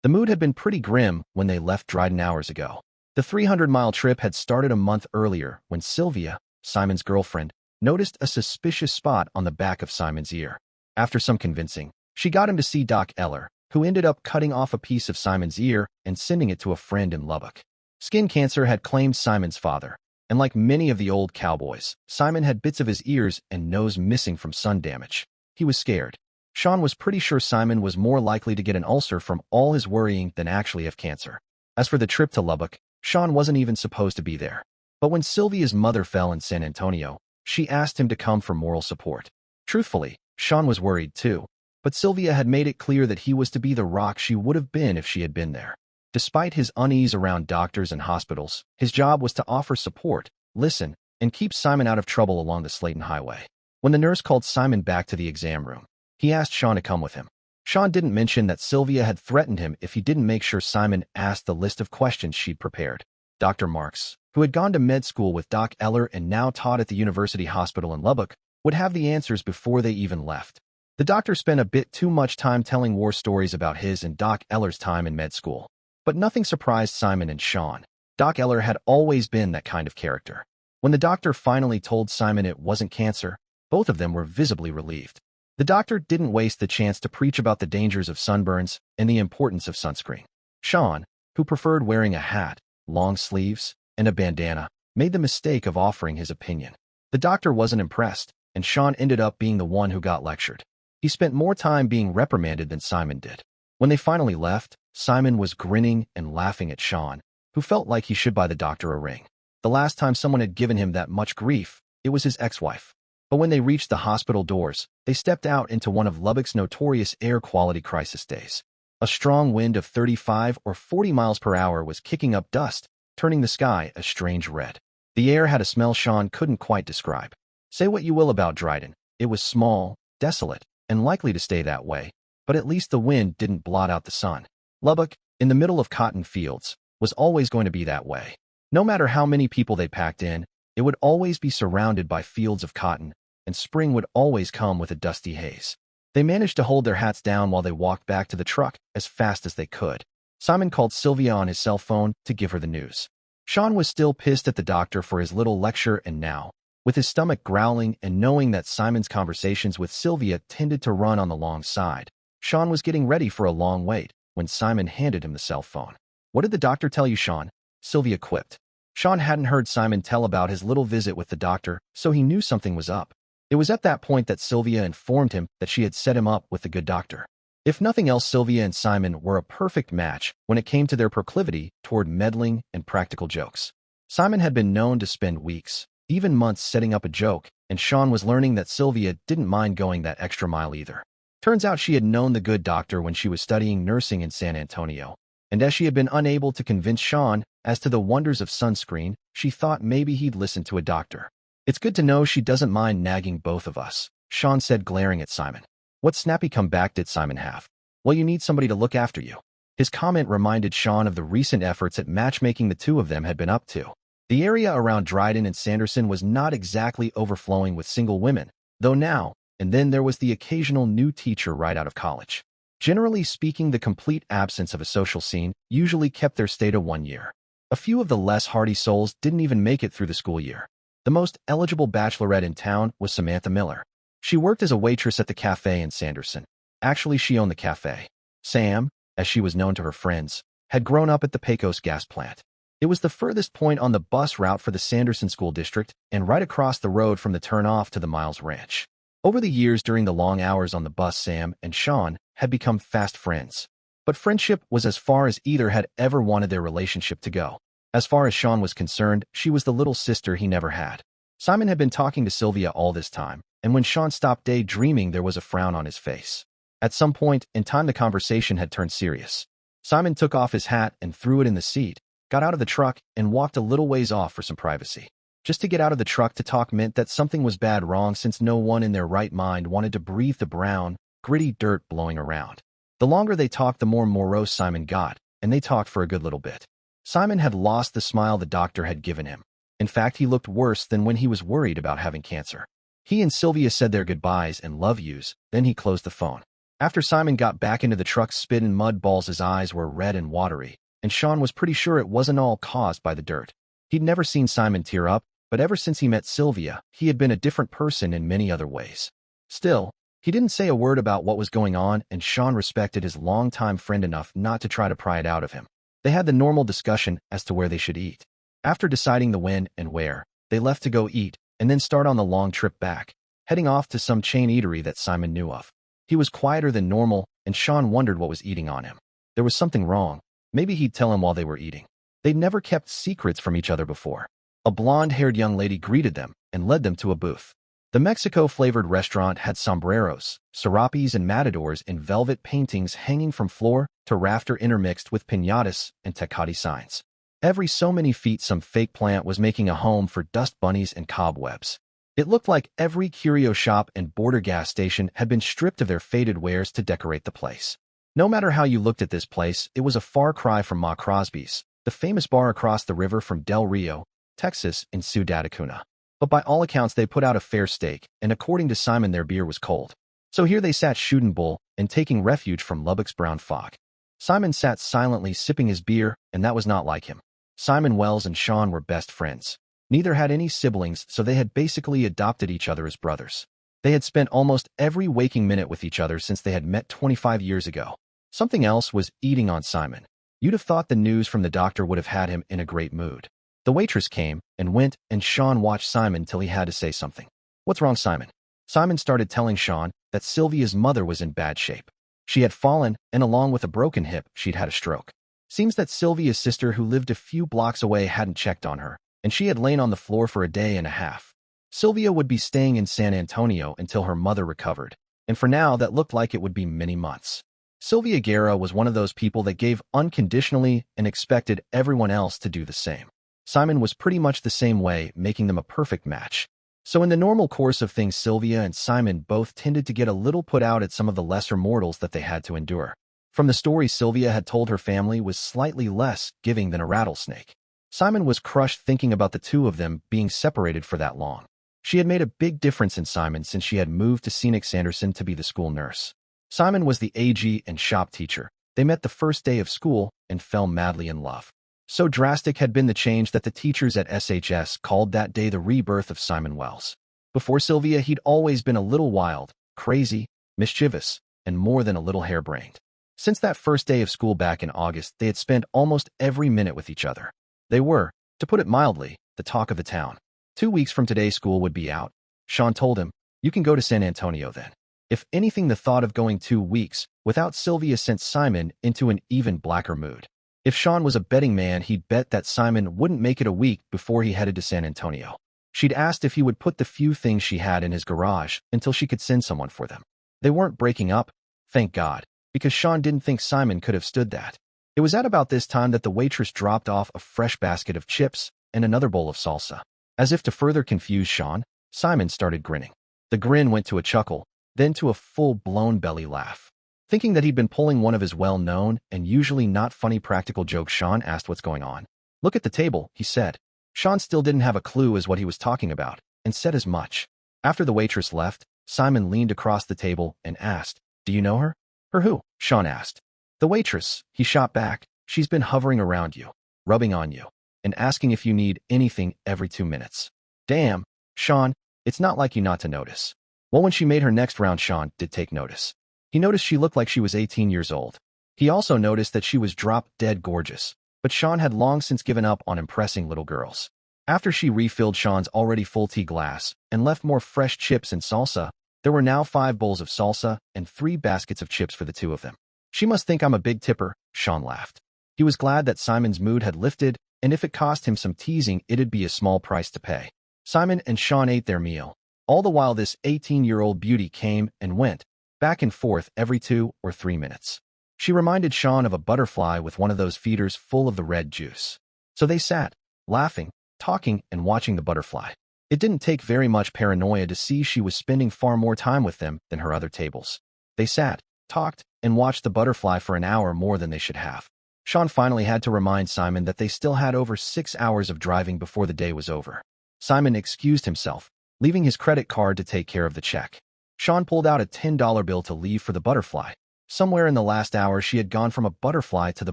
The mood had been pretty grim when they left Dryden hours ago. The 300-mile trip had started a month earlier when Sylvia, Simon's girlfriend, noticed a suspicious spot on the back of Simon's ear. After some convincing, she got him to see Doc Eller, who ended up cutting off a piece of Simon's ear and sending it to a friend in Lubbock. Skin cancer had claimed Simon's father, and like many of the old cowboys, Simon had bits of his ears and nose missing from sun damage. He was scared. Sean was pretty sure Simon was more likely to get an ulcer from all his worrying than actually have cancer. As for the trip to Lubbock, Sean wasn't even supposed to be there. But when Sylvia's mother fell in San Antonio, she asked him to come for moral support. Truthfully, Sean was worried too, but Sylvia had made it clear that he was to be the rock she would have been if she had been there. Despite his unease around doctors and hospitals, his job was to offer support, listen, and keep Simon out of trouble along the Slayton Highway. When the nurse called Simon back to the exam room, he asked Sean to come with him. Sean didn't mention that Sylvia had threatened him if he didn't make sure Simon asked the list of questions she'd prepared. Dr. Marks, who had gone to med school with Doc Eller and now taught at the University Hospital in Lubbock, would have the answers before they even left. The doctor spent a bit too much time telling war stories about his and Doc Eller's time in med school. But nothing surprised Simon and Sean. Doc Eller had always been that kind of character. When the doctor finally told Simon it wasn't cancer, both of them were visibly relieved. The doctor didn't waste the chance to preach about the dangers of sunburns and the importance of sunscreen. Sean, who preferred wearing a hat, long sleeves, and a bandana, made the mistake of offering his opinion. The doctor wasn't impressed, and Sean ended up being the one who got lectured. He spent more time being reprimanded than Simon did. When they finally left, Simon was grinning and laughing at Sean, who felt like he should buy the doctor a ring. The last time someone had given him that much grief, it was his ex-wife. But when they reached the hospital doors, they stepped out into one of Lubbock's notorious air quality crisis days. A strong wind of 35 or 40 miles per hour was kicking up dust, turning the sky a strange red. The air had a smell Sean couldn't quite describe. Say what you will about Dryden, it was small, desolate, and likely to stay that way, but at least the wind didn't blot out the sun. Lubbock, in the middle of cotton fields, was always going to be that way. No matter how many people they packed in, it would always be surrounded by fields of cotton, and spring would always come with a dusty haze. They managed to hold their hats down while they walked back to the truck as fast as they could. Simon called Sylvia on his cell phone to give her the news. Sean was still pissed at the doctor for his little lecture, and now, with his stomach growling and knowing that Simon's conversations with Sylvia tended to run on the long side, Sean was getting ready for a long wait when Simon handed him the cell phone. "What did the doctor tell you, Sean?" Sylvia quipped. Sean hadn't heard Simon tell about his little visit with the doctor, so he knew something was up. It was at that point that Sylvia informed him that she had set him up with the good doctor. If nothing else, Sylvia and Simon were a perfect match when it came to their proclivity toward meddling and practical jokes. Simon had been known to spend weeks, even months, setting up a joke, and Sean was learning that Sylvia didn't mind going that extra mile either. Turns out she had known the good doctor when she was studying nursing in San Antonio, and as she had been unable to convince Sean as to the wonders of sunscreen, she thought maybe he'd listen to a doctor. "It's good to know she doesn't mind nagging both of us," Sean said, glaring at Simon. "What snappy comeback did Simon have?" "Well, you need somebody to look after you." His comment reminded Sean of the recent efforts at matchmaking the two of them had been up to. The area around Dryden and Sanderson was not exactly overflowing with single women, though now and then there was the occasional new teacher right out of college. Generally speaking, the complete absence of a social scene usually kept their stay to 1 year. A few of the less hardy souls didn't even make it through the school year. The most eligible bachelorette in town was Samantha Miller. She worked as a waitress at the cafe in Sanderson. Actually, she owned the cafe. Sam, as she was known to her friends, had grown up at the Pecos gas plant. It was the furthest point on the bus route for the Sanderson School District and right across the road from the turnoff to the Miles Ranch. Over the years, during the long hours on the bus, Sam and Sean had become fast friends. But friendship was as far as either had ever wanted their relationship to go. As far as Sean was concerned, she was the little sister he never had. Simon had been talking to Sylvia all this time, and when Sean stopped daydreaming, there was a frown on his face. At some point in time, the conversation had turned serious. Simon took off his hat and threw it in the seat, got out of the truck, and walked a little ways off for some privacy. Just to get out of the truck to talk meant that something was bad wrong, since no one in their right mind wanted to breathe the brown, gritty dirt blowing around. The longer they talked, the more morose Simon got, and they talked for a good little bit. Simon had lost the smile the doctor had given him. In fact, he looked worse than when he was worried about having cancer. He and Sylvia said their goodbyes and love yous, then he closed the phone. After Simon got back into the truck spit and mud balls, his eyes were red and watery, and Sean was pretty sure it wasn't all caused by the dirt. He'd never seen Simon tear up, but ever since he met Sylvia, he had been a different person in many other ways. Still, he didn't say a word about what was going on, and Sean respected his longtime friend enough not to try to pry it out of him. They had the normal discussion as to where they should eat. After deciding the when and where, they left to go eat, and then start on the long trip back, heading off to some chain eatery that Simon knew of. He was quieter than normal, and Sean wondered what was eating on him. There was something wrong. Maybe he'd tell him while they were eating. They'd never kept secrets from each other before. A blonde-haired young lady greeted them and led them to a booth. The Mexico-flavored restaurant had sombreros, serapes, and matadors in velvet paintings hanging from floor to rafter, intermixed with piñatas and Tecate signs. Every so many feet, some fake plant was making a home for dust bunnies and cobwebs. It looked like every curio shop and border gas station had been stripped of their faded wares to decorate the place. No matter how you looked at this place, it was a far cry from Ma Crosby's, the famous bar across the river from Del Rio, Texas, in Ciudad Acuna. But by all accounts, they put out a fair steak, and according to Simon, their beer was cold. So here they sat shooting bull and taking refuge from Lubbock's brown fog. Simon sat silently sipping his beer, and that was not like him. Simon Wells and Sean were best friends. Neither had any siblings, so they had basically adopted each other as brothers. They had spent almost every waking minute with each other since they had met 25 years ago. Something else was eating on Simon. You'd have thought the news from the doctor would have had him in a great mood. The waitress came and went, and Sean watched Simon till he had to say something. "What's wrong, Simon?" Simon started telling Sean that Sylvia's mother was in bad shape. She had fallen, and along with a broken hip, she'd had a stroke. Seems that Sylvia's sister, who lived a few blocks away, hadn't checked on her, and she had lain on the floor for a day and a half. Sylvia would be staying in San Antonio until her mother recovered, and for now that looked like it would be many months. Sylvia Guerra was one of those people that gave unconditionally and expected everyone else to do the same. Simon was pretty much the same way, making them a perfect match. So in the normal course of things, Sylvia and Simon both tended to get a little put out at some of the lesser mortals that they had to endure. From the story Sylvia had told, her family was slightly less giving than a rattlesnake. Simon was crushed thinking about the two of them being separated for that long. She had made a big difference in Simon since she had moved to Scenic Sanderson to be the school nurse. Simon was the AG and shop teacher. They met the first day of school and fell madly in love. So drastic had been the change that the teachers at SHS called that day the rebirth of Simon Wells. Before Sylvia, he'd always been a little wild, crazy, mischievous, and more than a little harebrained. Since that first day of school back in August, they had spent almost every minute with each other. They were, to put it mildly, the talk of the town. 2 weeks from today, school would be out. Sean told him, "You can go to San Antonio then." If anything, the thought of going 2 weeks without Sylvia sent Simon into an even blacker mood. If Sean was a betting man, he'd bet that Simon wouldn't make it a week before he headed to San Antonio. She'd asked if he would put the few things she had in his garage until she could send someone for them. They weren't breaking up, thank God, because Sean didn't think Simon could have stood that. It was at about this time that the waitress dropped off a fresh basket of chips and another bowl of salsa. As if to further confuse Sean, Simon started grinning. The grin went to a chuckle, then to a full-blown belly laugh. Thinking that he'd been pulling one of his well-known and usually not funny practical jokes, Sean asked what's going on. "Look at the table," he said. Sean still didn't have a clue as what he was talking about, and said as much. After the waitress left, Simon leaned across the table and asked, "Do you know her?" "Her who?" Sean asked. "The waitress," he shot back. "She's been hovering around you, rubbing on you, and asking if you need anything every 2 minutes. Damn, Sean, it's not like you not to notice." Well, when she made her next round, Sean did take notice. He noticed she looked like she was 18 years old. He also noticed that she was drop-dead gorgeous, but Sean had long since given up on impressing little girls. After she refilled Sean's already full tea glass and left more fresh chips and salsa, there were now 5 bowls of salsa and 3 baskets of chips for the two of them. "She must think I'm a big tipper," Sean laughed. He was glad that Simon's mood had lifted, and if it cost him some teasing, it'd be a small price to pay. Simon and Sean ate their meal. All the while, this 18-year-old beauty came and went, back and forth every 2 or 3 minutes. She reminded Sean of a butterfly with one of those feeders full of the red juice. So they sat, laughing, talking, and watching the butterfly. It didn't take very much paranoia to see she was spending far more time with them than her other tables. They sat, talked, and watched the butterfly for an hour more than they should have. Sean finally had to remind Simon that they still had over 6 hours of driving before the day was over. Simon excused himself, leaving his credit card to take care of the check. Sean pulled out a $10 bill to leave for the butterfly. Somewhere in the last hour, she had gone from a butterfly to the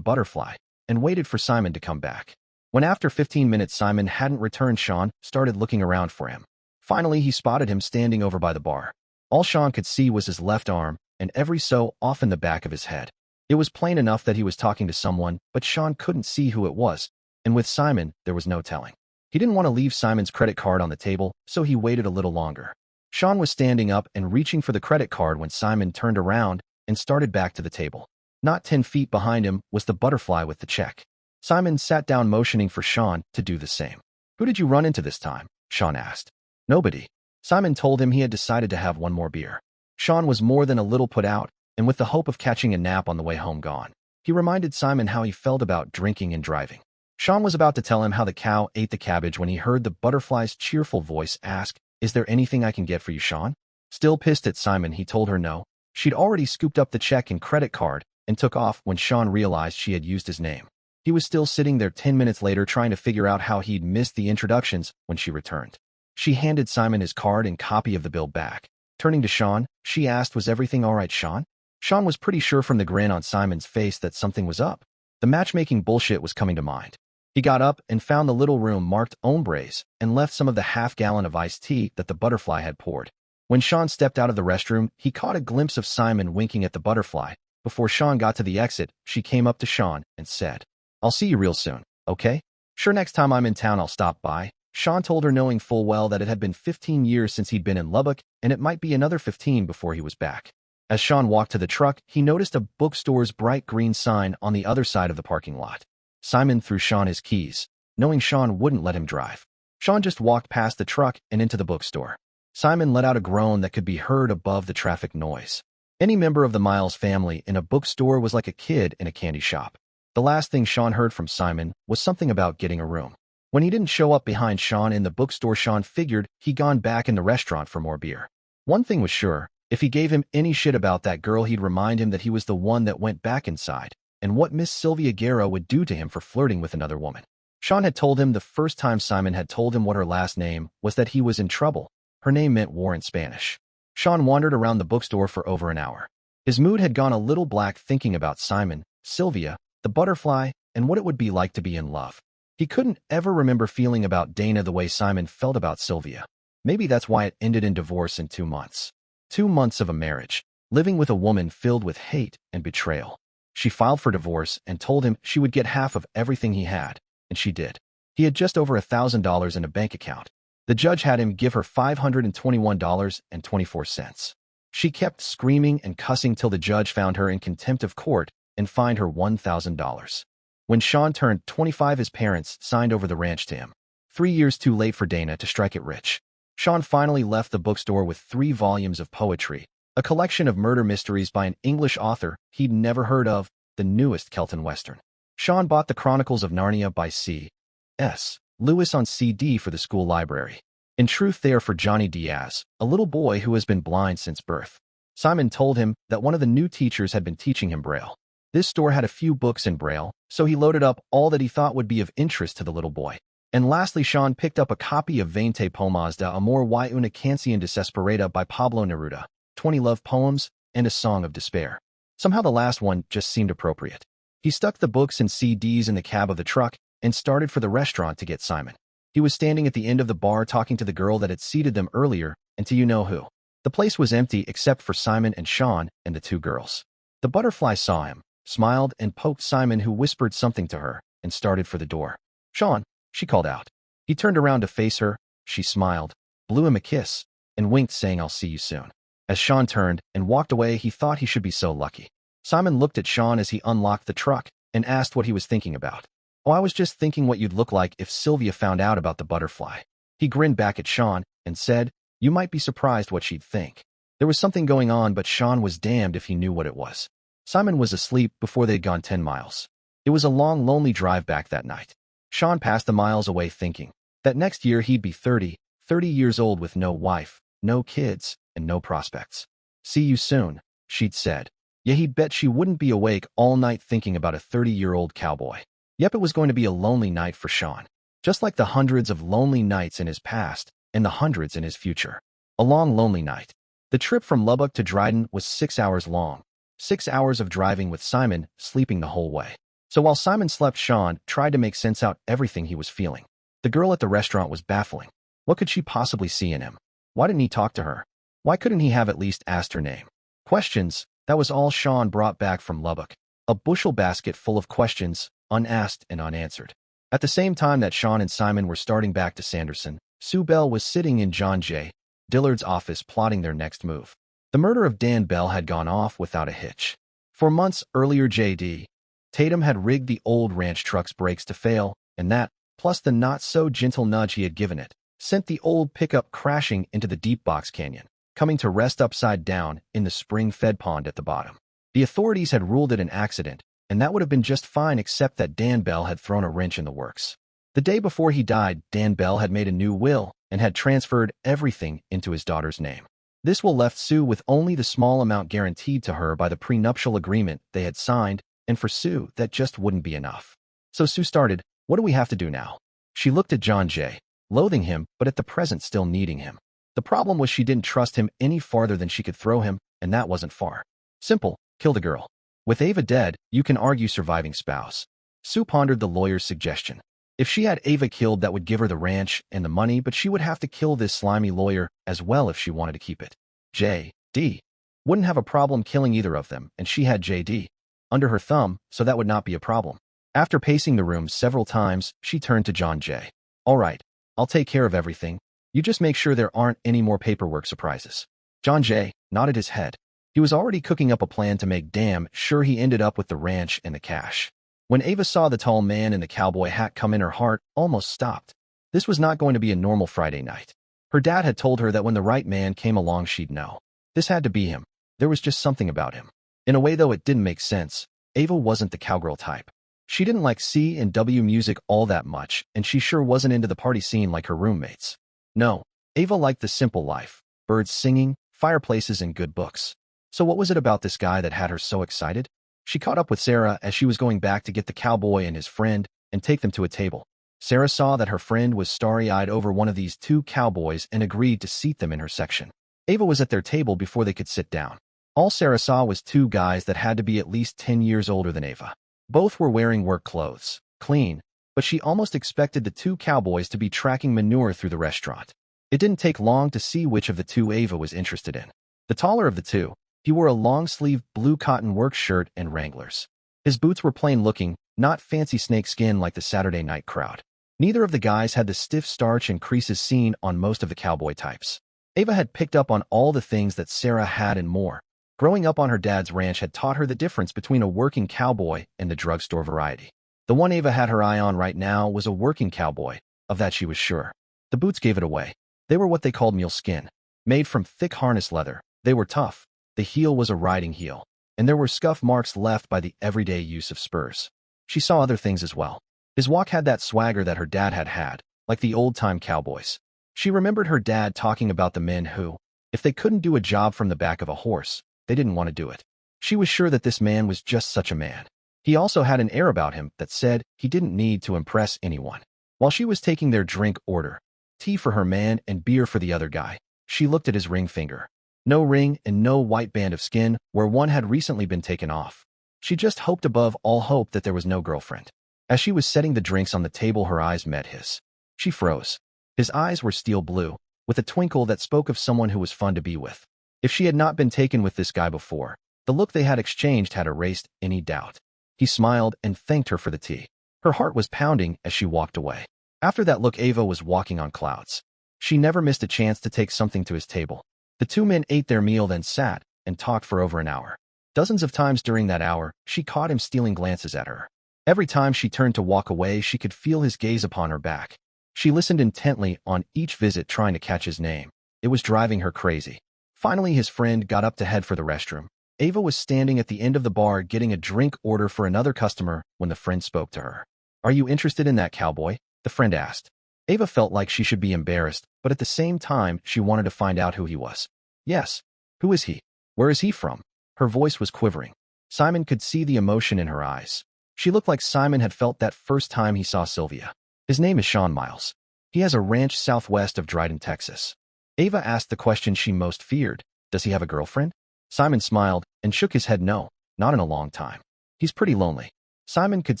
butterfly and waited for Simon to come back. When after 15 minutes Simon hadn't returned, Sean started looking around for him. Finally, he spotted him standing over by the bar. All Sean could see was his left arm and every so often the back of his head. It was plain enough that he was talking to someone, but Sean couldn't see who it was, and with Simon, there was no telling. He didn't want to leave Simon's credit card on the table, so he waited a little longer. Sean was standing up and reaching for the credit card when Simon turned around and started back to the table. Not 10 feet behind him was the butterfly with the check. Simon sat down, motioning for Sean to do the same. "Who did you run into this time?" Sean asked. "Nobody." Simon told him he had decided to have one more beer. Sean was more than a little put out, and with the hope of catching a nap on the way home gone. He reminded Simon how he felt about drinking and driving. Sean was about to tell him how the cow ate the cabbage when he heard the butterfly's cheerful voice ask, "Is there anything I can get for you, Sean?" Still pissed at Simon, he told her no. She'd already scooped up the check and credit card and took off when Sean realized she had used his name. He was still sitting there 10 minutes later trying to figure out how he'd missed the introductions when she returned. She handed Simon his card and copy of the bill back. Turning to Sean, she asked, "Was everything all right, Sean?" Sean was pretty sure from the grin on Simon's face that something was up. The matchmaking bullshit was coming to mind. He got up and found the little room marked hombres and left some of the half-gallon of iced tea that the butterfly had poured. When Sean stepped out of the restroom, he caught a glimpse of Simon winking at the butterfly. Before Sean got to the exit, she came up to Sean and said, "I'll see you real soon, okay?" "Sure, next time I'm in town I'll stop by," Sean told her, knowing full well that it had been 15 years since he'd been in Lubbock, and it might be another 15 before he was back. As Sean walked to the truck, he noticed a bookstore's bright green sign on the other side of the parking lot. Simon threw Sean his keys, knowing Sean wouldn't let him drive. Sean just walked past the truck and into the bookstore. Simon let out a groan that could be heard above the traffic noise. Any member of the Miles family in a bookstore was like a kid in a candy shop. The last thing Sean heard from Simon was something about getting a room. When he didn't show up behind Sean in the bookstore, Sean figured he'd gone back in the restaurant for more beer. One thing was sure, if he gave him any shit about that girl, he'd remind him that he was the one that went back inside, and what Miss Sylvia Guerra would do to him for flirting with another woman. Sean had told him the first time Simon had told him what her last name was that he was in trouble. Her name meant war in Spanish. Sean wandered around the bookstore for over an hour. His mood had gone a little black thinking about Simon, Sylvia, the butterfly, and what it would be like to be in love. He couldn't ever remember feeling about Dana the way Simon felt about Sylvia. Maybe that's why it ended in divorce in 2 months. 2 months of a marriage, living with a woman filled with hate and betrayal. She filed for divorce and told him she would get half of everything he had, and she did. He had just over $1,000 in a bank account. The judge had him give her $521.24. She kept screaming and cussing till the judge found her in contempt of court and fined her $1,000. When Sean turned 25, his parents signed over the ranch to him. 3 years too late for Dana to strike it rich. Sean finally left the bookstore with 3 volumes of poetry, a collection of murder mysteries by an English author he'd never heard of, the newest Kelton Western. Sean bought the Chronicles of Narnia by C.S. Lewis on CD for the school library. In truth, they are for Johnny Diaz, a little boy who has been blind since birth. Simon told him that one of the new teachers had been teaching him Braille. This store had a few books in Braille, so he loaded up all that he thought would be of interest to the little boy. And lastly, Sean picked up a copy of Veinte Poemas de Amor y una Canción Desesperada by Pablo Neruda, 20 love poems, and a song of despair. Somehow the last one just seemed appropriate. He stuck the books and CDs in the cab of the truck and started for the restaurant to get Simon. He was standing at the end of the bar talking to the girl that had seated them earlier, and to you-know-who. The place was empty except for Simon and Sean and the 2 girls. The butterfly saw him, smiled, and poked Simon, who whispered something to her, and started for the door. "Sean," she called out. He turned around to face her. She smiled, blew him a kiss, and winked, saying, "I'll see you soon." As Sean turned and walked away, he thought he should be so lucky. Simon looked at Sean as he unlocked the truck and asked what he was thinking about. "Oh, I was just thinking what you'd look like if Sylvia found out about the butterfly." He grinned back at Sean and said, "You might be surprised what she'd think." There was something going on, but Sean was damned if he knew what it was. Simon was asleep before they'd gone 10 miles. It was a long, lonely drive back that night. Sean passed the miles away thinking that next year he'd be 30 years old with no wife, no kids, and no prospects. "See you soon," she'd said. Yeah, he'd bet she wouldn't be awake all night thinking about a 30-year-old cowboy. Yep, it was going to be a lonely night for Sean, just like the hundreds of lonely nights in his past and the hundreds in his future. A long, lonely night. The trip from Lubbock to Dryden was 6 hours long. 6 hours of driving with Simon, sleeping the whole way. So while Simon slept, Sean tried to make sense out everything he was feeling. The girl at the restaurant was baffling. What could she possibly see in him? Why didn't he talk to her? Why couldn't he have at least asked her name? Questions, that was all Sean brought back from Lubbock. A bushel basket full of questions, unasked and unanswered. At the same time that Sean and Simon were starting back to Sanderson, Sue Bell was sitting in John J. Dillard's office plotting their next move. The murder of Dan Bell had gone off without a hitch. For months earlier, J.D. Tatum had rigged the old ranch truck's brakes to fail, and that, plus the not-so-gentle nudge he had given it, sent the old pickup crashing into the deep box canyon, coming to rest upside down in the spring-fed pond at the bottom. The authorities had ruled it an accident, and that would have been just fine except that Dan Bell had thrown a wrench in the works. The day before he died, Dan Bell had made a new will and had transferred everything into his daughter's name. This will left Sue with only the small amount guaranteed to her by the prenuptial agreement they had signed, and for Sue, that just wouldn't be enough. So Sue started, what do we have to do now? She looked at John J., loathing him, but at the present still needing him. The problem was she didn't trust him any farther than she could throw him, and that wasn't far. Simple, kill the girl. With Ava dead, you can argue surviving spouse. Sue pondered the lawyer's suggestion. If she had Ava killed, that would give her the ranch and the money, but she would have to kill this slimy lawyer as well if she wanted to keep it. J.D. wouldn't have a problem killing either of them, and she had J.D. under her thumb, so that would not be a problem. After pacing the room several times, she turned to John J. All right, I'll take care of everything. You just make sure there aren't any more paperwork surprises. John J. nodded his head. He was already cooking up a plan to make damn sure he ended up with the ranch and the cash. When Ava saw the tall man in the cowboy hat come in, her heart almost stopped. This was not going to be a normal Friday night. Her dad had told her that when the right man came along, she'd know. This had to be him. There was just something about him. In a way, though, it didn't make sense. Ava wasn't the cowgirl type. She didn't like C&W music all that much, and she sure wasn't into the party scene like her roommates. No, Ava liked the simple life, birds singing, fireplaces, and good books. So what was it about this guy that had her so excited? She caught up with Sarah as she was going back to get the cowboy and his friend and take them to a table. Sarah saw that her friend was starry-eyed over one of these two cowboys and agreed to seat them in her section. Ava was at their table before they could sit down. All Sarah saw was two guys that had to be at least 10 years older than Ava. Both were wearing work clothes, clean, but she almost expected the two cowboys to be tracking manure through the restaurant. It didn't take long to see which of the two Ava was interested in. The taller of the two, he wore a long-sleeved blue cotton work shirt and Wranglers. His boots were plain-looking, not fancy snakeskin like the Saturday night crowd. Neither of the guys had the stiff starch and creases seen on most of the cowboy types. Ava had picked up on all the things that Sarah had and more. Growing up on her dad's ranch had taught her the difference between a working cowboy and the drugstore variety. The one Ava had her eye on right now was a working cowboy, of that she was sure. The boots gave it away. They were what they called mule skin. Made from thick harness leather, they were tough. The heel was a riding heel, and there were scuff marks left by the everyday use of spurs. She saw other things as well. His walk had that swagger that her dad had had, like the old-time cowboys. She remembered her dad talking about the men who, if they couldn't do a job from the back of a horse, they didn't want to do it. She was sure that this man was just such a man. He also had an air about him that said he didn't need to impress anyone. While she was taking their drink order, tea for her man and beer for the other guy, she looked at his ring finger. No ring and no white band of skin where one had recently been taken off. She just hoped above all hope that there was no girlfriend. As she was setting the drinks on the table, her eyes met his. She froze. His eyes were steel blue, with a twinkle that spoke of someone who was fun to be with. If she had not been taken with this guy before, the look they had exchanged had erased any doubt. He smiled and thanked her for the tea. Her heart was pounding as she walked away. After that look, Ava was walking on clouds. She never missed a chance to take something to his table. The two men ate their meal, then sat and talked for over an hour. Dozens of times during that hour, she caught him stealing glances at her. Every time she turned to walk away, she could feel his gaze upon her back. She listened intently on each visit, trying to catch his name. It was driving her crazy. Finally, his friend got up to head for the restroom. Ava was standing at the end of the bar getting a drink order for another customer when the friend spoke to her. "Are you interested in that cowboy?" the friend asked. Ava felt like she should be embarrassed, but at the same time, she wanted to find out who he was. "Yes. Who is he? Where is he from?" Her voice was quivering. Simon could see the emotion in her eyes. She looked like Simon had felt that first time he saw Sylvia. "His name is Sean Miles. He has a ranch southwest of Dryden, Texas." Ava asked the question she most feared. Does he have a girlfriend? Simon smiled and shook his head no, not in a long time. He's pretty lonely. Simon could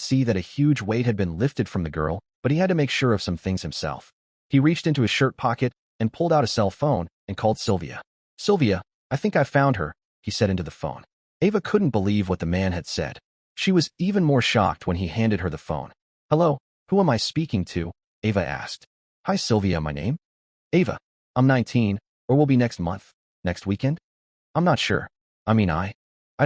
see that a huge weight had been lifted from the girl, but he had to make sure of some things himself. He reached into his shirt pocket and pulled out a cell phone and called Sylvia. Sylvia, I think I found her, he said into the phone. Ava couldn't believe what the man had said. She was even more shocked when he handed her the phone. Hello, who am I speaking to? Ava asked. Hi Sylvia, my name? Ava. I'm 19, or will be next month. Next weekend? I'm not sure. I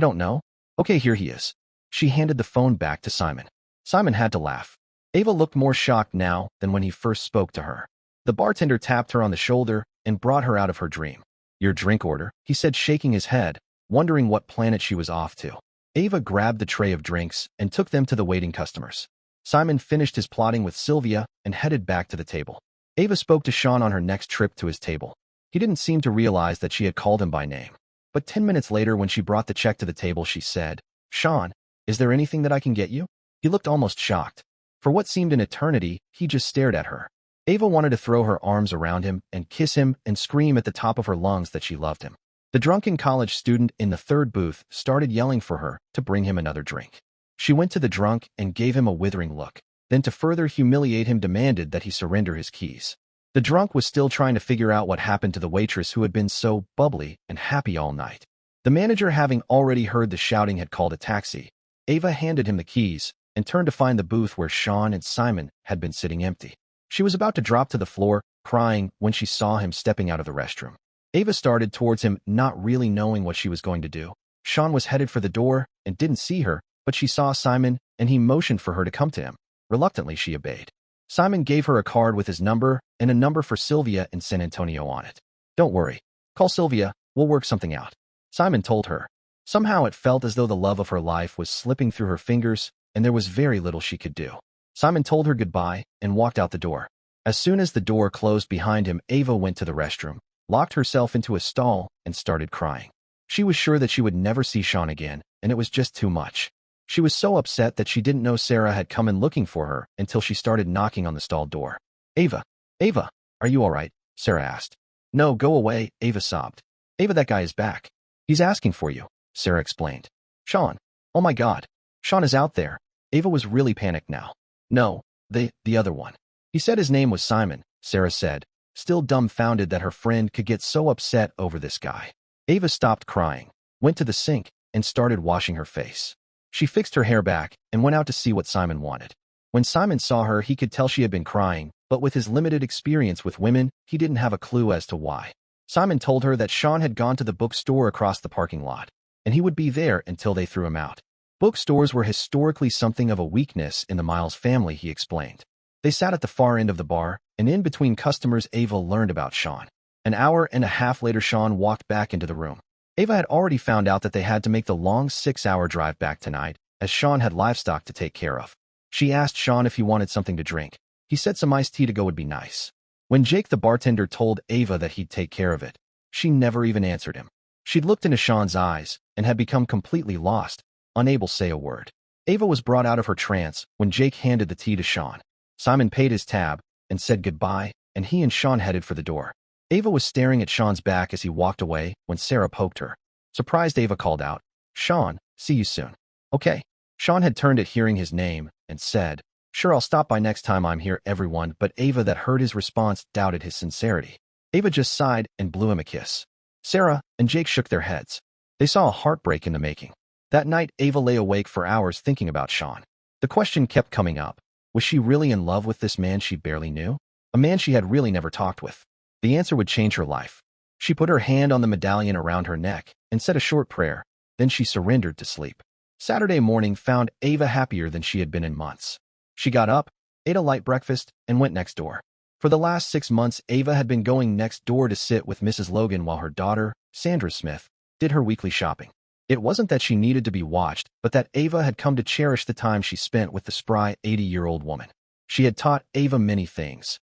don't know. Okay, here he is. She handed the phone back to Simon. Simon had to laugh. Ava looked more shocked now than when he first spoke to her. The bartender tapped her on the shoulder and brought her out of her dream. Your drink order, he said, shaking his head, wondering what planet she was off to. Ava grabbed the tray of drinks and took them to the waiting customers. Simon finished his plotting with Sylvia and headed back to the table. Ava spoke to Sean on her next trip to his table. He didn't seem to realize that she had called him by name. But 10 minutes later, when she brought the check to the table, she said, Sean, is there anything that I can get you? He looked almost shocked. For what seemed an eternity, he just stared at her. Ava wanted to throw her arms around him and kiss him and scream at the top of her lungs that she loved him. The drunken college student in the third booth started yelling for her to bring him another drink. She went to the drunk and gave him a withering look, then to further humiliate him demanded that he surrender his keys. The drunk was still trying to figure out what happened to the waitress who had been so bubbly and happy all night. The manager, having already heard the shouting, had called a taxi. Ava handed him the keys and turned to find the booth where Sean and Simon had been sitting empty. She was about to drop to the floor, crying, when she saw him stepping out of the restroom. Ava started towards him, not really knowing what she was going to do. Sean was headed for the door and didn't see her, but she saw Simon and he motioned for her to come to him. Reluctantly, she obeyed. Simon gave her a card with his number and a number for Sylvia in San Antonio on it. Don't worry. Call Sylvia, we'll work something out. Simon told her. Somehow it felt as though the love of her life was slipping through her fingers and there was very little she could do. Simon told her goodbye and walked out the door. As soon as the door closed behind him, Ava went to the restroom, locked herself into a stall, and started crying. She was sure that she would never see Sean again, and it was just too much. She was so upset that she didn't know Sarah had come in looking for her until she started knocking on the stall door. Ava, are you all right? Sarah asked. No, go away, Ava sobbed. Ava, that guy is back. He's asking for you, Sarah explained. Sean. Oh my God. Sean is out there. Ava was really panicked now. No, the other one. He said his name was Simon, Sarah said, still dumbfounded that her friend could get so upset over this guy. Ava stopped crying, went to the sink, and started washing her face. She fixed her hair back and went out to see what Simon wanted. When Simon saw her, he could tell she had been crying, but with his limited experience with women, he didn't have a clue as to why. Simon told her that Sean had gone to the bookstore across the parking lot, and he would be there until they threw him out. Bookstores were historically something of a weakness in the Miles family, he explained. They sat at the far end of the bar, and in between customers, Ava learned about Sean. An hour and a half later, Sean walked back into the room. Ava had already found out that they had to make the long 6-hour drive back tonight, as Sean had livestock to take care of. She asked Sean if he wanted something to drink. He said some iced tea to go would be nice. When Jake the bartender told Ava that he'd take care of it, she never even answered him. She'd looked into Sean's eyes and had become completely lost, unable to say a word. Ava was brought out of her trance when Jake handed the tea to Sean. Simon paid his tab and said goodbye, and he and Sean headed for the door. Ava was staring at Sean's back as he walked away when Sarah poked her. Surprised, Ava called out, Sean, see you soon. Okay. Sean had turned at hearing his name and said, sure, I'll stop by next time I'm here, everyone, but Ava, that heard his response, doubted his sincerity. Ava just sighed and blew him a kiss. Sarah and Jake shook their heads. They saw a heartbreak in the making. That night, Ava lay awake for hours thinking about Sean. The question kept coming up. Was she really in love with this man she barely knew? A man she had really never talked with? The answer would change her life. She put her hand on the medallion around her neck and said a short prayer. Then she surrendered to sleep. Saturday morning found Ava happier than she had been in months. She got up, ate a light breakfast, and went next door. For the last 6 months, Ava had been going next door to sit with Mrs. Logan while her daughter, Sandra Smith, did her weekly shopping. It wasn't that she needed to be watched, but that Ava had come to cherish the time she spent with the spry 80-year-old woman. She had taught Ava many things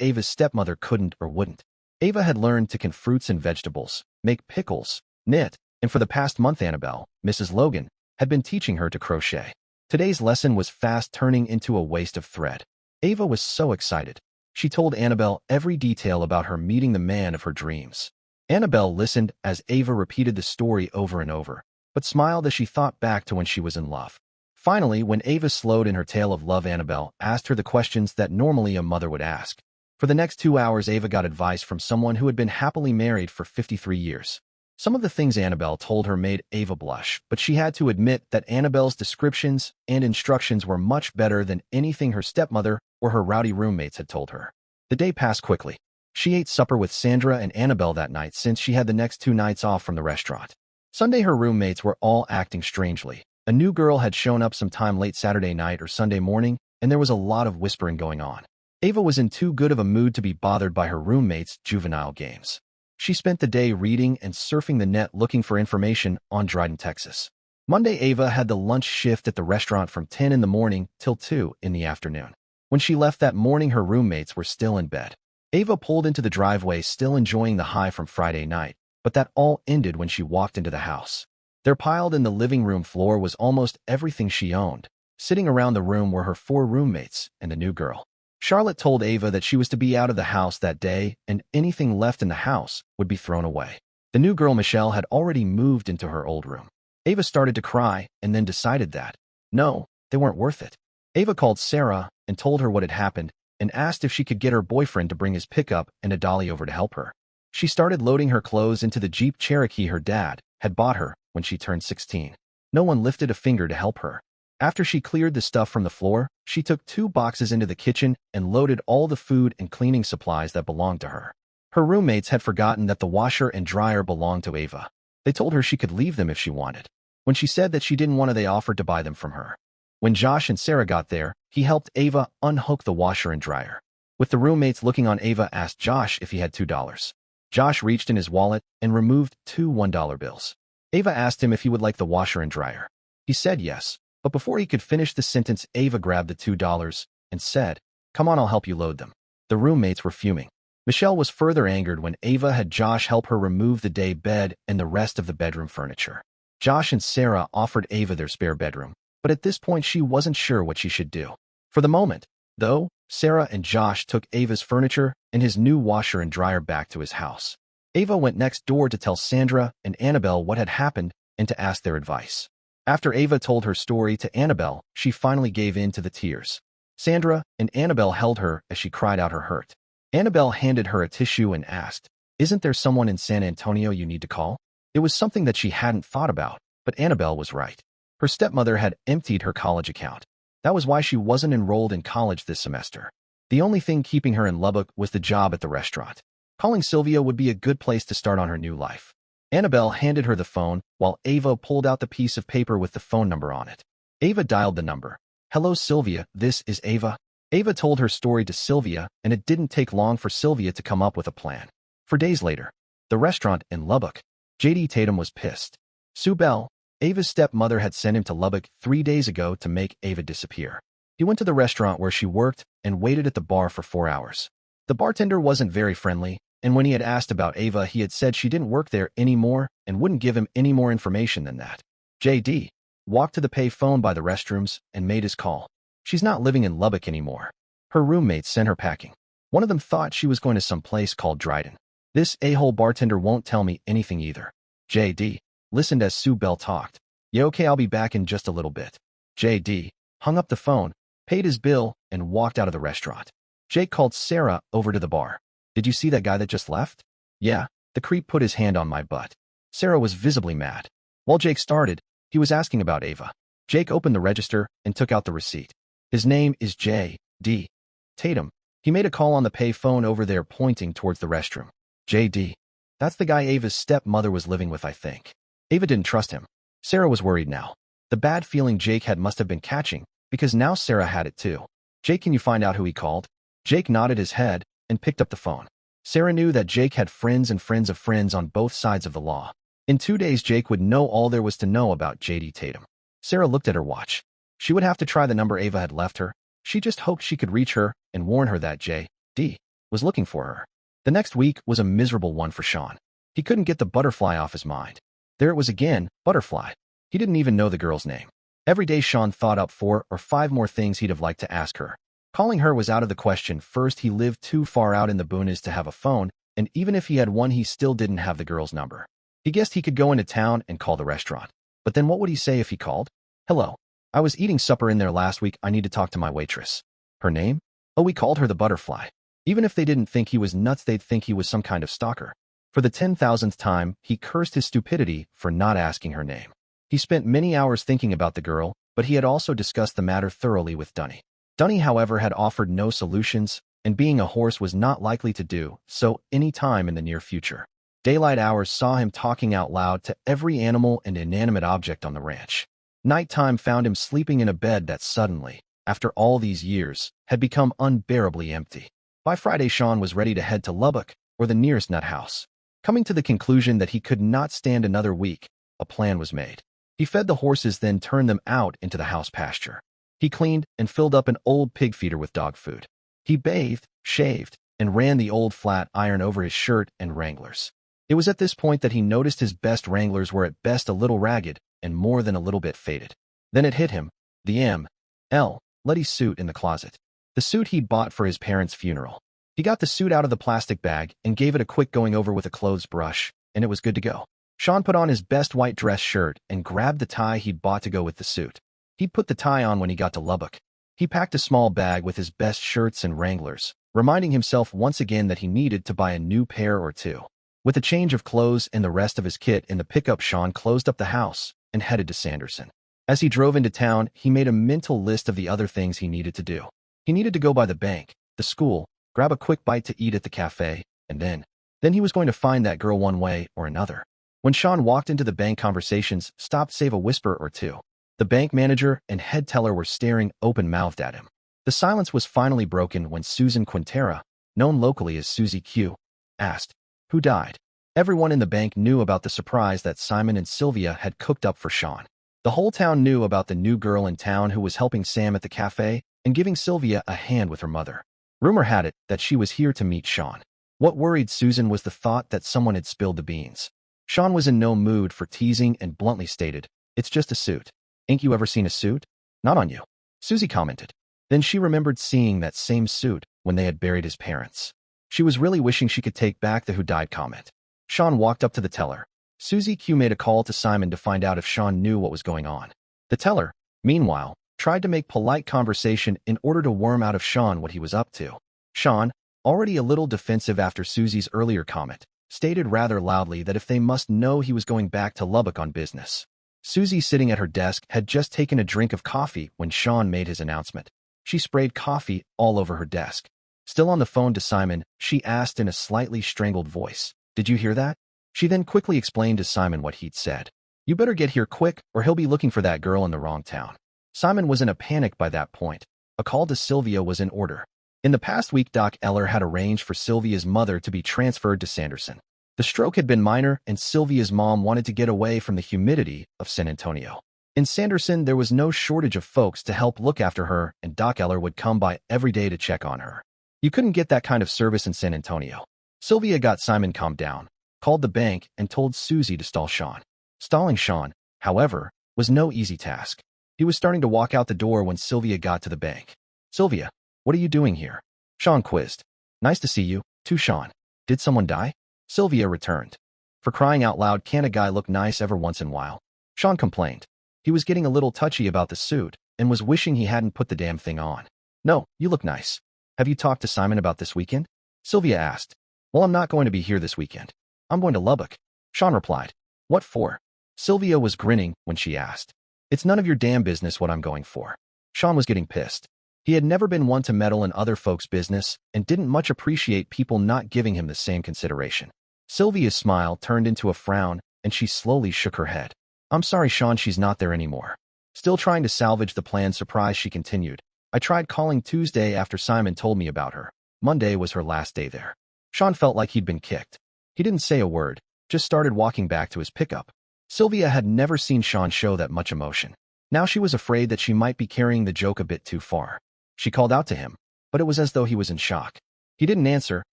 Ava's stepmother couldn't or wouldn't. Ava had learned to can fruits and vegetables, make pickles, knit, and for the past month, Annabelle, Mrs. Logan, had been teaching her to crochet. Today's lesson was fast turning into a waste of thread. Ava was so excited. She told Annabelle every detail about her meeting the man of her dreams. Annabelle listened as Ava repeated the story over and over, but smiled as she thought back to when she was in love. Finally, when Ava slowed in her tale of love, Annabelle asked her the questions that normally a mother would ask. For the next 2 hours, Ava got advice from someone who had been happily married for 53 years. Some of the things Annabelle told her made Ava blush, but she had to admit that Annabelle's descriptions and instructions were much better than anything her stepmother or her rowdy roommates had told her. The day passed quickly. She ate supper with Sandra and Annabelle that night since she had the next 2 nights off from the restaurant. Sunday, her roommates were all acting strangely. A new girl had shown up sometime late Saturday night or Sunday morning, and there was a lot of whispering going on. Ava was in too good of a mood to be bothered by her roommates' juvenile games. She spent the day reading and surfing the net looking for information on Dryden, Texas. Monday, Ava had the lunch shift at the restaurant from 10 in the morning till 2 in the afternoon. When she left that morning, her roommates were still in bed. Ava pulled into the driveway, still enjoying the high from Friday night, but that all ended when she walked into the house. There, piled in the living room floor, was almost everything she owned. Sitting around the room were her 4 roommates and the new girl. Charlotte told Ava that she was to be out of the house that day, and anything left in the house would be thrown away. The new girl, Michelle, had already moved into her old room. Ava started to cry and then decided that, no, they weren't worth it. Ava called Sarah and told her what had happened and asked if she could get her boyfriend to bring his pickup and a dolly over to help her. She started loading her clothes into the Jeep Cherokee her dad had bought her when she turned 16. No one lifted a finger to help her. After she cleared the stuff from the floor, she took 2 boxes into the kitchen and loaded all the food and cleaning supplies that belonged to her. Her roommates had forgotten that the washer and dryer belonged to Ava. They told her she could leave them if she wanted. When she said that she didn't want to, they offered to buy them from her. When Josh and Sarah got there, he helped Ava unhook the washer and dryer. With the roommates looking on, Ava asked Josh if he had $2. Josh reached in his wallet and removed 2 $1 bills. Ava asked him if he would like the washer and dryer. He said yes. But before he could finish the sentence, Ava grabbed the $2 and said, "Come on, I'll help you load them." The roommates were fuming. Michelle was further angered when Ava had Josh help her remove the day bed and the rest of the bedroom furniture. Josh and Sarah offered Ava their spare bedroom, but at this point she wasn't sure what she should do. For the moment, though, Sarah and Josh took Ava's furniture and his new washer and dryer back to his house. Ava went next door to tell Sandra and Annabelle what had happened and to ask their advice. After Ava told her story to Annabelle, she finally gave in to the tears. Sandra and Annabelle held her as she cried out her hurt. Annabelle handed her a tissue and asked, "Isn't there someone in San Antonio you need to call?" It was something that she hadn't thought about, but Annabelle was right. Her stepmother had emptied her college account. That was why she wasn't enrolled in college this semester. The only thing keeping her in Lubbock was the job at the restaurant. Calling Sylvia would be a good place to start on her new life. Annabelle handed her the phone while Ava pulled out the piece of paper with the phone number on it. Ava dialed the number. "Hello, Sylvia, this is Ava." Ava told her story to Sylvia, and it didn't take long for Sylvia to come up with a plan. For days later, the restaurant in Lubbock, J.D. Tatum was pissed. Sue Bell, Ava's stepmother, had sent him to Lubbock 3 days ago to make Ava disappear. He went to the restaurant where she worked and waited at the bar for 4 hours. The bartender wasn't very friendly, and when he had asked about Ava, he had said she didn't work there anymore and wouldn't give him any more information than that. J.D. walked to the pay phone by the restrooms and made his call. She's not living in Lubbock anymore. Her roommates sent her packing. One of them thought she was going to some place called Dryden. "This a-hole bartender won't tell me anything either." J.D. listened as Sue Bell talked. "Yeah, okay, I'll be back in just a little bit." J.D. hung up the phone, paid his bill, and walked out of the restaurant. Jake called Sarah over to the bar. "Did you see that guy that just left?" "Yeah, the creep put his hand on my butt." Sarah was visibly mad. While Jake started, he was asking about Ava. Jake opened the register and took out the receipt. "His name is J.D. Tatum. He made a call on the pay phone over there," pointing towards the restroom. "J.D. That's the guy Ava's stepmother was living with, I think." Ava didn't trust him. Sarah was worried now. The bad feeling Jake had must have been catching, because now Sarah had it too. "Jake, can you find out who he called?" Jake nodded his head and picked up the phone. Sarah knew that Jake had friends and friends of friends on both sides of the law. In 2 days, Jake would know all there was to know about J.D. Tatum. Sarah looked at her watch. She would have to try the number Ava had left her. She just hoped she could reach her and warn her that J.D. was looking for her. The next week was a miserable one for Sean. He couldn't get the butterfly off his mind. There it was again, butterfly. He didn't even know the girl's name. Every day Sean thought up 4 or 5 more things he'd have liked to ask her. Calling her was out of the question. First, he lived too far out in the boonies to have a phone, and even if he had one, he still didn't have the girl's number. He guessed he could go into town and call the restaurant. But then what would he say if he called? Hello. I was eating supper in there last week. I need to talk to my waitress. Her name? Oh, we called her the Butterfly. Even if they didn't think he was nuts, they'd think he was some kind of stalker. For the 10,000th time, he cursed his stupidity for not asking her name. He spent many hours thinking about the girl, but he had also discussed the matter thoroughly with Dunny. Dunny, however, had offered no solutions, and being a horse was not likely to do so any time in the near future. Daylight hours saw him talking out loud to every animal and inanimate object on the ranch. Nighttime found him sleeping in a bed that suddenly, after all these years, had become unbearably empty. By Friday, Sean was ready to head to Lubbock or the nearest nut house. Coming to the conclusion that he could not stand another week, a plan was made. He fed the horses, then turned them out into the house pasture. He cleaned and filled up an old pig feeder with dog food. He bathed, shaved, and ran the old flat iron over his shirt and Wranglers. It was at this point that he noticed his best Wranglers were at best a little ragged and more than a little bit faded. Then it hit him, the M.L. Letty suit in the closet. The suit he'd bought for his parents' funeral. He got the suit out of the plastic bag and gave it a quick going over with a clothes brush, and it was good to go. Sean put on his best white dress shirt and grabbed the tie he'd bought to go with the suit. He'd put the tie on when he got to Lubbock. He packed a small bag with his best shirts and Wranglers, reminding himself once again that he needed to buy a new pair or two. With a change of clothes and the rest of his kit in the pickup, Sean closed up the house and headed to Sanderson. As he drove into town, he made a mental list of the other things he needed to do. He needed to go by the bank, the school, grab a quick bite to eat at the cafe, and then he was going to find that girl one way or another. When Sean walked into the bank, conversations stopped save a whisper or two. The bank manager and head teller were staring open-mouthed at him. The silence was finally broken when Susan Quintera, known locally as Susie Q, asked, "Who died?" Everyone in the bank knew about the surprise that Simon and Sylvia had cooked up for Sean. The whole town knew about the new girl in town who was helping Sam at the cafe and giving Sylvia a hand with her mother. Rumor had it that she was here to meet Sean. What worried Susan was the thought that someone had spilled the beans. Sean was in no mood for teasing and bluntly stated, "It's just a suit. Ain't you ever seen a suit?" "Not on you," Susie commented. Then she remembered seeing that same suit when they had buried his parents. She was really wishing she could take back the "who died" comment. Sean walked up to the teller. Susie Q made a call to Simon to find out if Sean knew what was going on. The teller, meanwhile, tried to make polite conversation in order to worm out of Sean what he was up to. Sean, already a little defensive after Susie's earlier comment, stated rather loudly that if they must know he was going back to Lubbock on business. Susie, sitting at her desk, had just taken a drink of coffee when Sean made his announcement. She sprayed coffee all over her desk. Still on the phone to Simon, she asked in a slightly strangled voice, "Did you hear that?" She then quickly explained to Simon what he'd said. "You better get here quick or he'll be looking for that girl in the wrong town." Simon was in a panic by that point. A call to Sylvia was in order. In the past week, Doc Eller had arranged for Sylvia's mother to be transferred to Sanderson. The stroke had been minor, and Sylvia's mom wanted to get away from the humidity of San Antonio. In Sanderson, there was no shortage of folks to help look after her, and Doc Eller would come by every day to check on her. You couldn't get that kind of service in San Antonio. Sylvia got Simon calmed down, called the bank, and told Susie to stall Sean. Stalling Sean, however, was no easy task. He was starting to walk out the door when Sylvia got to the bank. "Sylvia, what are you doing here?" Sean quizzed. "Nice to see you, too, Sean. Did someone die?" Sylvia returned. "For crying out loud, can't a guy look nice every once in a while?" Sean complained. He was getting a little touchy about the suit and was wishing he hadn't put the damn thing on. "No, you look nice. Have you talked to Simon about this weekend?" Sylvia asked. "Well, I'm not going to be here this weekend. I'm going to Lubbock," Sean replied. "What for?" Sylvia was grinning when she asked. "It's none of your damn business what I'm going for." Sean was getting pissed. He had never been one to meddle in other folks' business and didn't much appreciate people not giving him the same consideration. Sylvia's smile turned into a frown, and she slowly shook her head. "I'm sorry, Sean, she's not there anymore." Still trying to salvage the planned surprise, she continued. "I tried calling Tuesday after Simon told me about her. Monday was her last day there." Sean felt like he'd been kicked. He didn't say a word, just started walking back to his pickup. Sylvia had never seen Sean show that much emotion. Now she was afraid that she might be carrying the joke a bit too far. She called out to him, but it was as though he was in shock. He didn't answer,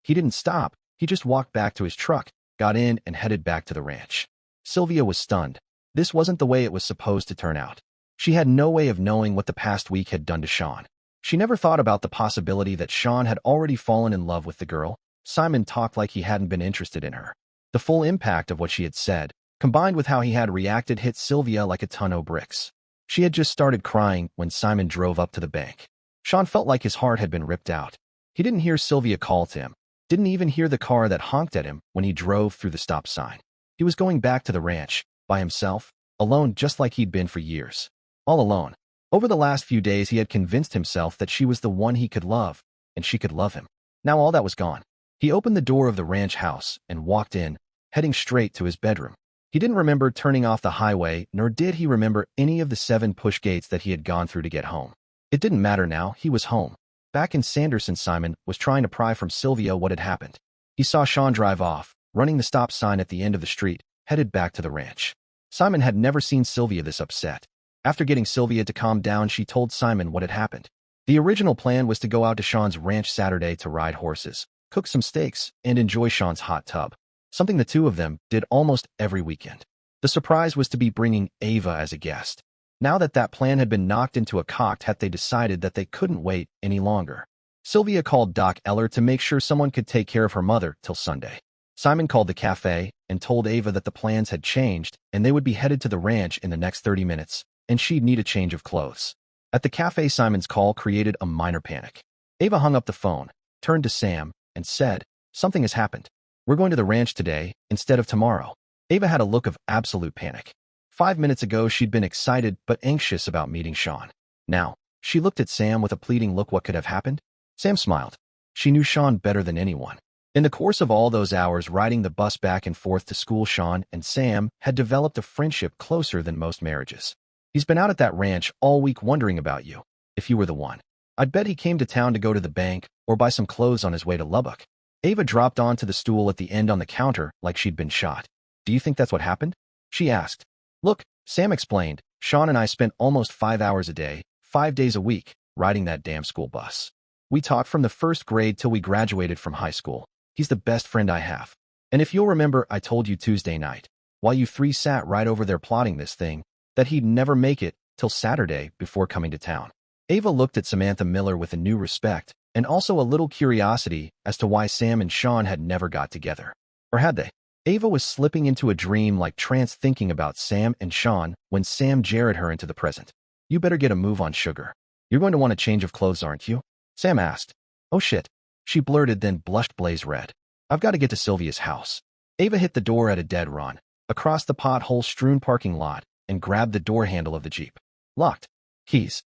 he didn't stop, he just walked back to his truck, got in, and headed back to the ranch. Sylvia was stunned. This wasn't the way it was supposed to turn out. She had no way of knowing what the past week had done to Sean. She never thought about the possibility that Sean had already fallen in love with the girl, Simon talked like he hadn't been interested in her. The full impact of what she had said, combined with how he had reacted, hit Sylvia like a ton of bricks. She had just started crying when Simon drove up to the bank. Sean felt like his heart had been ripped out. He didn't hear Sylvia call to him, didn't even hear the car that honked at him when he drove through the stop sign. He was going back to the ranch, by himself, alone, just like he'd been for years. All alone. Over the last few days he had convinced himself that she was the one he could love, and she could love him. Now all that was gone. He opened the door of the ranch house and walked in, heading straight to his bedroom. He didn't remember turning off the highway, nor did he remember any of the 7 push gates that he had gone through to get home. It didn't matter now, he was home. Back in Sanderson, Simon was trying to pry from Sylvia what had happened. He saw Sean drive off, running the stop sign at the end of the street, headed back to the ranch. Simon had never seen Sylvia this upset. After getting Sylvia to calm down, she told Simon what had happened. The original plan was to go out to Sean's ranch Saturday to ride horses, cook some steaks, and enjoy Sean's hot tub, something the two of them did almost every weekend. The surprise was to be bringing Ava as a guest. Now that that plan had been knocked into a cocked, they decided that they couldn't wait any longer. Sylvia called Doc Eller to make sure someone could take care of her mother till Sunday. Simon called the cafe and told Ava that the plans had changed and they would be headed to the ranch in the next 30 minutes, and she'd need a change of clothes. At the cafe, Simon's call created a minor panic. Ava hung up the phone, turned to Sam, and said, "Something has happened. We're going to the ranch today instead of tomorrow." Ava had a look of absolute panic. 5 minutes ago, she'd been excited but anxious about meeting Sean. Now, she looked at Sam with a pleading look. What could have happened? Sam smiled. She knew Sean better than anyone. In the course of all those hours riding the bus back and forth to school, Sean and Sam had developed a friendship closer than most marriages. "He's been out at that ranch all week wondering about you, if you were the one. I'd bet he came to town to go to the bank or buy some clothes on his way to Lubbock." Ava dropped onto the stool at the end on the counter like she'd been shot. "Do you think that's what happened?" she asked. "Look," Sam explained, "Sean and I spent almost 5 hours a day, 5 days a week, riding that damn school bus. We talked from the first grade till we graduated from high school. He's the best friend I have. And if you'll remember, I told you Tuesday night, while you three sat right over there plotting this thing, that he'd never make it till Saturday before coming to town." Ava looked at Samantha Miller with a new respect and also a little curiosity as to why Sam and Sean had never got together. Or had they? Ava was slipping into a dream-like trance thinking about Sam and Sean when Sam jarred her into the present. "You better get a move on, sugar. You're going to want a change of clothes, aren't you?" Sam asked. "Oh shit," she blurted, then blushed blaze red. "I've got to get to Sylvia's house." Ava hit the door at a dead run, across the pothole-strewn parking lot, and grabbed the door handle of the Jeep. Locked. Keys.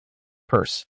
Purse.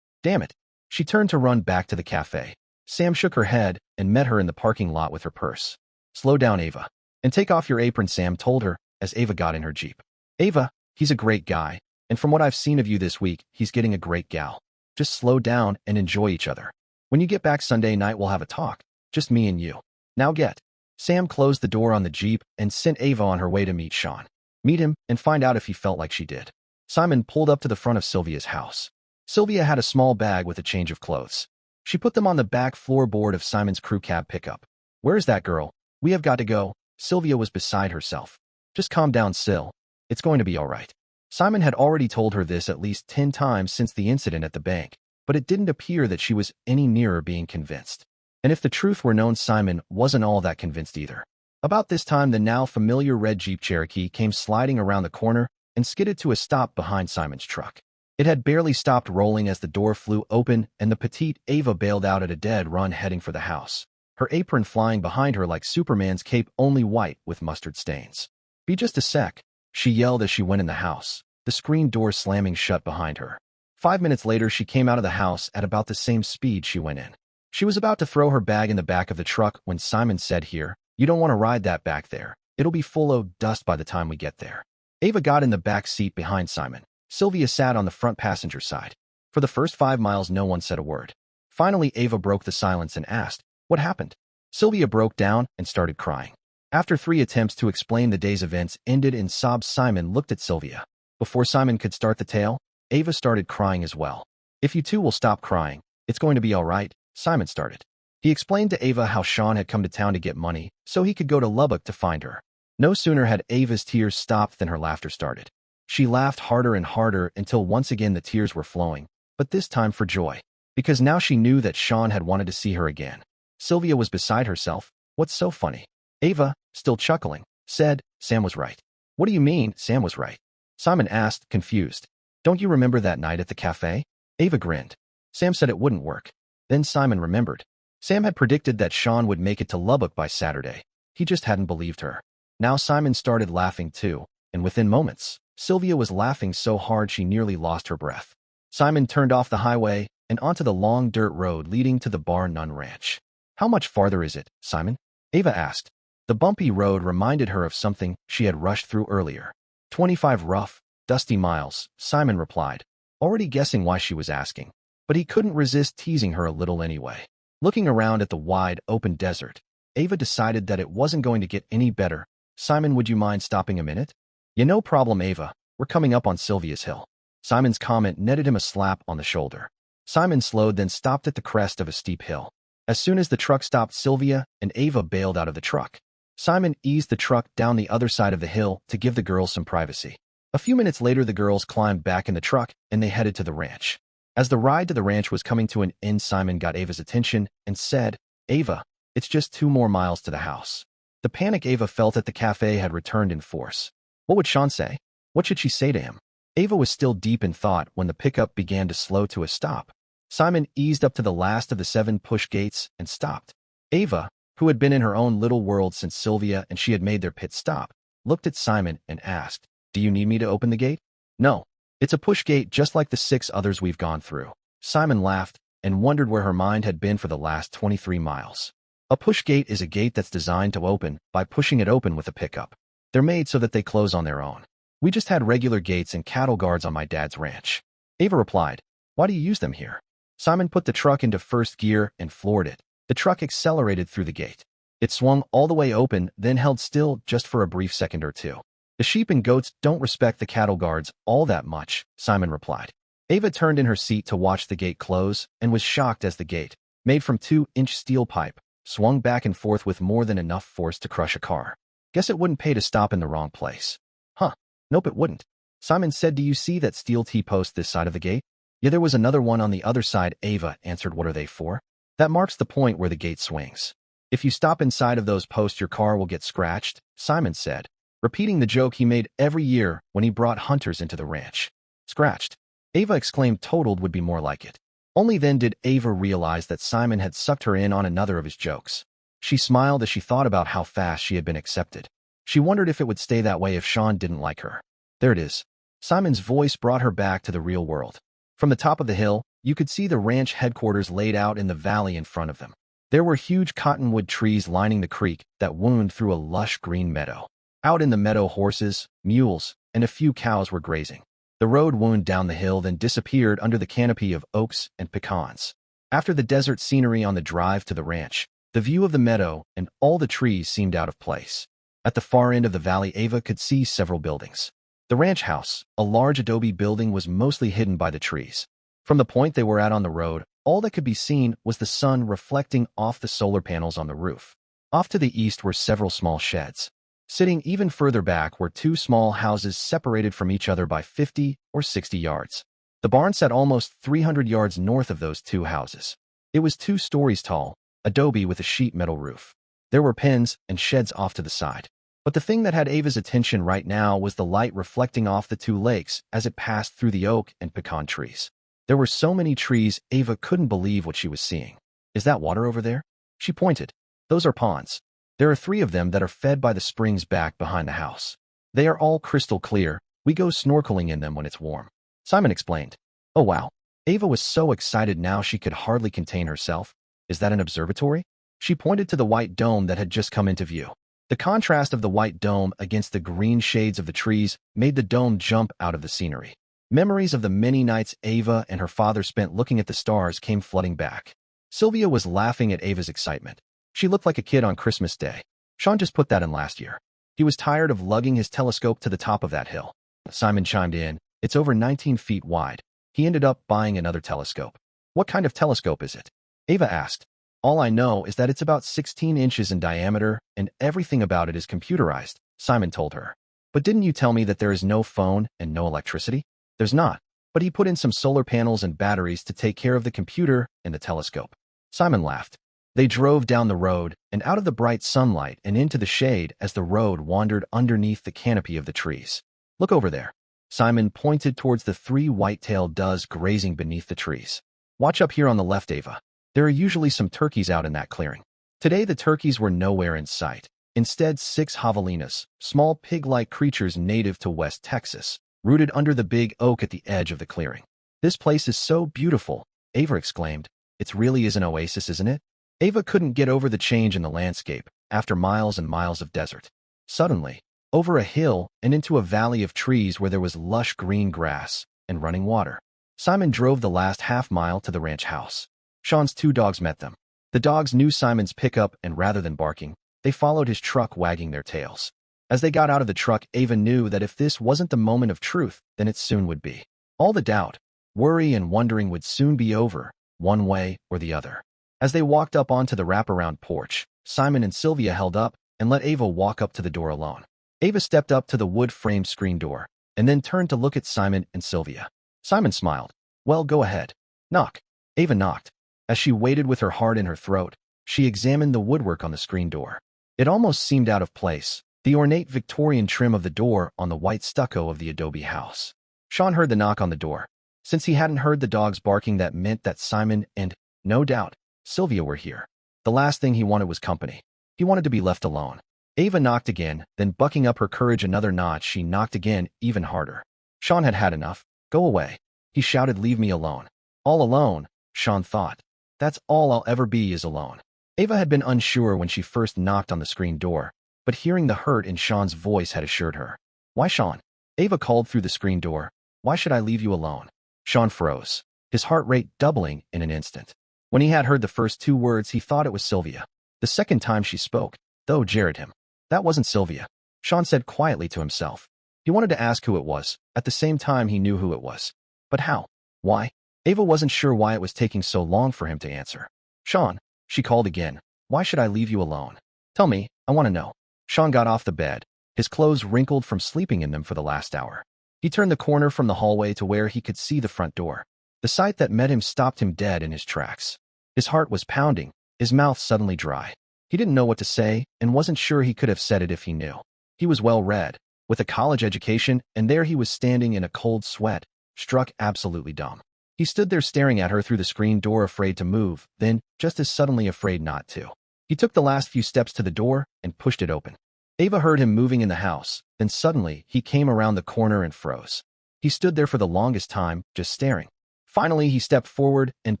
Damn it. She turned to run back to the cafe. Sam shook her head and met her in the parking lot with her purse. "Slow down, Ava. And take off your apron," Sam told her as Ava got in her Jeep. "Ava, he's a great guy, and from what I've seen of you this week, he's getting a great gal. Just slow down and enjoy each other. When you get back Sunday night, we'll have a talk. Just me and you. Now get." Sam closed the door on the Jeep and sent Ava on her way to meet Sean. Meet him and find out if he felt like she did. Simon pulled up to the front of Sylvia's house. Sylvia had a small bag with a change of clothes. She put them on the back floorboard of Simon's crew cab pickup. "Where's that girl? We have got to go." Sylvia was beside herself. "Just calm down, Sil. It's going to be all right." Simon had already told her this at least 10 times since the incident at the bank, but it didn't appear that she was any nearer being convinced. And if the truth were known, Simon wasn't all that convinced either. About this time, the now familiar red Jeep Cherokee came sliding around the corner and skidded to a stop behind Simon's truck. It had barely stopped rolling as the door flew open and the petite Ava bailed out at a dead run heading for the house, her apron flying behind her like Superman's cape, only white with mustard stains. "Be just a sec," she yelled as she went in the house, the screen door slamming shut behind her. 5 minutes later, she came out of the house at about the same speed she went in. She was about to throw her bag in the back of the truck when Simon said, "Here, you don't want to ride that back there. It'll be full of dust by the time we get there." Ava got in the back seat behind Simon. Sylvia sat on the front passenger side. For the first 5 miles, no one said a word. Finally, Ava broke the silence and asked, "What happened?" Sylvia broke down and started crying. After 3 attempts to explain the day's events ended in sobs, Simon looked at Sylvia. Before Simon could start the tale, Ava started crying as well. "If you two will stop crying, it's going to be all right," Simon started. He explained to Ava how Sean had come to town to get money so he could go to Lubbock to find her. No sooner had Ava's tears stopped than her laughter started. She laughed harder and harder until once again the tears were flowing, but this time for joy, because now she knew that Sean had wanted to see her again. Sylvia was beside herself. What's so funny? Ava, still chuckling, said, Sam was right. What do you mean, Sam was right? Simon asked, confused. Don't you remember that night at the cafe? Ava grinned. Sam said it wouldn't work. Then Simon remembered. Sam had predicted that Sean would make it to Lubbock by Saturday. He just hadn't believed her. Now Simon started laughing too, and within moments, Sylvia was laughing so hard she nearly lost her breath. Simon turned off the highway and onto the long dirt road leading to the Bar None Ranch. How much farther is it, Simon? Ava asked. The bumpy road reminded her of something she had rushed through earlier. 25 rough, dusty miles, Simon replied, already guessing why she was asking. But he couldn't resist teasing her a little anyway. Looking around at the wide, open desert, Ava decided that it wasn't going to get any better. Simon, would you mind stopping a minute? Yeah, no problem, Ava. We're coming up on Sylvia's hill. Simon's comment netted him a slap on the shoulder. Simon slowed, then stopped at the crest of a steep hill. As soon as the truck stopped, Sylvia and Ava bailed out of the truck. Simon eased the truck down the other side of the hill to give the girls some privacy. A few minutes later, the girls climbed back in the truck and they headed to the ranch. As the ride to the ranch was coming to an end, Simon got Ava's attention and said, Ava, it's just 2 more miles to the house. The panic Ava felt at the cafe had returned in force. What would Sean say? What should she say to him? Ava was still deep in thought when the pickup began to slow to a stop. Simon eased up to the last of the 7 push gates and stopped. Ava, who had been in her own little world since Sylvia and she had made their pit stop, looked at Simon and asked, Do you need me to open the gate? No. It's a push gate just like the 6 others we've gone through. Simon laughed and wondered where her mind had been for the last 23 miles. A push gate is a gate that's designed to open by pushing it open with a pickup. They're made so that they close on their own. We just had regular gates and cattle guards on my dad's ranch. Ava replied, Why do you use them here? Simon put the truck into first gear and floored it. The truck accelerated through the gate. It swung all the way open, then held still just for a brief second or two. The sheep and goats don't respect the cattle guards all that much, Simon replied. Ava turned in her seat to watch the gate close and was shocked as the gate, made from 2-inch steel pipe, swung back and forth with more than enough force to crush a car. Guess it wouldn't pay to stop in the wrong place. Huh. Nope, it wouldn't. Simon said, Do you see that steel T-post this side of the gate? Yeah, there was another one on the other side. Ava answered, What are they for? That marks the point where the gate swings. If you stop inside of those posts, your car will get scratched, Simon said, repeating the joke he made every year when he brought hunters into the ranch. Scratched. Ava exclaimed, Totaled would be more like it. Only then did Ava realize that Simon had sucked her in on another of his jokes. She smiled as she thought about how fast she had been accepted. She wondered if it would stay that way if Sean didn't like her. There it is. Simon's voice brought her back to the real world. From the top of the hill, you could see the ranch headquarters laid out in the valley in front of them. There were huge cottonwood trees lining the creek that wound through a lush green meadow. Out in the meadow, horses, mules, and a few cows were grazing. The road wound down the hill, then disappeared under the canopy of oaks and pecans. After the desert scenery on the drive to the ranch, the view of the meadow and all the trees seemed out of place. At the far end of the valley, Ava could see several buildings. The ranch house, a large adobe building, was mostly hidden by the trees. From the point they were at on the road, all that could be seen was the sun reflecting off the solar panels on the roof. Off to the east were several small sheds. Sitting even further back were 2 small houses separated from each other by 50 or 60 yards. The barn sat almost 300 yards north of those 2 houses. It was 2 stories tall, adobe with a sheet metal roof. There were pens and sheds off to the side. But the thing that had Ava's attention right now was the light reflecting off the 2 lakes as it passed through the oak and pecan trees. There were so many trees, Ava couldn't believe what she was seeing. Is that water over there? She pointed. Those are ponds. There are 3 of them that are fed by the springs back behind the house. They are all crystal clear. We go snorkeling in them when it's warm. Simon explained. Oh wow. Ava was so excited now she could hardly contain herself. Is that an observatory? She pointed to the white dome that had just come into view. The contrast of the white dome against the green shades of the trees made the dome jump out of the scenery. Memories of the many nights Ava and her father spent looking at the stars came flooding back. Sylvia was laughing at Ava's excitement. She looked like a kid on Christmas Day. Sean just put that in last year. He was tired of lugging his telescope to the top of that hill. Simon chimed in. It's over 19 feet wide. He ended up buying another telescope. What kind of telescope is it? Ava asked. All I know is that it's about 16 inches in diameter and everything about it is computerized, Simon told her. But didn't you tell me that there is no phone and no electricity? There's not, but he put in some solar panels and batteries to take care of the computer and the telescope. Simon laughed. They drove down the road and out of the bright sunlight and into the shade as the road wandered underneath the canopy of the trees. Look over there. Simon pointed towards the three white-tailed does grazing beneath the trees. Watch up here on the left, Ava. There are usually some turkeys out in that clearing. Today the turkeys were nowhere in sight. Instead, 6 javelinas, small pig-like creatures native to West Texas, rooted under the big oak at the edge of the clearing. This place is so beautiful, Ava exclaimed. It really is an oasis, isn't it? Ava couldn't get over the change in the landscape after miles and miles of desert. Suddenly, over a hill and into a valley of trees where there was lush green grass and running water, Simon drove the last half-mile to the ranch house. Sean's 2 dogs met them. The dogs knew Simon's pickup, and rather than barking, they followed his truck, wagging their tails. As they got out of the truck, Ava knew that if this wasn't the moment of truth, then it soon would be. All the doubt, worry, and wondering would soon be over, one way or the other. As they walked up onto the wraparound porch, Simon and Sylvia held up and let Ava walk up to the door alone. Ava stepped up to the wood-framed screen door and then turned to look at Simon and Sylvia. Simon smiled. Well, go ahead. Knock. Ava knocked. As she waited with her heart in her throat, she examined the woodwork on the screen door. It almost seemed out of place, the ornate Victorian trim of the door on the white stucco of the adobe house. Sean heard the knock on the door. Since he hadn't heard the dogs barking, that meant that Simon and, no doubt, Sylvia were here. The last thing he wanted was company. He wanted to be left alone. Ava knocked again, then bucking up her courage another notch, she knocked again, even harder. Sean had had enough. Go away. He shouted, leave me alone. All alone, Sean thought. That's all I'll ever be, is alone. Ava had been unsure when she first knocked on the screen door, but hearing the hurt in Sean's voice had assured her. Why, Sean? Ava called through the screen door. Why should I leave you alone? Sean froze, his heart rate doubling in an instant. When he had heard the first 2 words, he thought it was Sylvia. The second time she spoke, though, jarred him. That wasn't Sylvia, Sean said quietly to himself. He wanted to ask who it was. At the same time, he knew who it was. But how? Why? Ava wasn't sure why it was taking so long for him to answer. Sean, she called again. Why should I leave you alone? Tell me, I want to know. Sean got off the bed, his clothes wrinkled from sleeping in them for the last hour. He turned the corner from the hallway to where he could see the front door. The sight that met him stopped him dead in his tracks. His heart was pounding, his mouth suddenly dry. He didn't know what to say and wasn't sure he could have said it if he knew. He was well-read, with a college education, and there he was standing in a cold sweat, struck absolutely dumb. He stood there staring at her through the screen door, afraid to move, then, just as suddenly, afraid not to. He took the last few steps to the door and pushed it open. Ava heard him moving in the house, then suddenly he came around the corner and froze. He stood there for the longest time, just staring. Finally, he stepped forward and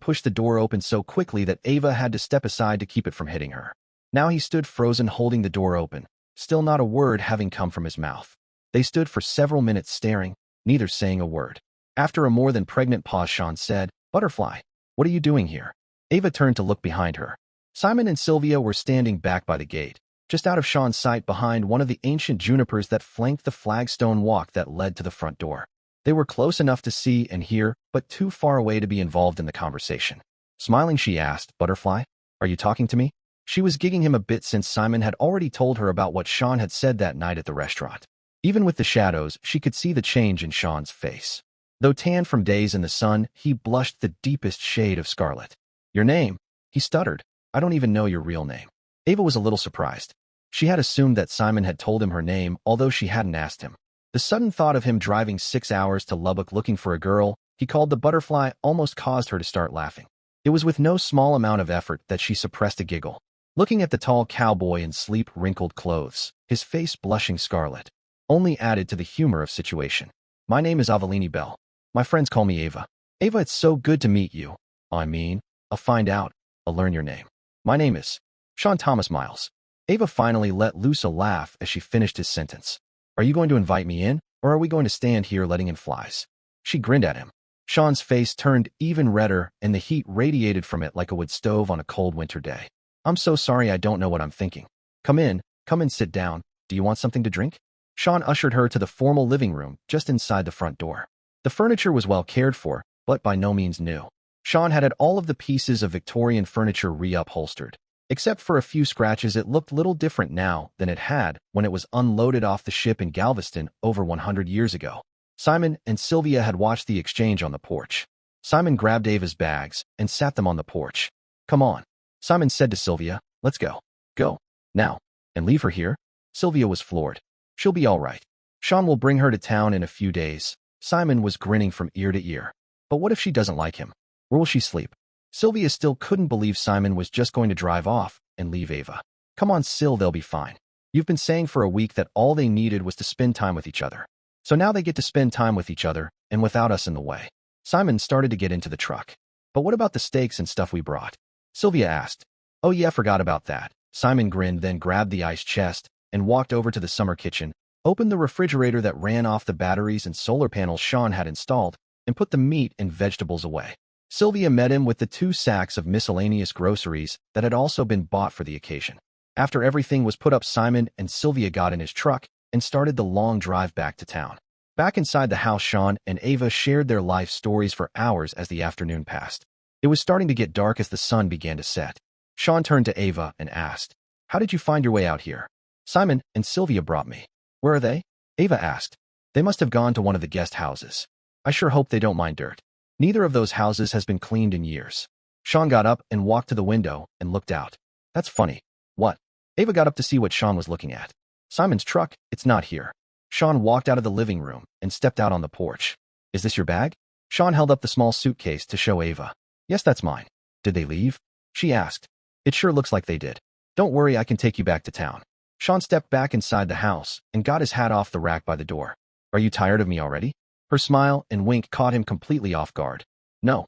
pushed the door open so quickly that Ava had to step aside to keep it from hitting her. Now he stood frozen, holding the door open, still not a word having come from his mouth. They stood for several minutes staring, neither saying a word. After a more than pregnant pause, Sean said, Butterfly, what are you doing here? Ava turned to look behind her. Simon and Sylvia were standing back by the gate, just out of Sean's sight behind one of the ancient junipers that flanked the flagstone walk that led to the front door. They were close enough to see and hear, but too far away to be involved in the conversation. Smiling, she asked, Butterfly, are you talking to me? She was gigging him a bit since Simon had already told her about what Sean had said that night at the restaurant. Even with the shadows, she could see the change in Sean's face. Though tanned from days in the sun, he blushed the deepest shade of scarlet. Your name? He stuttered. I don't even know your real name. Ava was a little surprised. She had assumed that Simon had told him her name, although she hadn't asked him. The sudden thought of him driving 6 hours to Lubbock looking for a girl he called the Butterfly almost caused her to start laughing. It was with no small amount of effort that she suppressed a giggle. Looking at the tall cowboy in sleep-wrinkled clothes, his face blushing scarlet, only added to the humor of situation. My name is Avalini Bell. My friends call me Ava. Ava, it's so good to meet you. I'll find out. I'll learn your name. My name is Sean Thomas Miles. Ava finally let loose a laugh as she finished his sentence. Are you going to invite me in, or are we going to stand here letting in flies? She grinned at him. Sean's face turned even redder, and the heat radiated from it like a wood stove on a cold winter day. I'm so sorry, I don't know what I'm thinking. Come in, sit down. Do you want something to drink? Sean ushered her to the formal living room just inside the front door. The furniture was well cared for, but by no means new. Sean had all of the pieces of Victorian furniture reupholstered. Except for a few scratches, it looked little different now than it had when it was unloaded off the ship in Galveston over 100 years ago. Simon and Sylvia had watched the exchange on the porch. Simon grabbed Ava's bags and sat them on the porch. Come on. Simon said to Sylvia, let's go. Go. Now. And leave her here? Sylvia was floored. She'll be all right. Sean will bring her to town in a few days. Simon was grinning from ear to ear. But what if she doesn't like him? Where will she sleep? Sylvia still couldn't believe Simon was just going to drive off and leave Ava. Come on, Syl, they'll be fine. You've been saying for a week that all they needed was to spend time with each other. So now they get to spend time with each other, and without us in the way. Simon started to get into the truck. But what about the steaks and stuff we brought? Sylvia asked. Oh yeah, forgot about that. Simon grinned, then grabbed the ice chest and walked over to the summer kitchen, opened the refrigerator that ran off the batteries and solar panels Sean had installed, and put the meat and vegetables away. Sylvia met him with the 2 sacks of miscellaneous groceries that had also been bought for the occasion. After everything was put up, Simon and Sylvia got in his truck and started the long drive back to town. Back inside the house, Sean and Ava shared their life stories for hours as the afternoon passed. It was starting to get dark as the sun began to set. Sean turned to Ava and asked, how did you find your way out here? Simon and Sylvia brought me. Where are they? Ava asked. They must have gone to one of the guest houses. I sure hope they don't mind dirt. Neither of those houses has been cleaned in years. Sean got up and walked to the window and looked out. That's funny. What? Ava got up to see what Sean was looking at. Simon's truck, it's not here. Sean walked out of the living room and stepped out on the porch. Is this your bag? Sean held up the small suitcase to show Ava. Yes, that's mine. Did they leave? She asked. It sure looks like they did. Don't worry, I can take you back to town. Sean stepped back inside the house and got his hat off the rack by the door. Are you tired of me already? Her smile and wink caught him completely off guard. No.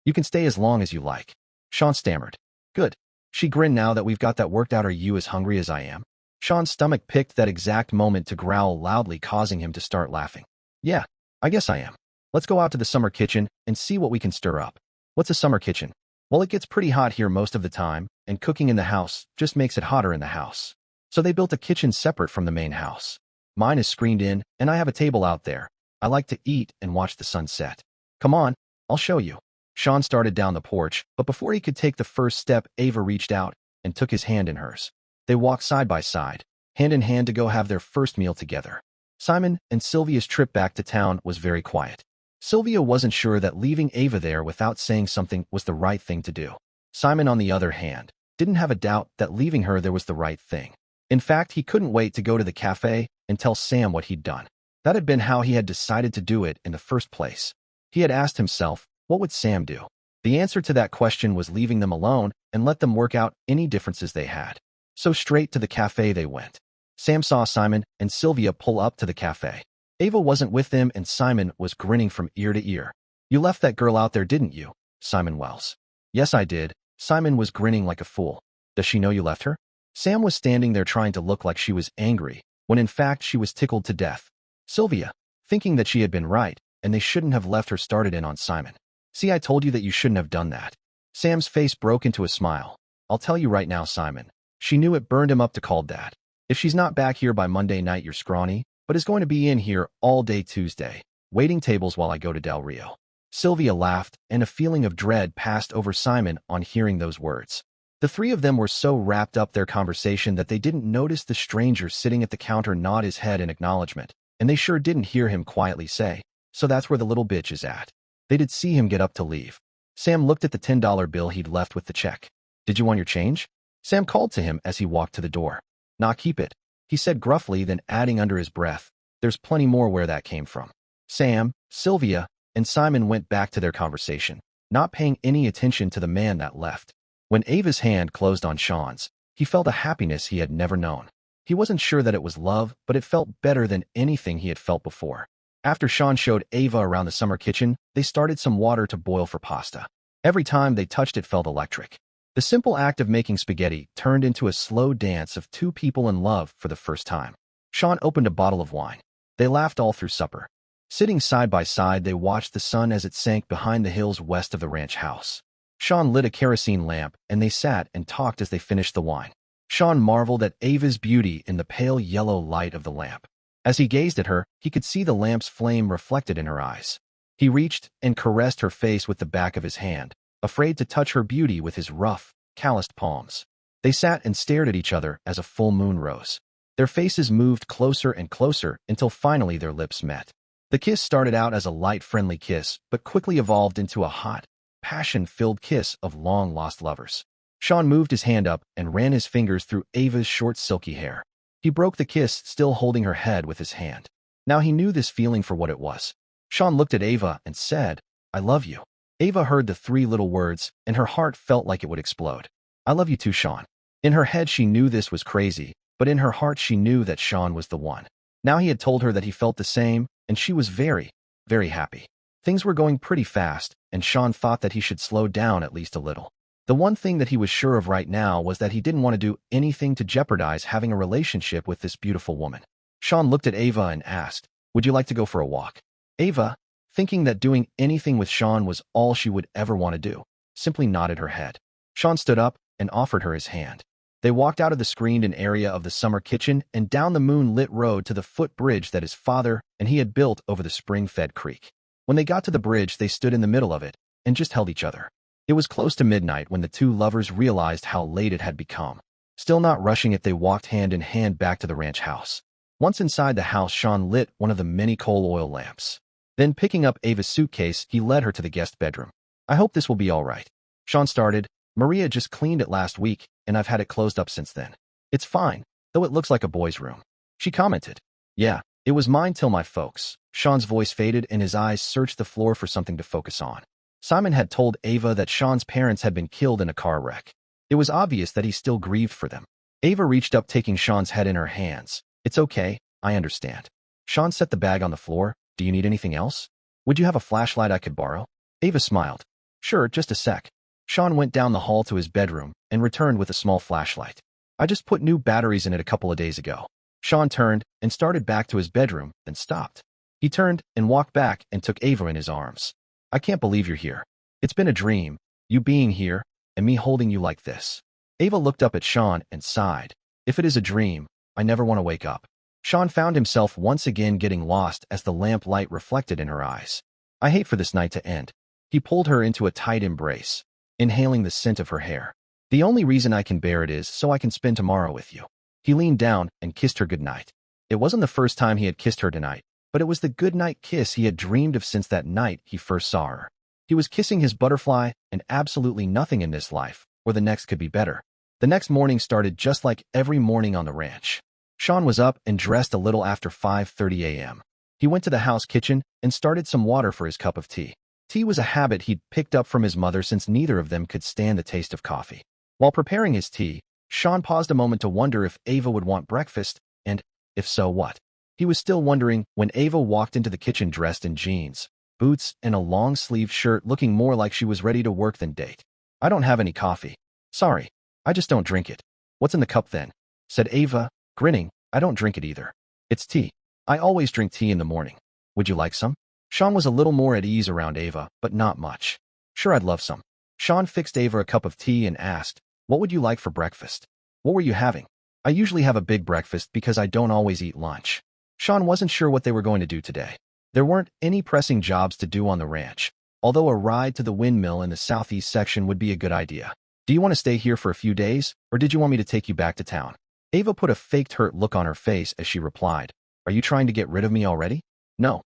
You can stay as long as you like. Sean stammered. Good. She grinned. Now that we've got that worked out, are you as hungry as I am? Sean's stomach picked that exact moment to growl loudly, causing him to start laughing. Yeah, I guess I am. Let's go out to the summer kitchen and see what we can stir up. What's a summer kitchen? Well, it gets pretty hot here most of the time, and cooking in the house just makes it hotter in the house. So they built a kitchen separate from the main house. Mine is screened in, and I have a table out there. I like to eat and watch the sunset. Come on, I'll show you. Sean started down the porch, but before he could take the first step, Ava reached out and took his hand in hers. They walked side by side, hand in hand, to go have their first meal together. Simon and Sylvia's trip back to town was very quiet. Sylvia wasn't sure that leaving Ava there without saying something was the right thing to do. Simon, on the other hand, didn't have a doubt that leaving her there was the right thing. In fact, he couldn't wait to go to the cafe and tell Sam what he'd done. That had been how he had decided to do it in the first place. He had asked himself, what would Sam do? The answer to that question was leaving them alone and let them work out any differences they had. So straight to the cafe they went. Sam saw Simon and Sylvia pull up to the cafe. Ava wasn't with them, and Simon was grinning from ear to ear. You left that girl out there, didn't you? Simon Wells. Yes, I did. Simon was grinning like a fool. Does she know you left her? Sam was standing there trying to look like she was angry, when in fact she was tickled to death. Sylvia, thinking that she had been right, and they shouldn't have left her, started in on Simon. See, I told you that you shouldn't have done that. Sam's face broke into a smile. I'll tell you right now, Simon. She knew it burned him up to call that. If she's not back here by Monday night, you're scrawny, but is going to be in here all day Tuesday, waiting tables while I go to Del Rio. Sylvia laughed, and a feeling of dread passed over Simon on hearing those words. The three of them were so wrapped up their conversation that they didn't notice the stranger sitting at the counter nod his head in acknowledgement, and they sure didn't hear him quietly say, so that's where the little bitch is at. They did see him get up to leave. Sam looked at the $10 bill he'd left with the check. Did you want your change? Sam called to him as he walked to the door. Nah, keep it, he said gruffly, then adding under his breath, there's plenty more where that came from. Sam, Sylvia, and Simon went back to their conversation, not paying any attention to the man that left. When Ava's hand closed on Sean's, he felt a happiness he had never known. He wasn't sure that it was love, but it felt better than anything he had felt before. After Sean showed Ava around the summer kitchen, they started some water to boil for pasta. Every time they touched it felt electric. The simple act of making spaghetti turned into a slow dance of two people in love for the first time. Sean opened a bottle of wine. They laughed all through supper. Sitting side by side, they watched the sun as it sank behind the hills west of the ranch house. Sean lit a kerosene lamp, and they sat and talked as they finished the wine. Sean marveled at Ava's beauty in the pale yellow light of the lamp. As he gazed at her, he could see the lamp's flame reflected in her eyes. He reached and caressed her face with the back of his hand, afraid to touch her beauty with his rough, calloused palms. They sat and stared at each other as a full moon rose. Their faces moved closer and closer until finally their lips met. The kiss started out as a light, friendly kiss, but quickly evolved into a hot, passion-filled kiss of long-lost lovers. Sean moved his hand up and ran his fingers through Ava's short silky hair. He broke the kiss, still holding her head with his hand. Now he knew this feeling for what it was. Sean looked at Ava and said, "I love you." Ava heard the three little words, and her heart felt like it would explode. "I love you too, Sean." In her head she knew this was crazy, but in her heart she knew that Sean was the one. Now he had told her that he felt the same, and she was very, very happy. Things were going pretty fast, and Sean thought that he should slow down at least a little. The one thing that he was sure of right now was that he didn't want to do anything to jeopardize having a relationship with this beautiful woman. Sean looked at Ava and asked, "Would you like to go for a walk?" Ava, thinking that doing anything with Sean was all she would ever want to do, simply nodded her head. Sean stood up and offered her his hand. They walked out of the screened-in area of the summer kitchen and down the moon-lit road to the footbridge that his father and he had built over the spring-fed creek. When they got to the bridge, they stood in the middle of it and just held each other. It was close to midnight when the two lovers realized how late it had become. Still not rushing it, they walked hand in hand back to the ranch house. Once inside the house, Sean lit one of the many coal oil lamps. Then, picking up Ava's suitcase, he led her to the guest bedroom. "I hope this will be all right." Sean started. "Maria just cleaned it last week, and I've had it closed up since then. It's fine, though it looks like a boy's room." She commented. "Yeah, it was mine till my folks." Sean's voice faded and his eyes searched the floor for something to focus on. Simon had told Ava that Sean's parents had been killed in a car wreck. It was obvious that he still grieved for them. Ava reached up, taking Sean's head in her hands. "It's okay, I understand." Sean set the bag on the floor. "Do you need anything else? Would you have a flashlight I could borrow?" Ava smiled. "Sure, just a sec." Sean went down the hall to his bedroom and returned with a small flashlight. "I just put new batteries in it a couple of days ago." Sean turned and started back to his bedroom, then stopped. He turned and walked back and took Ava in his arms. "I can't believe you're here. It's been a dream, you being here, and me holding you like this." Ava looked up at Sean and sighed. "If it is a dream, I never want to wake up." Sean found himself once again getting lost as the lamp light reflected in her eyes. "I hate for this night to end." He pulled her into a tight embrace, inhaling the scent of her hair. "The only reason I can bear it is so I can spend tomorrow with you." He leaned down and kissed her goodnight. It wasn't the first time he had kissed her tonight, but it was the goodnight kiss he had dreamed of since that night he first saw her. He was kissing his butterfly, and absolutely nothing in this life or the next could be better. The next morning started just like every morning on the ranch. Sean was up and dressed a little after 5:30 a.m. He went to the house kitchen and started some water for his cup of tea. Tea was a habit he'd picked up from his mother since neither of them could stand the taste of coffee. While preparing his tea, Sean paused a moment to wonder if Ava would want breakfast, and, if so, what. He was still wondering when Ava walked into the kitchen dressed in jeans, boots, and a long-sleeved shirt, looking more like she was ready to work than date. "I don't have any coffee. Sorry, I just don't drink it." "What's in the cup then?" said Ava, grinning. "I don't drink it either. It's tea. I always drink tea in the morning. Would you like some?" Sean was a little more at ease around Ava, but not much. "Sure, I'd love some." Sean fixed Ava a cup of tea and asked, "What would you like for breakfast?" "What were you having?" "I usually have a big breakfast because I don't always eat lunch." Sean wasn't sure what they were going to do today. There weren't any pressing jobs to do on the ranch, although a ride to the windmill in the southeast section would be a good idea. "Do you want to stay here for a few days, or did you want me to take you back to town?" Ava put a faked hurt look on her face as she replied, "Are you trying to get rid of me already?" No,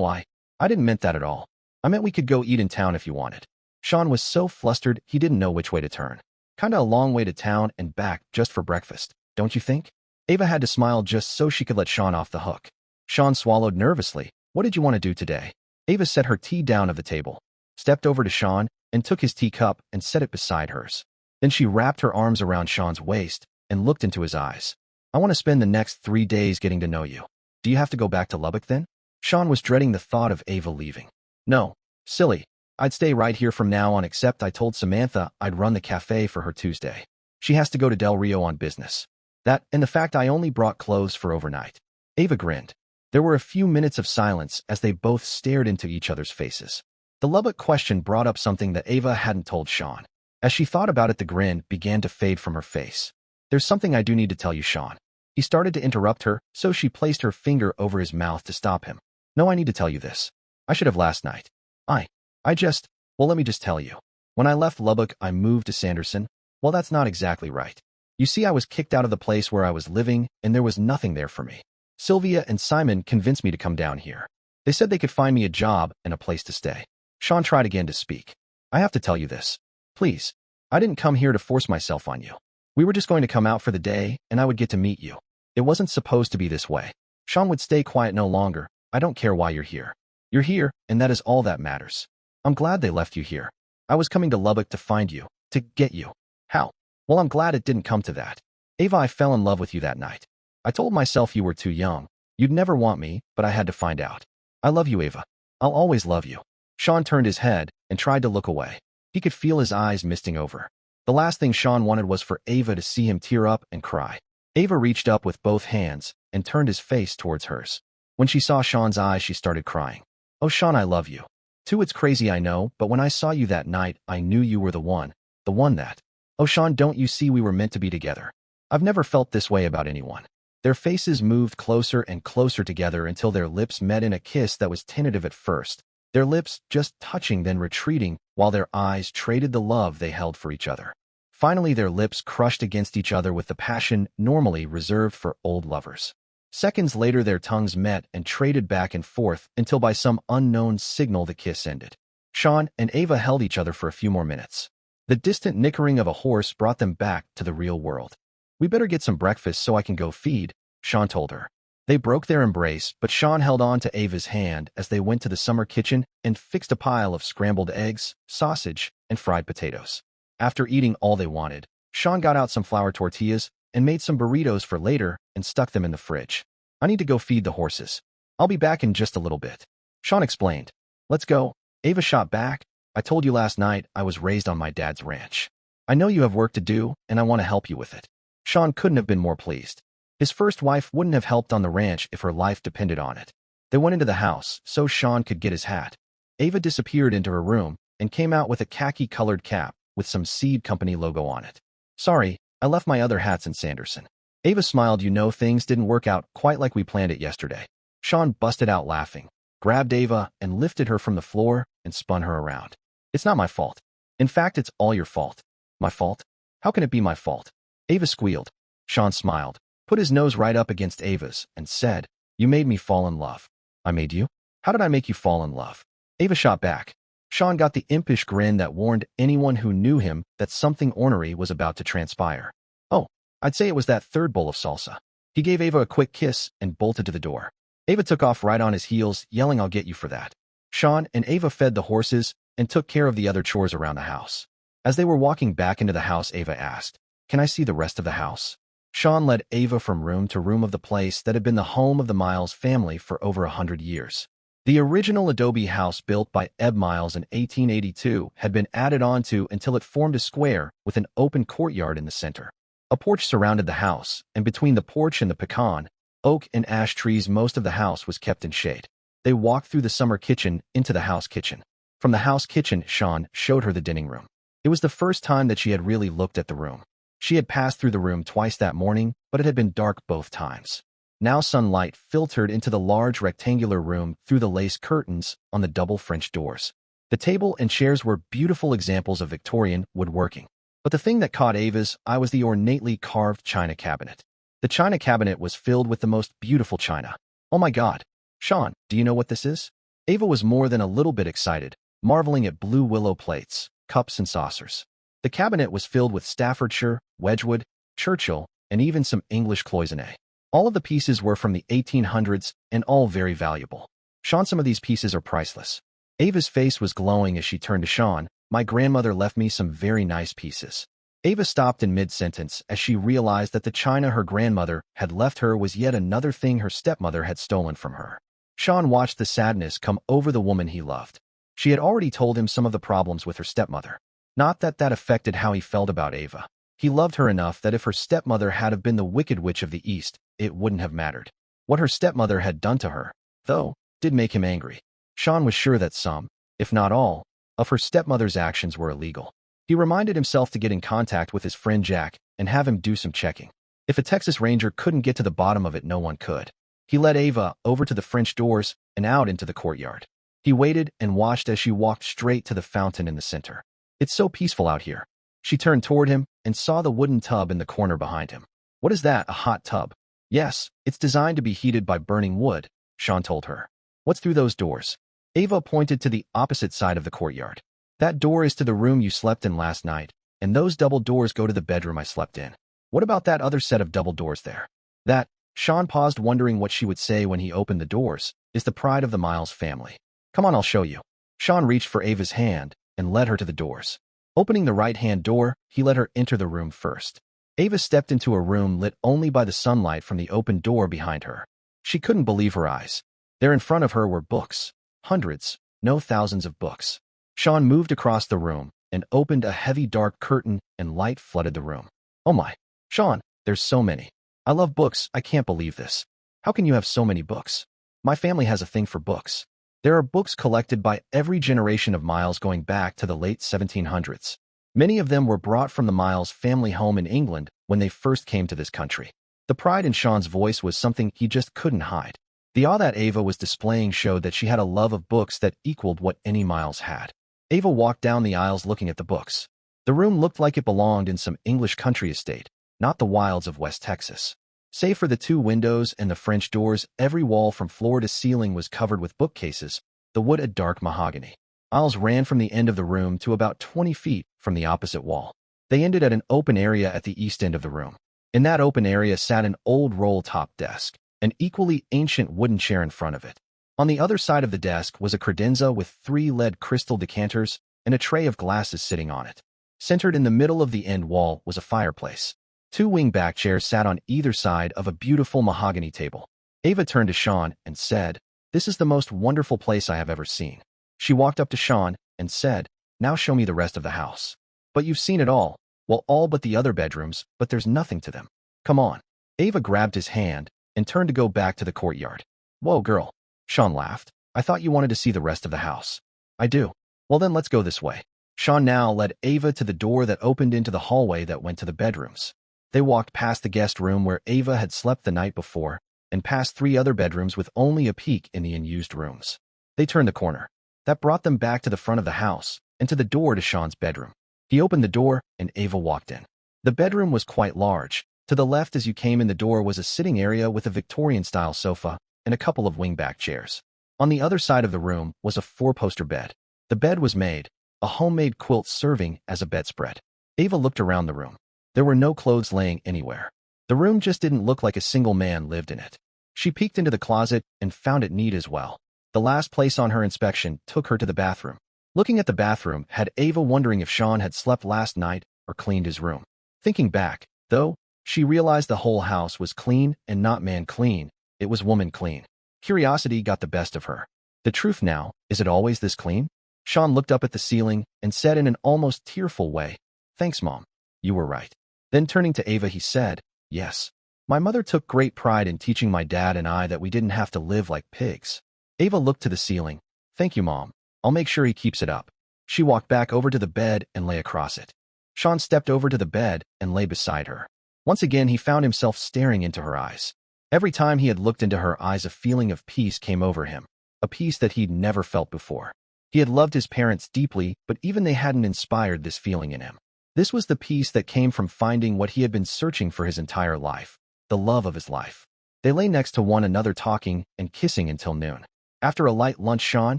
I didn't meant that at all. I meant we could go eat in town if you wanted." Sean was so flustered he didn't know which way to turn. "Kinda a long way to town and back just for breakfast, don't you think?" Ava had to smile just so she could let Sean off the hook. Sean swallowed nervously. "What did you want to do today?" Ava set her tea down on the table, stepped over to Sean, and took his teacup and set it beside hers. Then she wrapped her arms around Sean's waist and looked into his eyes. "I want to spend the next 3 days getting to know you. Do you have to go back to Lubbock then?" Sean was dreading the thought of Ava leaving. "No, silly. I'd stay right here from now on, except I told Samantha I'd run the cafe for her Tuesday. She has to go to Del Rio on business. That and the fact I only brought clothes for overnight." Ava grinned. There were a few minutes of silence as they both stared into each other's faces. The Lubbock question brought up something that Ava hadn't told Sean. As she thought about it, the grin began to fade from her face. "There's something I do need to tell you, Sean." He started to interrupt her, so she placed her finger over his mouth to stop him. "No, I need to tell you this. I should have last night. Well, let me just tell you. When I left Lubbock, I moved to Sanderson. Well, that's not exactly right. You see, I was kicked out of the place where I was living, and there was nothing there for me. Sylvia and Simon convinced me to come down here. They said they could find me a job and a place to stay." Sean tried again to speak. "I have to tell you this. Please. I didn't come here to force myself on you. We were just going to come out for the day, and I would get to meet you. It wasn't supposed to be this way. Sean would stay quiet no longer. I don't care why you're here. You're here, and that is all that matters. I'm glad they left you here. I was coming to Lubbock to find you, to get you. How? Well, I'm glad it didn't come to that. Ava, I fell in love with you that night. I told myself you were too young. You'd never want me, but I had to find out. I love you, Ava. I'll always love you. Sean turned his head and tried to look away. He could feel his eyes misting over. The last thing Sean wanted was for Ava to see him tear up and cry. Ava reached up with both hands and turned his face towards hers. When she saw Sean's eyes, she started crying. Oh, Sean, I love you. Too, it's crazy, I know, but when I saw you that night, I knew you were the one that. Oh, Sean, don't you see we were meant to be together? I've never felt this way about anyone. Their faces moved closer and closer together until their lips met in a kiss that was tentative at first, their lips just touching then retreating while their eyes traded the love they held for each other. Finally, their lips crushed against each other with the passion normally reserved for old lovers. Seconds later, their tongues met and traded back and forth until by some unknown signal the kiss ended. Sean and Ava held each other for a few more minutes. The distant nickering of a horse brought them back to the real world. We better get some breakfast so I can go feed, Sean told her. They broke their embrace, but Sean held on to Ava's hand as they went to the summer kitchen and fixed a pile of scrambled eggs, sausage, and fried potatoes. After eating all they wanted, Sean got out some flour tortillas and made some burritos for later and stuck them in the fridge. I need to go feed the horses. I'll be back in just a little bit. Sean explained. Let's go. Ava shot back. I told you last night I was raised on my dad's ranch. I know you have work to do, and I want to help you with it. Sean couldn't have been more pleased. His first wife wouldn't have helped on the ranch if her life depended on it. They went into the house so Sean could get his hat. Ava disappeared into her room and came out with a khaki-colored cap with some seed company logo on it. Sorry, I left my other hats in Sanderson. Ava smiled. You know, things didn't work out quite like we planned it yesterday. Sean busted out laughing, grabbed Ava and lifted her from the floor and spun her around. It's not my fault. In fact, it's all your fault. My fault? How can it be my fault? Ava squealed. Sean smiled, put his nose right up against Ava's, and said, You made me fall in love. I made you? How did I make you fall in love? Ava shot back. Sean got the impish grin that warned anyone who knew him that something ornery was about to transpire. Oh, I'd say it was that third bowl of salsa. He gave Ava a quick kiss and bolted to the door. Ava took off right on his heels, yelling, I'll get you for that. Sean and Ava fed the horses and took care of the other chores around the house. As they were walking back into the house, Ava asked, Can I see the rest of the house? Sean led Ava from room to room of the place that had been the home of the Miles family for over 100 years. The original adobe house built by Eb Miles in 1882 had been added onto until it formed a square with an open courtyard in the center. A porch surrounded the house, and between the porch and the pecan, oak and ash trees most of the house was kept in shade. They walked through the summer kitchen into the house kitchen. From the house kitchen, Sean showed her the dining room. It was the first time that she had really looked at the room. She had passed through the room twice that morning, but it had been dark both times. Now sunlight filtered into the large rectangular room through the lace curtains on the double French doors. The table and chairs were beautiful examples of Victorian woodworking. But the thing that caught Ava's eye was the ornately carved china cabinet. The china cabinet was filled with the most beautiful china. Oh my God. Sean, do you know what this is? Ava was more than a little bit excited, marveling at blue willow plates, cups and saucers. The cabinet was filled with Staffordshire, Wedgwood, Churchill, and even some English cloisonne. All of the pieces were from the 1800s and all very valuable. Sean, some of these pieces are priceless. Ava's face was glowing as she turned to Sean. My grandmother left me some very nice pieces. Ava stopped in mid-sentence as she realized that the china her grandmother had left her was yet another thing her stepmother had stolen from her. Sean watched the sadness come over the woman he loved. She had already told him some of the problems with her stepmother. Not that that affected how he felt about Ava. He loved her enough that if her stepmother had have been the Wicked Witch of the East, it wouldn't have mattered. What her stepmother had done to her, though, did make him angry. Sean was sure that some, if not all, of her stepmother's actions were illegal. He reminded himself to get in contact with his friend Jack and have him do some checking. If a Texas Ranger couldn't get to the bottom of it, no one could. He led Ava over to the French doors and out into the courtyard. He waited and watched as she walked straight to the fountain in the center. It's so peaceful out here. She turned toward him and saw the wooden tub in the corner behind him. What is that, a hot tub? Yes, it's designed to be heated by burning wood, Sean told her. What's through those doors? Ava pointed to the opposite side of the courtyard. That door is to the room you slept in last night, and those double doors go to the bedroom I slept in. What about that other set of double doors there? That, Sean paused, wondering what she would say when he opened the doors, is the pride of the Miles family. Come on, I'll show you. Sean reached for Ava's hand and led her to the doors. Opening the right-hand door, he let her enter the room first. Ava stepped into a room lit only by the sunlight from the open door behind her. She couldn't believe her eyes. There in front of her were books. Hundreds, no thousands of books. Sean moved across the room and opened a heavy dark curtain, and light flooded the room. Oh my. Sean, there's so many. I love books, I can't believe this. How can you have so many books? My family has a thing for books. There are books collected by every generation of Miles going back to the late 1700s. Many of them were brought from the Miles family home in England when they first came to this country. The pride in Sean's voice was something he just couldn't hide. The awe that Ava was displaying showed that she had a love of books that equaled what any Miles had. Ava walked down the aisles looking at the books. The room looked like it belonged in some English country estate, not the wilds of West Texas. Save for the two windows and the French doors, every wall from floor to ceiling was covered with bookcases, the wood a dark mahogany. Aisles ran from the end of the room to about 20 feet from the opposite wall. They ended at an open area at the east end of the room. In that open area sat an old roll-top desk, an equally ancient wooden chair in front of it. On the other side of the desk was a credenza with 3 lead crystal decanters and a tray of glasses sitting on it. Centered in the middle of the end wall was a fireplace. 2 wing-back chairs sat on either side of a beautiful mahogany table. Ava turned to Sean and said, "This is the most wonderful place I have ever seen." She walked up to Sean and said, "Now show me the rest of the house." "But you've seen it all." "Well, all but the other bedrooms, but there's nothing to them. Come on." Ava grabbed his hand and turned to go back to the courtyard. "Whoa, girl." Sean laughed. "I thought you wanted to see the rest of the house." "I do." "Well, then let's go this way." Sean now led Ava to the door that opened into the hallway that went to the bedrooms. They walked past the guest room where Ava had slept the night before, and past 3 other bedrooms with only a peek in the unused rooms. They turned the corner. That brought them back to the front of the house and to the door to Sean's bedroom. He opened the door, and Ava walked in. The bedroom was quite large. To the left as you came in the door was a sitting area with a Victorian-style sofa and a couple of wing-back chairs. On the other side of the room was a 4-poster bed. The bed was made, a homemade quilt serving as a bedspread. Ava looked around the room. There were no clothes laying anywhere. The room just didn't look like a single man lived in it. She peeked into the closet and found it neat as well. The last place on her inspection took her to the bathroom. Looking at the bathroom had Ava wondering if Sean had slept last night or cleaned his room. Thinking back, though, she realized the whole house was clean and not man clean, it was woman clean. Curiosity got the best of her. The truth now, is it always this clean? Sean looked up at the ceiling and said in an almost tearful way, "Thanks, Mom. You were right." Then turning to Ava he said, "Yes. My mother took great pride in teaching my dad and I that we didn't have to live like pigs." Ava looked to the ceiling. "Thank you, Mom. I'll make sure he keeps it up." She walked back over to the bed and lay across it. Sean stepped over to the bed and lay beside her. Once again he found himself staring into her eyes. Every time he had looked into her eyes a feeling of peace came over him, a peace that he'd never felt before. He had loved his parents deeply, but even they hadn't inspired this feeling in him. This was the peace that came from finding what he had been searching for his entire life, the love of his life. They lay next to one another talking and kissing until noon. After a light lunch, Sean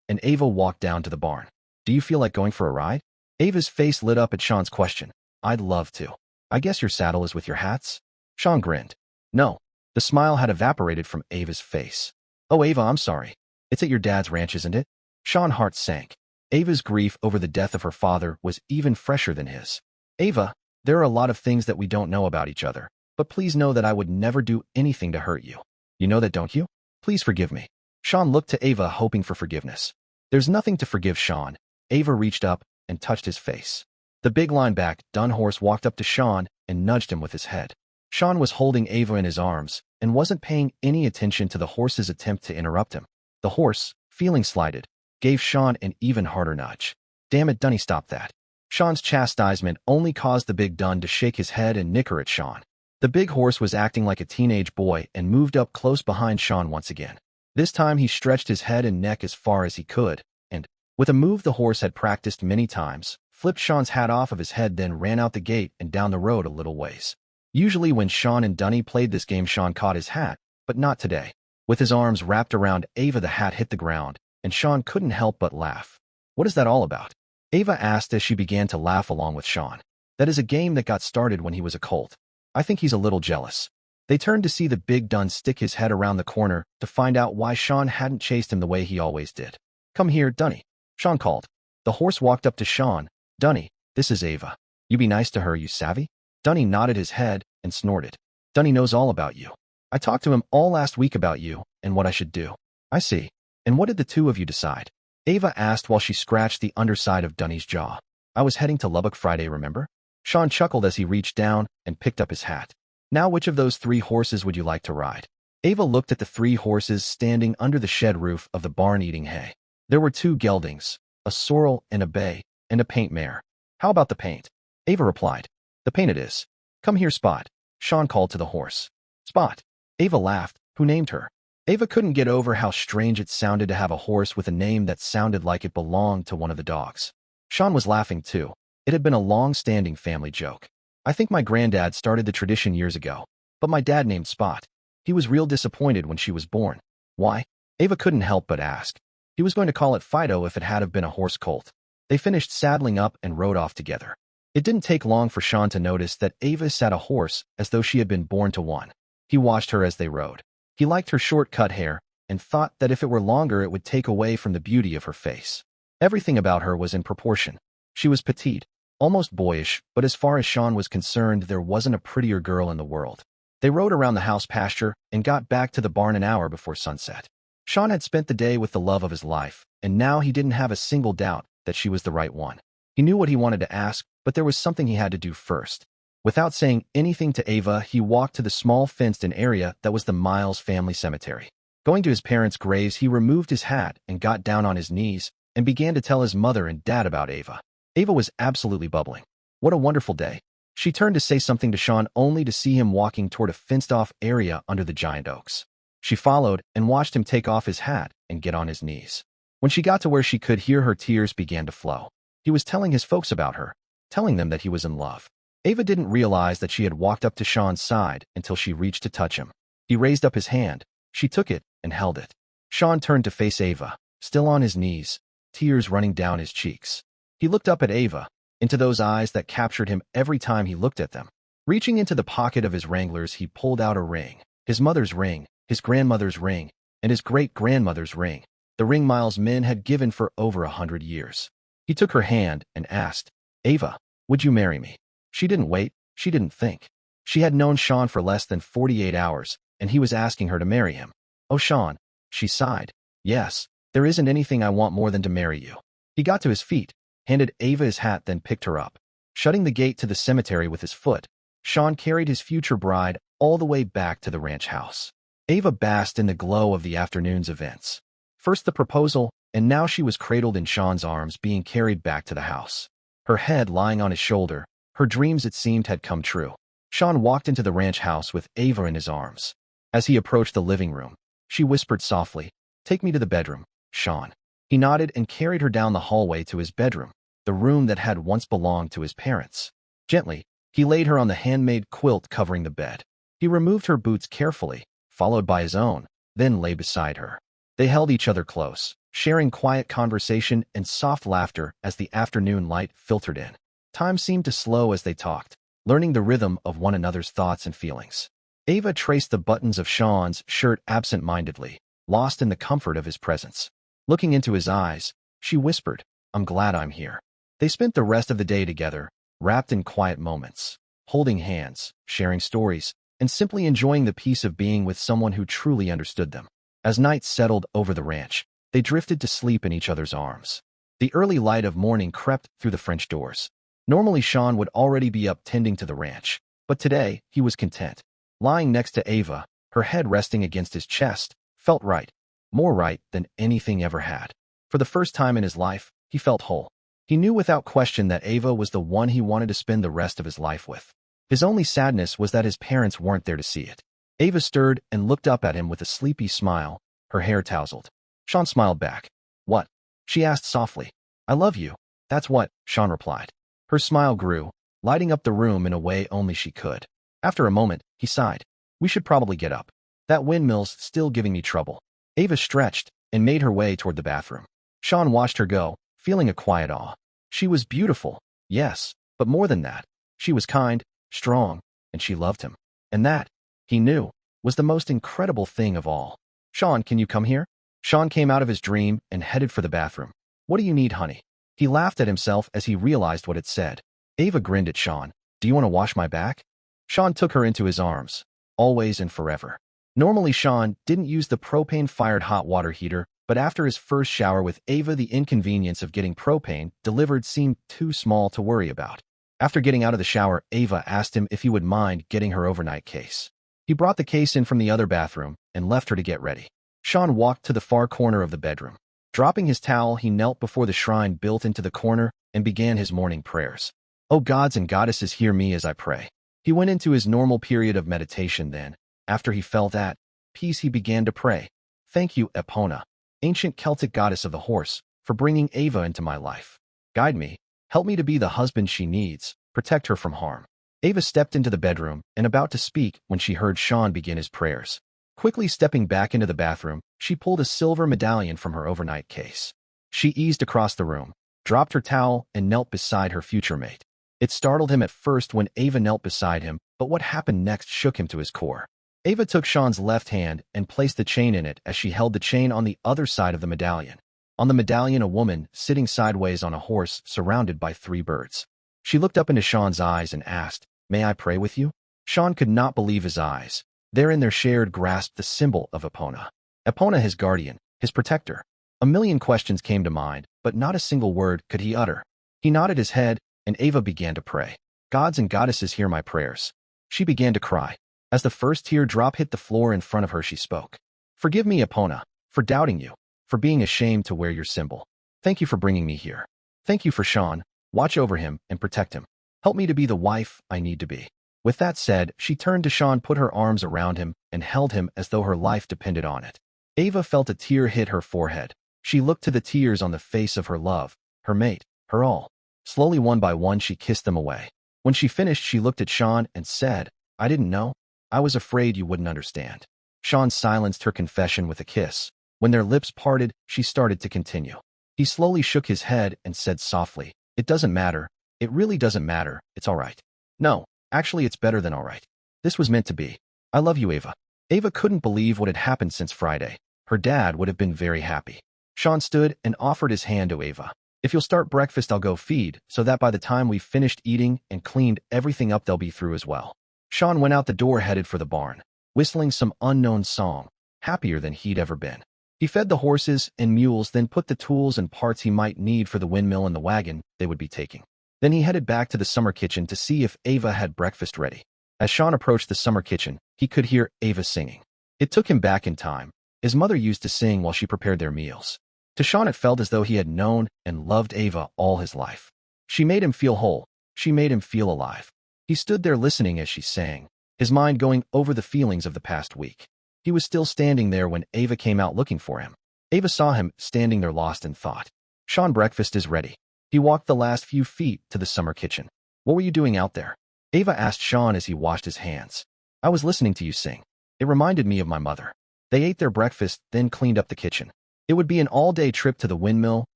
and Ava walked down to the barn. "Do you feel like going for a ride?" Ava's face lit up at Sean's question. "I'd love to. I guess your saddle is with your hats?" Sean grinned. "No." The smile had evaporated from Ava's face. "Oh, Ava, I'm sorry. It's at your dad's ranch, isn't it?" Sean's heart sank. Ava's grief over the death of her father was even fresher than his. "Ava, there are a lot of things that we don't know about each other, but please know that I would never do anything to hurt you. You know that, don't you? Please forgive me." Sean looked to Ava hoping for forgiveness. "There's nothing to forgive, Sean." Ava reached up and touched his face. The big lineback dun horse walked up to Sean and nudged him with his head. Sean was holding Ava in his arms and wasn't paying any attention to the horse's attempt to interrupt him. The horse, feeling slighted, gave Sean an even harder nudge. "Damn it, Dunny, stop that." Sean's chastisement only caused the big dun to shake his head and nicker at Sean. The big horse was acting like a teenage boy and moved up close behind Sean once again. This time he stretched his head and neck as far as he could, and, with a move the horse had practiced many times, flipped Sean's hat off of his head, then ran out the gate and down the road a little ways. Usually when Sean and Dunny played this game, Sean caught his hat, but not today. With his arms wrapped around Ava, the hat hit the ground, and Sean couldn't help but laugh. "What is that all about?" Ava asked as she began to laugh along with Sean. That is a game that got started when he was a colt. I think he's a little jealous. They turned to see the big Dun stick his head around the corner to find out why Sean hadn't chased him the way he always did. Come here, Dunny, Sean called. The horse walked up to Sean. Dunny, this is Ava. You be nice to her, you savvy? Dunny nodded his head and snorted. Dunny knows all about you. I talked to him all last week about you and what I should do. I see. And what did the two of you decide? Ava asked while she scratched the underside of Dunny's jaw. I was heading to Lubbock Friday, remember? Sean chuckled as he reached down and picked up his hat. Now which of those 3 horses would you like to ride? Ava looked at the 3 horses standing under the shed roof of the barn eating hay. There were 2 geldings, a sorrel and a bay, and a paint mare. How about the paint? Ava replied. The paint it is. Come here, Spot, Sean called to the horse. Spot. Ava laughed. Who named her? Ava couldn't get over how strange it sounded to have a horse with a name that sounded like it belonged to one of the dogs. Sean was laughing too. It had been a long-standing family joke. I think my granddad started the tradition years ago, but my dad named Spot. He was real disappointed when she was born. Why? Ava couldn't help but ask. He was going to call it Fido if it had have been a horse colt. They finished saddling up and rode off together. It didn't take long for Sean to notice that Ava sat a horse as though she had been born to one. He watched her as they rode. He liked her short-cut hair and thought that if it were longer it would take away from the beauty of her face. Everything about her was in proportion. She was petite, almost boyish, but as far as Sean was concerned, there wasn't a prettier girl in the world. They rode around the house pasture and got back to the barn an hour before sunset. Sean had spent the day with the love of his life, and now he didn't have a single doubt that she was the right one. He knew what he wanted to ask, but there was something he had to do first. Without saying anything to Ava, he walked to the small fenced-in area that was the Miles family cemetery. Going to his parents' graves, he removed his hat and got down on his knees and began to tell his mother and dad about Ava. Ava was absolutely bubbling. What a wonderful day. She turned to say something to Sean only to see him walking toward a fenced-off area under the giant oaks. She followed and watched him take off his hat and get on his knees. When she got to where she could hear her tears began to flow. He was telling his folks about her, telling them that he was in love. Ava didn't realize that she had walked up to Sean's side until she reached to touch him. He raised up his hand. She took it and held it. Sean turned to face Ava, still on his knees, tears running down his cheeks. He looked up at Ava, into those eyes that captured him every time he looked at them. Reaching into the pocket of his Wranglers, he pulled out a ring. His mother's ring, his grandmother's ring, and his great-grandmother's ring. The ring Miles' men had given for over 100 years. He took her hand and asked, Ava, would you marry me? She didn't wait. She didn't think. She had known Sean for less than 48 hours, and he was asking her to marry him. Oh, Sean, she sighed. Yes, there isn't anything I want more than to marry you. He got to his feet, handed Ava his hat, then picked her up. Shutting the gate to the cemetery with his foot, Sean carried his future bride all the way back to the ranch house. Ava basked in the glow of the afternoon's events. First the proposal, and now she was cradled in Sean's arms, being carried back to the house. Her head lying on his shoulder, her dreams, it seemed, had come true. Sean walked into the ranch house with Ava in his arms. As he approached the living room, she whispered softly, Take me to the bedroom, Sean. He nodded and carried her down the hallway to his bedroom, the room that had once belonged to his parents. Gently, he laid her on the handmade quilt covering the bed. He removed her boots carefully, followed by his own, then lay beside her. They held each other close, sharing quiet conversation and soft laughter as the afternoon light filtered in. Time seemed to slow as they talked, learning the rhythm of one another's thoughts and feelings. Ava traced the buttons of Sean's shirt absent-mindedly, lost in the comfort of his presence. Looking into his eyes, she whispered, I'm glad I'm here. They spent the rest of the day together, wrapped in quiet moments, holding hands, sharing stories, and simply enjoying the peace of being with someone who truly understood them. As night settled over the ranch, they drifted to sleep in each other's arms. The early light of morning crept through the French doors. Normally Sean would already be up tending to the ranch, but today he was content. Lying next to Ava, her head resting against his chest, felt right, more right than anything ever had. For the first time in his life, he felt whole. He knew without question that Ava was the one he wanted to spend the rest of his life with. His only sadness was that his parents weren't there to see it. Ava stirred and looked up at him with a sleepy smile, her hair tousled. Sean smiled back. What? She asked softly. I love you. That's what, Sean replied. Her smile grew, lighting up the room in a way only she could. After a moment, he sighed. We should probably get up. That windmill's still giving me trouble. Ava stretched and made her way toward the bathroom. Sean watched her go, feeling a quiet awe. She was beautiful, yes, but more than that. She was kind, strong, and she loved him. And that, he knew, was the most incredible thing of all. Sean, can you come here? Sean came out of his dream and headed for the bathroom. What do you need, honey? He laughed at himself as he realized what it said. Ava grinned at Sean. Do you want to wash my back? Sean took her into his arms, always and forever. Normally Sean didn't use the propane-fired hot water heater, but after his first shower with Ava, the inconvenience of getting propane delivered seemed too small to worry about. After getting out of the shower, Ava asked him if he would mind getting her overnight case. He brought the case in from the other bathroom and left her to get ready. Sean walked to the far corner of the bedroom. Dropping his towel, he knelt before the shrine built into the corner and began his morning prayers. "Oh gods and goddesses, hear me as I pray." He went into his normal period of meditation then. After he felt at peace, he began to pray. "Thank you, Epona, ancient Celtic goddess of the horse, for bringing Ava into my life. Guide me, help me to be the husband she needs, protect her from harm." Ava stepped into the bedroom and about to speak when she heard Sean begin his prayers. Quickly stepping back into the bathroom, she pulled a silver medallion from her overnight case. She eased across the room, dropped her towel, and knelt beside her future mate. It startled him at first when Ava knelt beside him, but what happened next shook him to his core. Ava took Sean's left hand and placed the chain in it as she held the chain on the other side of the medallion. On the medallion, a woman sitting sideways on a horse surrounded by 3 birds. She looked up into Sean's eyes and asked, "May I pray with you?" Sean could not believe his eyes. There in their shared grasp the symbol of Epona. Epona, his guardian, his protector. A million questions came to mind, but not a single word could he utter. He nodded his head, and Ava began to pray. "Gods and goddesses, hear my prayers." She began to cry. As the first teardrop hit the floor in front of her, she spoke. "Forgive me, Epona, for doubting you, for being ashamed to wear your symbol. Thank you for bringing me here. Thank you for Sean. Watch over him and protect him. Help me to be the wife I need to be." With that said, she turned to Sean, put her arms around him, and held him as though her life depended on it. Ava felt a tear hit her forehead. She looked to the tears on the face of her love, her mate, her all. Slowly, one by one, she kissed them away. When she finished, she looked at Sean and said, "I didn't know. I was afraid you wouldn't understand." Sean silenced her confession with a kiss. When their lips parted, she started to continue. He slowly shook his head and said softly, "It doesn't matter. It really doesn't matter. It's all right. No. Actually, it's better than all right. This was meant to be. I love you, Ava." Ava couldn't believe what had happened since Friday. Her dad would have been very happy. Sean stood and offered his hand to Ava. "If you'll start breakfast, I'll go feed, so that by the time we've finished eating and cleaned everything up, they'll be through as well." Sean went out the door, headed for the barn, whistling some unknown song, happier than he'd ever been. He fed the horses and mules, then put the tools and parts he might need for the windmill in the wagon they would be taking. Then he headed back to the summer kitchen to see if Ava had breakfast ready. As Sean approached the summer kitchen, he could hear Ava singing. It took him back in time. His mother used to sing while she prepared their meals. To Sean, it felt as though he had known and loved Ava all his life. She made him feel whole. She made him feel alive. He stood there listening as she sang, his mind going over the feelings of the past week. He was still standing there when Ava came out looking for him. Ava saw him standing there lost in thought. "Sean, breakfast is ready." He walked the last few feet to the summer kitchen. "What were you doing out there?" Ava asked Sean as he washed his hands. "I was listening to you sing. It reminded me of my mother." They ate their breakfast, then cleaned up the kitchen. It would be an all-day trip to the windmill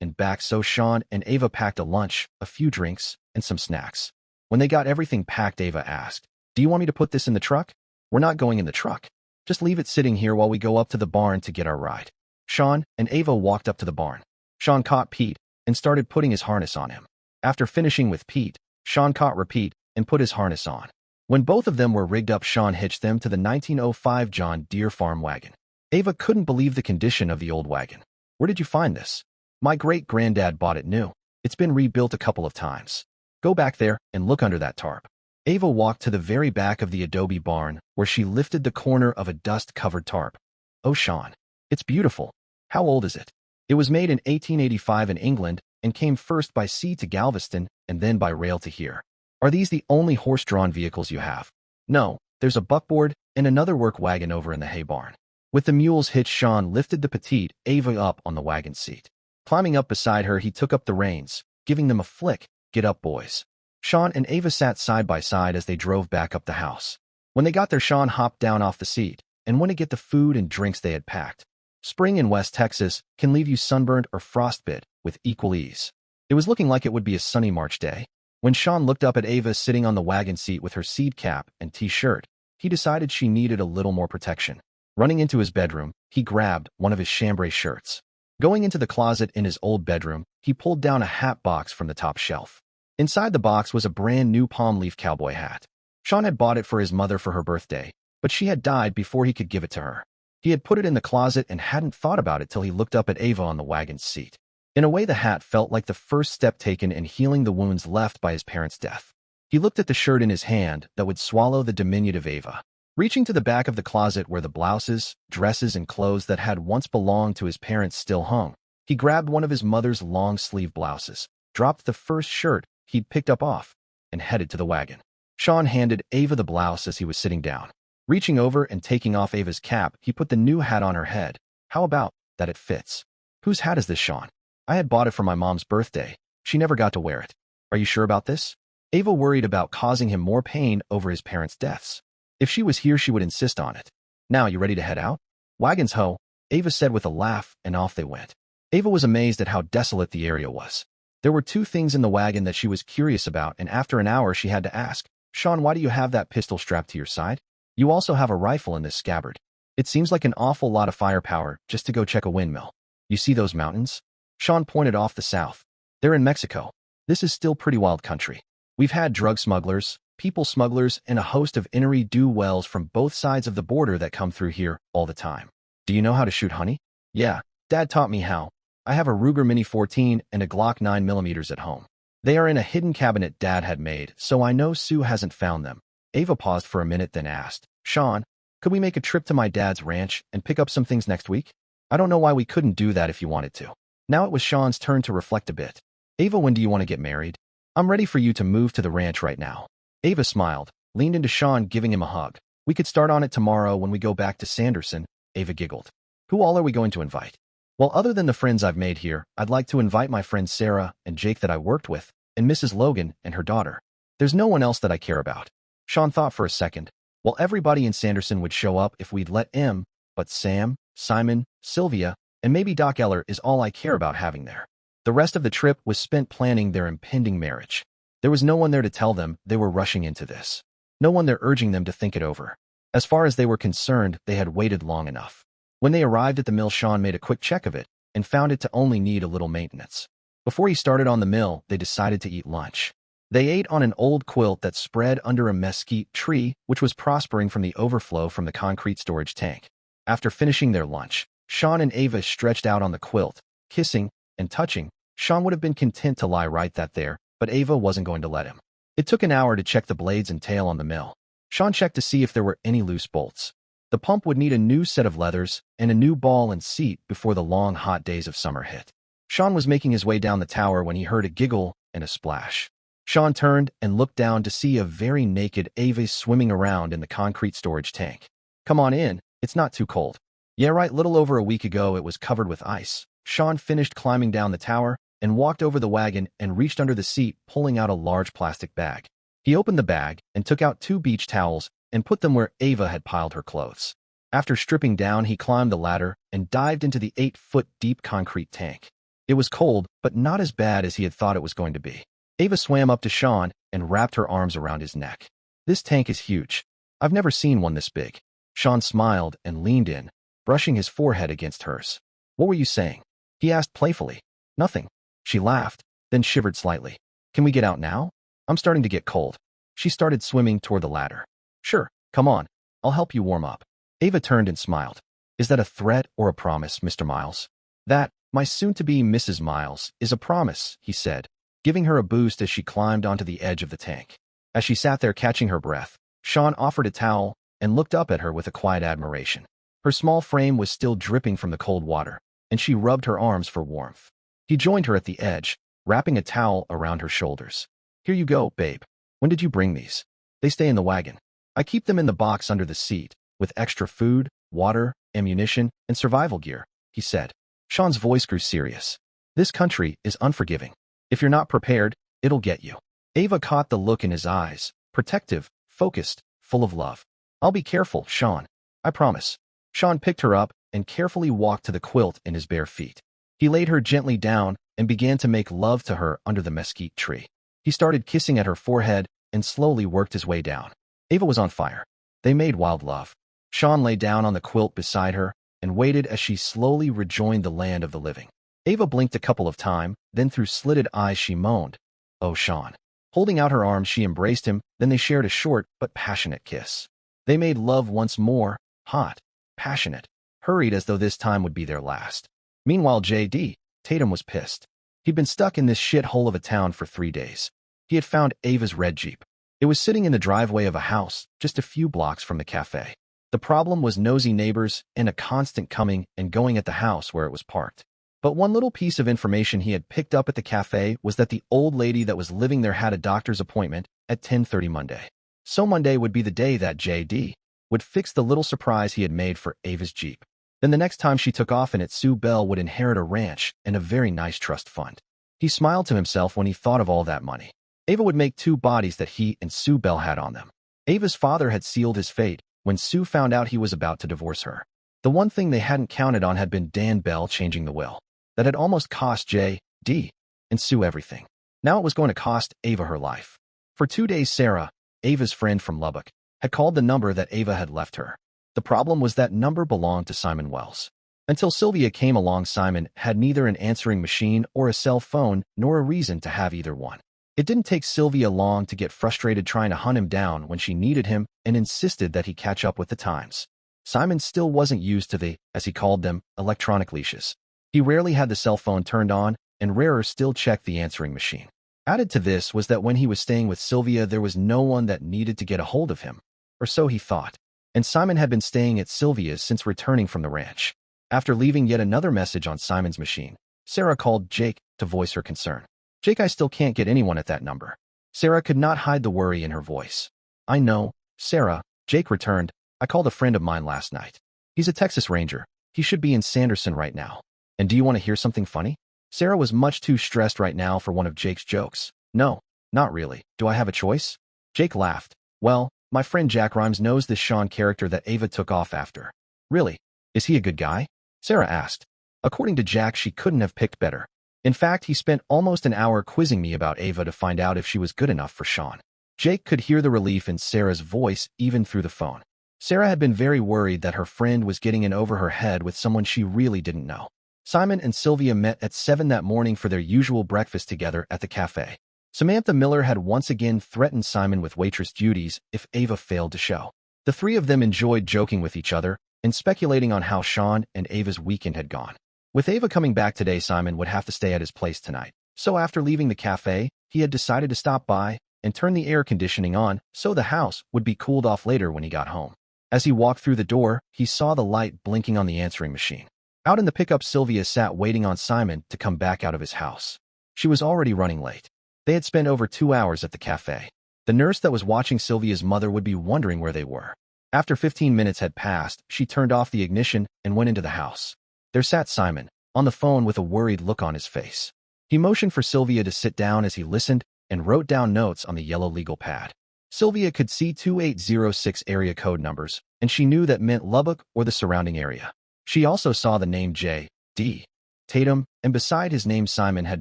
and back, so Sean and Ava packed a lunch, a few drinks, and some snacks. When they got everything packed, Ava asked, "Do you want me to put this in the truck?" "We're not going in the truck. Just leave it sitting here while we go up to the barn to get our ride." Sean and Ava walked up to the barn. Sean caught Pete and started putting his harness on him. After finishing with Pete, Sean caught Repeat and put his harness on. When both of them were rigged up, Sean hitched them to the 1905 John Deere farm wagon. Ava couldn't believe the condition of the old wagon. "Where did you find this?" "My great-granddad bought it new. It's been rebuilt a couple of times. Go back there and look under that tarp." Ava walked to the very back of the adobe barn, where she lifted the corner of a dust-covered tarp. "Oh, Sean, it's beautiful. How old is it?" "It was made in 1885 in England and came first by sea to Galveston and then by rail to here." "Are these the only horse-drawn vehicles you have?" "No, there's a buckboard and another work wagon over in the hay barn." With the mules hitched, Sean lifted the petite Ava up on the wagon seat. Climbing up beside her, he took up the reins, giving them a flick. "Get up, boys." Sean and Ava sat side by side as they drove back up the house. When they got there, Sean hopped down off the seat and went to get the food and drinks they had packed. Spring in West Texas can leave you sunburned or frostbit with equal ease. It was looking like it would be a sunny March day. When Sean looked up at Ava sitting on the wagon seat with her seed cap and t-shirt, he decided she needed a little more protection. Running into his bedroom, he grabbed one of his chambray shirts. Going into the closet in his old bedroom, he pulled down a hat box from the top shelf. Inside the box was a brand new palm leaf cowboy hat. Sean had bought it for his mother for her birthday, but she had died before he could give it to her. He had put it in the closet and hadn't thought about it till he looked up at Ava on the wagon's seat. In a way, the hat felt like the first step taken in healing the wounds left by his parents' death. He looked at the shirt in his hand that would swallow the diminutive Ava. Reaching to the back of the closet where the blouses, dresses, and clothes that had once belonged to his parents still hung, he grabbed one of his mother's long-sleeve blouses, dropped the first shirt he'd picked up off, and headed to the wagon. Sean handed Ava the blouse as he was sitting down. Reaching over and taking off Ava's cap, he put the new hat on her head. How about that it fits? Whose hat is this, Sean? I had bought it for my mom's birthday. She never got to wear it. Are you sure about this? Ava worried about causing him more pain over his parents' deaths. If she was here, she would insist on it. Now, you ready to head out? Wagons ho, Ava said with a laugh, and off they went. Ava was amazed at how desolate the area was. There were two things in the wagon that she was curious about, and after an hour she had to ask, Sean, why do you have that pistol strapped to your side? You also have a rifle in this scabbard. It seems like an awful lot of firepower just to go check a windmill. You see those mountains? Sean pointed off the south. They're in Mexico. This is still pretty wild country. We've had drug smugglers, people smugglers, and a host of ne'er-do-wells from both sides of the border that come through here all the time. Do you know how to shoot honey? Yeah, Dad taught me how. I have a Ruger Mini 14 and a Glock 9mm at home. They are in a hidden cabinet Dad had made, so I know Sue hasn't found them. Ava paused for a minute, then asked, Sean, could we make a trip to my dad's ranch and pick up some things next week? I don't know why we couldn't do that if you wanted to. Now it was Sean's turn to reflect a bit. Ava, when do you want to get married? I'm ready for you to move to the ranch right now. Ava smiled, leaned into Sean, giving him a hug. We could start on it tomorrow when we go back to Sanderson. Ava giggled. Who all are we going to invite? Well, other than the friends I've made here, I'd like to invite my friends Sarah and Jake that I worked with, and Mrs. Logan and her daughter. There's no one else that I care about. Sean thought for a second. Well, everybody in Sanderson would show up if we'd let him, but Sam, Simon, Sylvia, and maybe Doc Eller is all I care about having there. The rest of the trip was spent planning their impending marriage. There was no one there to tell them they were rushing into this. No one there urging them to think it over. As far as they were concerned, they had waited long enough. When they arrived at the mill, Sean made a quick check of it and found it to only need a little maintenance. Before he started on the mill, they decided to eat lunch. They ate on an old quilt that spread under a mesquite tree, which was prospering from the overflow from the concrete storage tank. After finishing their lunch, Sean and Ava stretched out on the quilt, kissing and touching. Sean would have been content to lie right there, but Ava wasn't going to let him. It took an hour to check the blades and tail on the mill. Sean checked to see if there were any loose bolts. The pump would need a new set of leathers and a new ball and seat before the long, hot days of summer hit. Sean was making his way down the tower when he heard a giggle and a splash. Sean turned and looked down to see a very naked Ava swimming around in the concrete storage tank. Come on in, it's not too cold. Yeah, right, little over a week ago it was covered with ice. Sean finished climbing down the tower and walked over the wagon and reached under the seat, pulling out a large plastic bag. He opened the bag and took out 2 beach towels and put them where Ava had piled her clothes. After stripping down, he climbed the ladder and dived into the 8-foot deep concrete tank. It was cold, but not as bad as he had thought it was going to be. Ava swam up to Sean and wrapped her arms around his neck. This tank is huge. I've never seen one this big. Sean smiled and leaned in, brushing his forehead against hers. What were you saying? He asked playfully. Nothing. She laughed, then shivered slightly. Can we get out now? I'm starting to get cold. She started swimming toward the ladder. Sure, come on. I'll help you warm up. Ava turned and smiled. Is that a threat or a promise, Mr. Miles? That, my soon-to-be Mrs. Miles, is a promise, he said, giving her a boost as she climbed onto the edge of the tank. As she sat there catching her breath, Sean offered a towel and looked up at her with a quiet admiration. Her small frame was still dripping from the cold water, and she rubbed her arms for warmth. He joined her at the edge, wrapping a towel around her shoulders. Here you go, babe. When did you bring these? They stay in the wagon. I keep them in the box under the seat, with extra food, water, ammunition, and survival gear, he said. Sean's voice grew serious. This country is unforgiving. If you're not prepared, it'll get you. Ava caught the look in his eyes, protective, focused, full of love. I'll be careful, Sean. I promise. Sean picked her up and carefully walked to the quilt in his bare feet. He laid her gently down and began to make love to her under the mesquite tree. He started kissing at her forehead and slowly worked his way down. Ava was on fire. They made wild love. Sean lay down on the quilt beside her and waited as she slowly rejoined the land of the living. Ava blinked a couple of times, then through slitted eyes she moaned, "Oh, Sean." Holding out her arms, she embraced him, then they shared a short but passionate kiss. They made love once more, hot, passionate, hurried as though this time would be their last. Meanwhile, J.D. Tatum was pissed. He'd been stuck in this shithole of a town for 3 days. He had found Ava's red Jeep. It was sitting in the driveway of a house just a few blocks from the cafe. The problem was nosy neighbors and a constant coming and going at the house where it was parked. But one little piece of information he had picked up at the cafe was that the old lady that was living there had a doctor's appointment at 10:30 Monday. So Monday would be the day that J.D. would fix the little surprise he had made for Ava's Jeep. Then the next time she took off in it, Sue Bell would inherit a ranch and a very nice trust fund. He smiled to himself when he thought of all that money. Ava would make 2 bodies that he and Sue Bell had on them. Ava's father had sealed his fate when Sue found out he was about to divorce her. The one thing they hadn't counted on had been Dan Bell changing the will. That had almost cost J.D. and Sue everything. Now it was going to cost Ava her life. For 2 days, Sarah, Ava's friend from Lubbock, had called the number that Ava had left her. The problem was that number belonged to Simon Wells. Until Sylvia came along, Simon had neither an answering machine or a cell phone, nor a reason to have either one. It didn't take Sylvia long to get frustrated trying to hunt him down when she needed him and insisted that he catch up with the times. Simon still wasn't used to the, as he called them, electronic leashes. He rarely had the cell phone turned on, and rarer still checked the answering machine. Added to this was that when he was staying with Sylvia, there was no one that needed to get a hold of him, or so he thought. And Simon had been staying at Sylvia's since returning from the ranch. After leaving yet another message on Simon's machine, Sarah called Jake to voice her concern. "Jake, I still can't get anyone at that number." Sarah could not hide the worry in her voice. "I know, Sarah," Jake returned. "I called a friend of mine last night. He's a Texas Ranger. He should be in Sanderson right now. And do you want to hear something funny?" Sarah was much too stressed right now for one of Jake's jokes. "No, not really. Do I have a choice?" Jake laughed. "Well, my friend Jack Rhymes knows this Sean character that Ava took off after." "Really? Is he a good guy?" Sarah asked. According to Jack, she couldn't have picked better. In fact, he spent almost an hour quizzing me about Ava to find out if she was good enough for Sean. Jake could hear the relief in Sarah's voice even through the phone. Sarah had been very worried that her friend was getting in over her head with someone she really didn't know. Simon and Sylvia met at 7 that morning for their usual breakfast together at the cafe. Samantha Miller had once again threatened Simon with waitress duties if Ava failed to show. The 3 of them enjoyed joking with each other and speculating on how Sean and Ava's weekend had gone. With Ava coming back today, Simon would have to stay at his place tonight. So after leaving the cafe, he had decided to stop by and turn the air conditioning on so the house would be cooled off later when he got home. As he walked through the door, he saw the light blinking on the answering machine. Out in the pickup, Sylvia sat waiting on Simon to come back out of his house. She was already running late. They had spent over 2 hours at the cafe. The nurse that was watching Sylvia's mother would be wondering where they were. After 15 minutes had passed, she turned off the ignition and went into the house. There sat Simon, on the phone with a worried look on his face. He motioned for Sylvia to sit down as he listened and wrote down notes on the yellow legal pad. Sylvia could see 2806 area code numbers, and she knew that meant Lubbock or the surrounding area. She also saw the name J.D. Tatum, and beside his name Simon had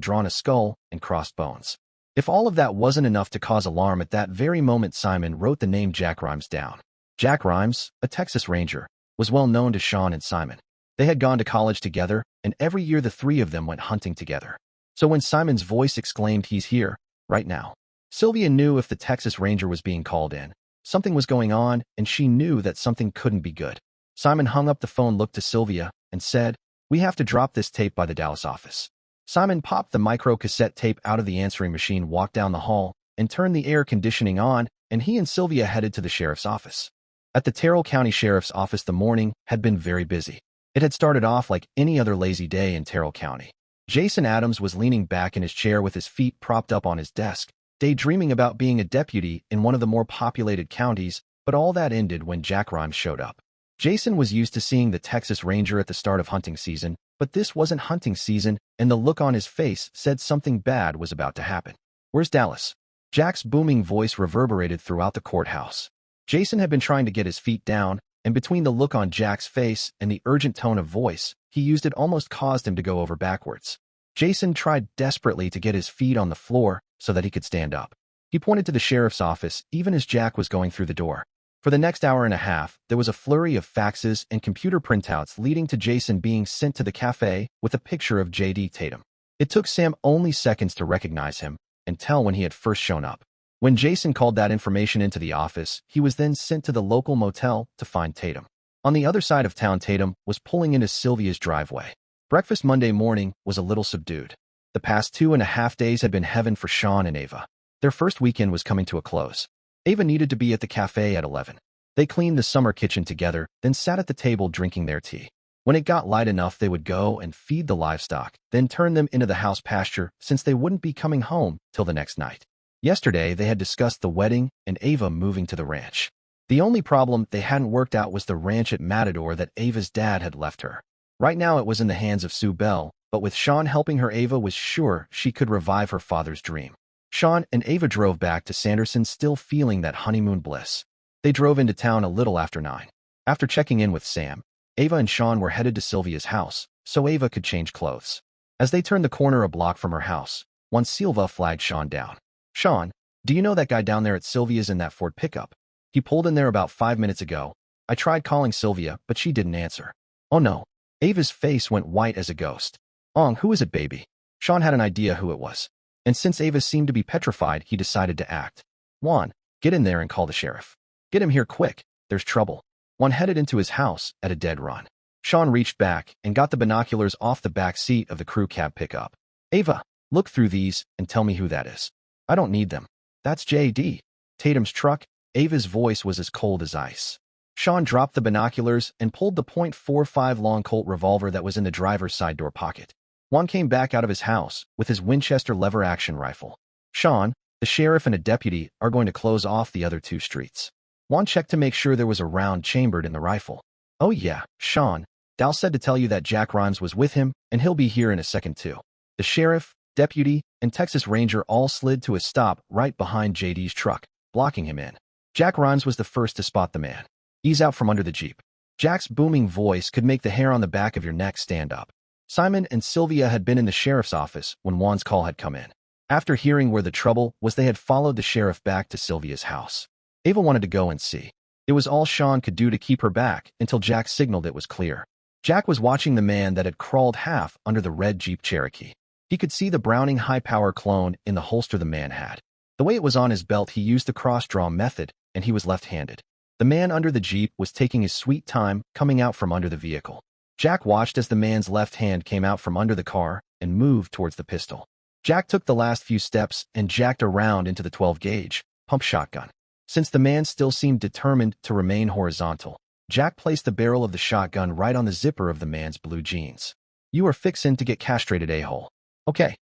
drawn a skull and crossed bones. If all of that wasn't enough to cause alarm at that very moment, Simon wrote the name Jack Rhymes down. Jack Rhymes, a Texas Ranger, was well known to Sean and Simon. They had gone to college together, and every year the 3 of them went hunting together. So when Simon's voice exclaimed, "He's here, right now," Sylvia knew if the Texas Ranger was being called in, something was going on, and she knew that something couldn't be good. Simon hung up the phone, looked to Sylvia, and said, "We have to drop this tape by the Dallas office." Simon popped the micro-cassette tape out of the answering machine, walked down the hall, and turned the air conditioning on, and he and Sylvia headed to the sheriff's office. At the Terrell County Sheriff's Office, the morning had been very busy. It had started off like any other lazy day in Terrell County. Jason Adams was leaning back in his chair with his feet propped up on his desk, daydreaming about being a deputy in one of the more populated counties, but all that ended when Jack Rhymes showed up. Jason was used to seeing the Texas Ranger at the start of hunting season, but this wasn't hunting season, and the look on his face said something bad was about to happen. "Where's Dallas?" Jack's booming voice reverberated throughout the courthouse. Jason had been trying to get his feet down, and between the look on Jack's face and the urgent tone of voice he used, it almost caused him to go over backwards. Jason tried desperately to get his feet on the floor so that he could stand up. He pointed to the sheriff's office even as Jack was going through the door. For the next hour and a half, there was a flurry of faxes and computer printouts leading to Jason being sent to the cafe with a picture of J.D. Tatum. It took Sam only seconds to recognize him and tell when he had first shown up. When Jason called that information into the office, he was then sent to the local motel to find Tatum. On the other side of town, Tatum was pulling into Sylvia's driveway. Breakfast Monday morning was a little subdued. The past 2.5 days had been heaven for Sean and Ava. Their first weekend was coming to a close. Ava needed to be at the cafe at 11. They cleaned the summer kitchen together, then sat at the table drinking their tea. When it got light enough, they would go and feed the livestock, then turn them into the house pasture since they wouldn't be coming home till the next night. Yesterday, they had discussed the wedding and Ava moving to the ranch. The only problem they hadn't worked out was the ranch at Matador that Ava's dad had left her. Right now, it was in the hands of Sue Bell, but with Sean helping her, Ava was sure she could revive her father's dream. Sean and Ava drove back to Sanderson still feeling that honeymoon bliss. They drove into town a little after 9. After checking in with Sam, Ava and Sean were headed to Sylvia's house, so Ava could change clothes. As they turned the corner a block from her house, one Silva flagged Sean down. "Sean, do you know that guy down there at Sylvia's in that Ford pickup? He pulled in there about 5 minutes ago. I tried calling Sylvia, but she didn't answer." "Oh no." Ava's face went white as a ghost. Who is it, baby?" Sean had an idea who it was. And since Ava seemed to be petrified, he decided to act. "Juan, get in there and call the sheriff. Get him here quick. There's trouble." Juan headed into his house at a dead run. Sean reached back and got the binoculars off the back seat of the crew cab pickup. "Ava, look through these and tell me who that is." "I don't need them. That's J.D. Tatum's truck." Ava's voice was as cold as ice. Sean dropped the binoculars and pulled the .45 long Colt revolver that was in the driver's side door pocket. Juan came back out of his house with his Winchester lever-action rifle. "Sean, the sheriff and a deputy are going to close off the other 2 streets." Juan checked to make sure there was a round chambered in the rifle. "Oh yeah, Sean. Dal said to tell you that Jack Rhymes was with him, and he'll be here in a second too." The sheriff, deputy, and Texas Ranger all slid to a stop right behind JD's truck, blocking him in. Jack Rhymes was the first to spot the man. "Ease out from under the Jeep." Jack's booming voice could make the hair on the back of your neck stand up. Simon and Sylvia had been in the sheriff's office when Juan's call had come in. After hearing where the trouble was, they had followed the sheriff back to Sylvia's house. Ava wanted to go and see. It was all Sean could do to keep her back until Jack signaled it was clear. Jack was watching the man that had crawled half under the red Jeep Cherokee. He could see the Browning high-power clone in the holster the man had. The way it was on his belt, he used the cross-draw method, and he was left-handed. The man under the Jeep was taking his sweet time coming out from under the vehicle. Jack watched as the man's left hand came out from under the car and moved towards the pistol. Jack took the last few steps and jacked around into the 12-gauge pump shotgun. Since the man still seemed determined to remain horizontal, Jack placed the barrel of the shotgun right on the zipper of the man's blue jeans. "You are fixin' to get castrated, a-hole." Okay,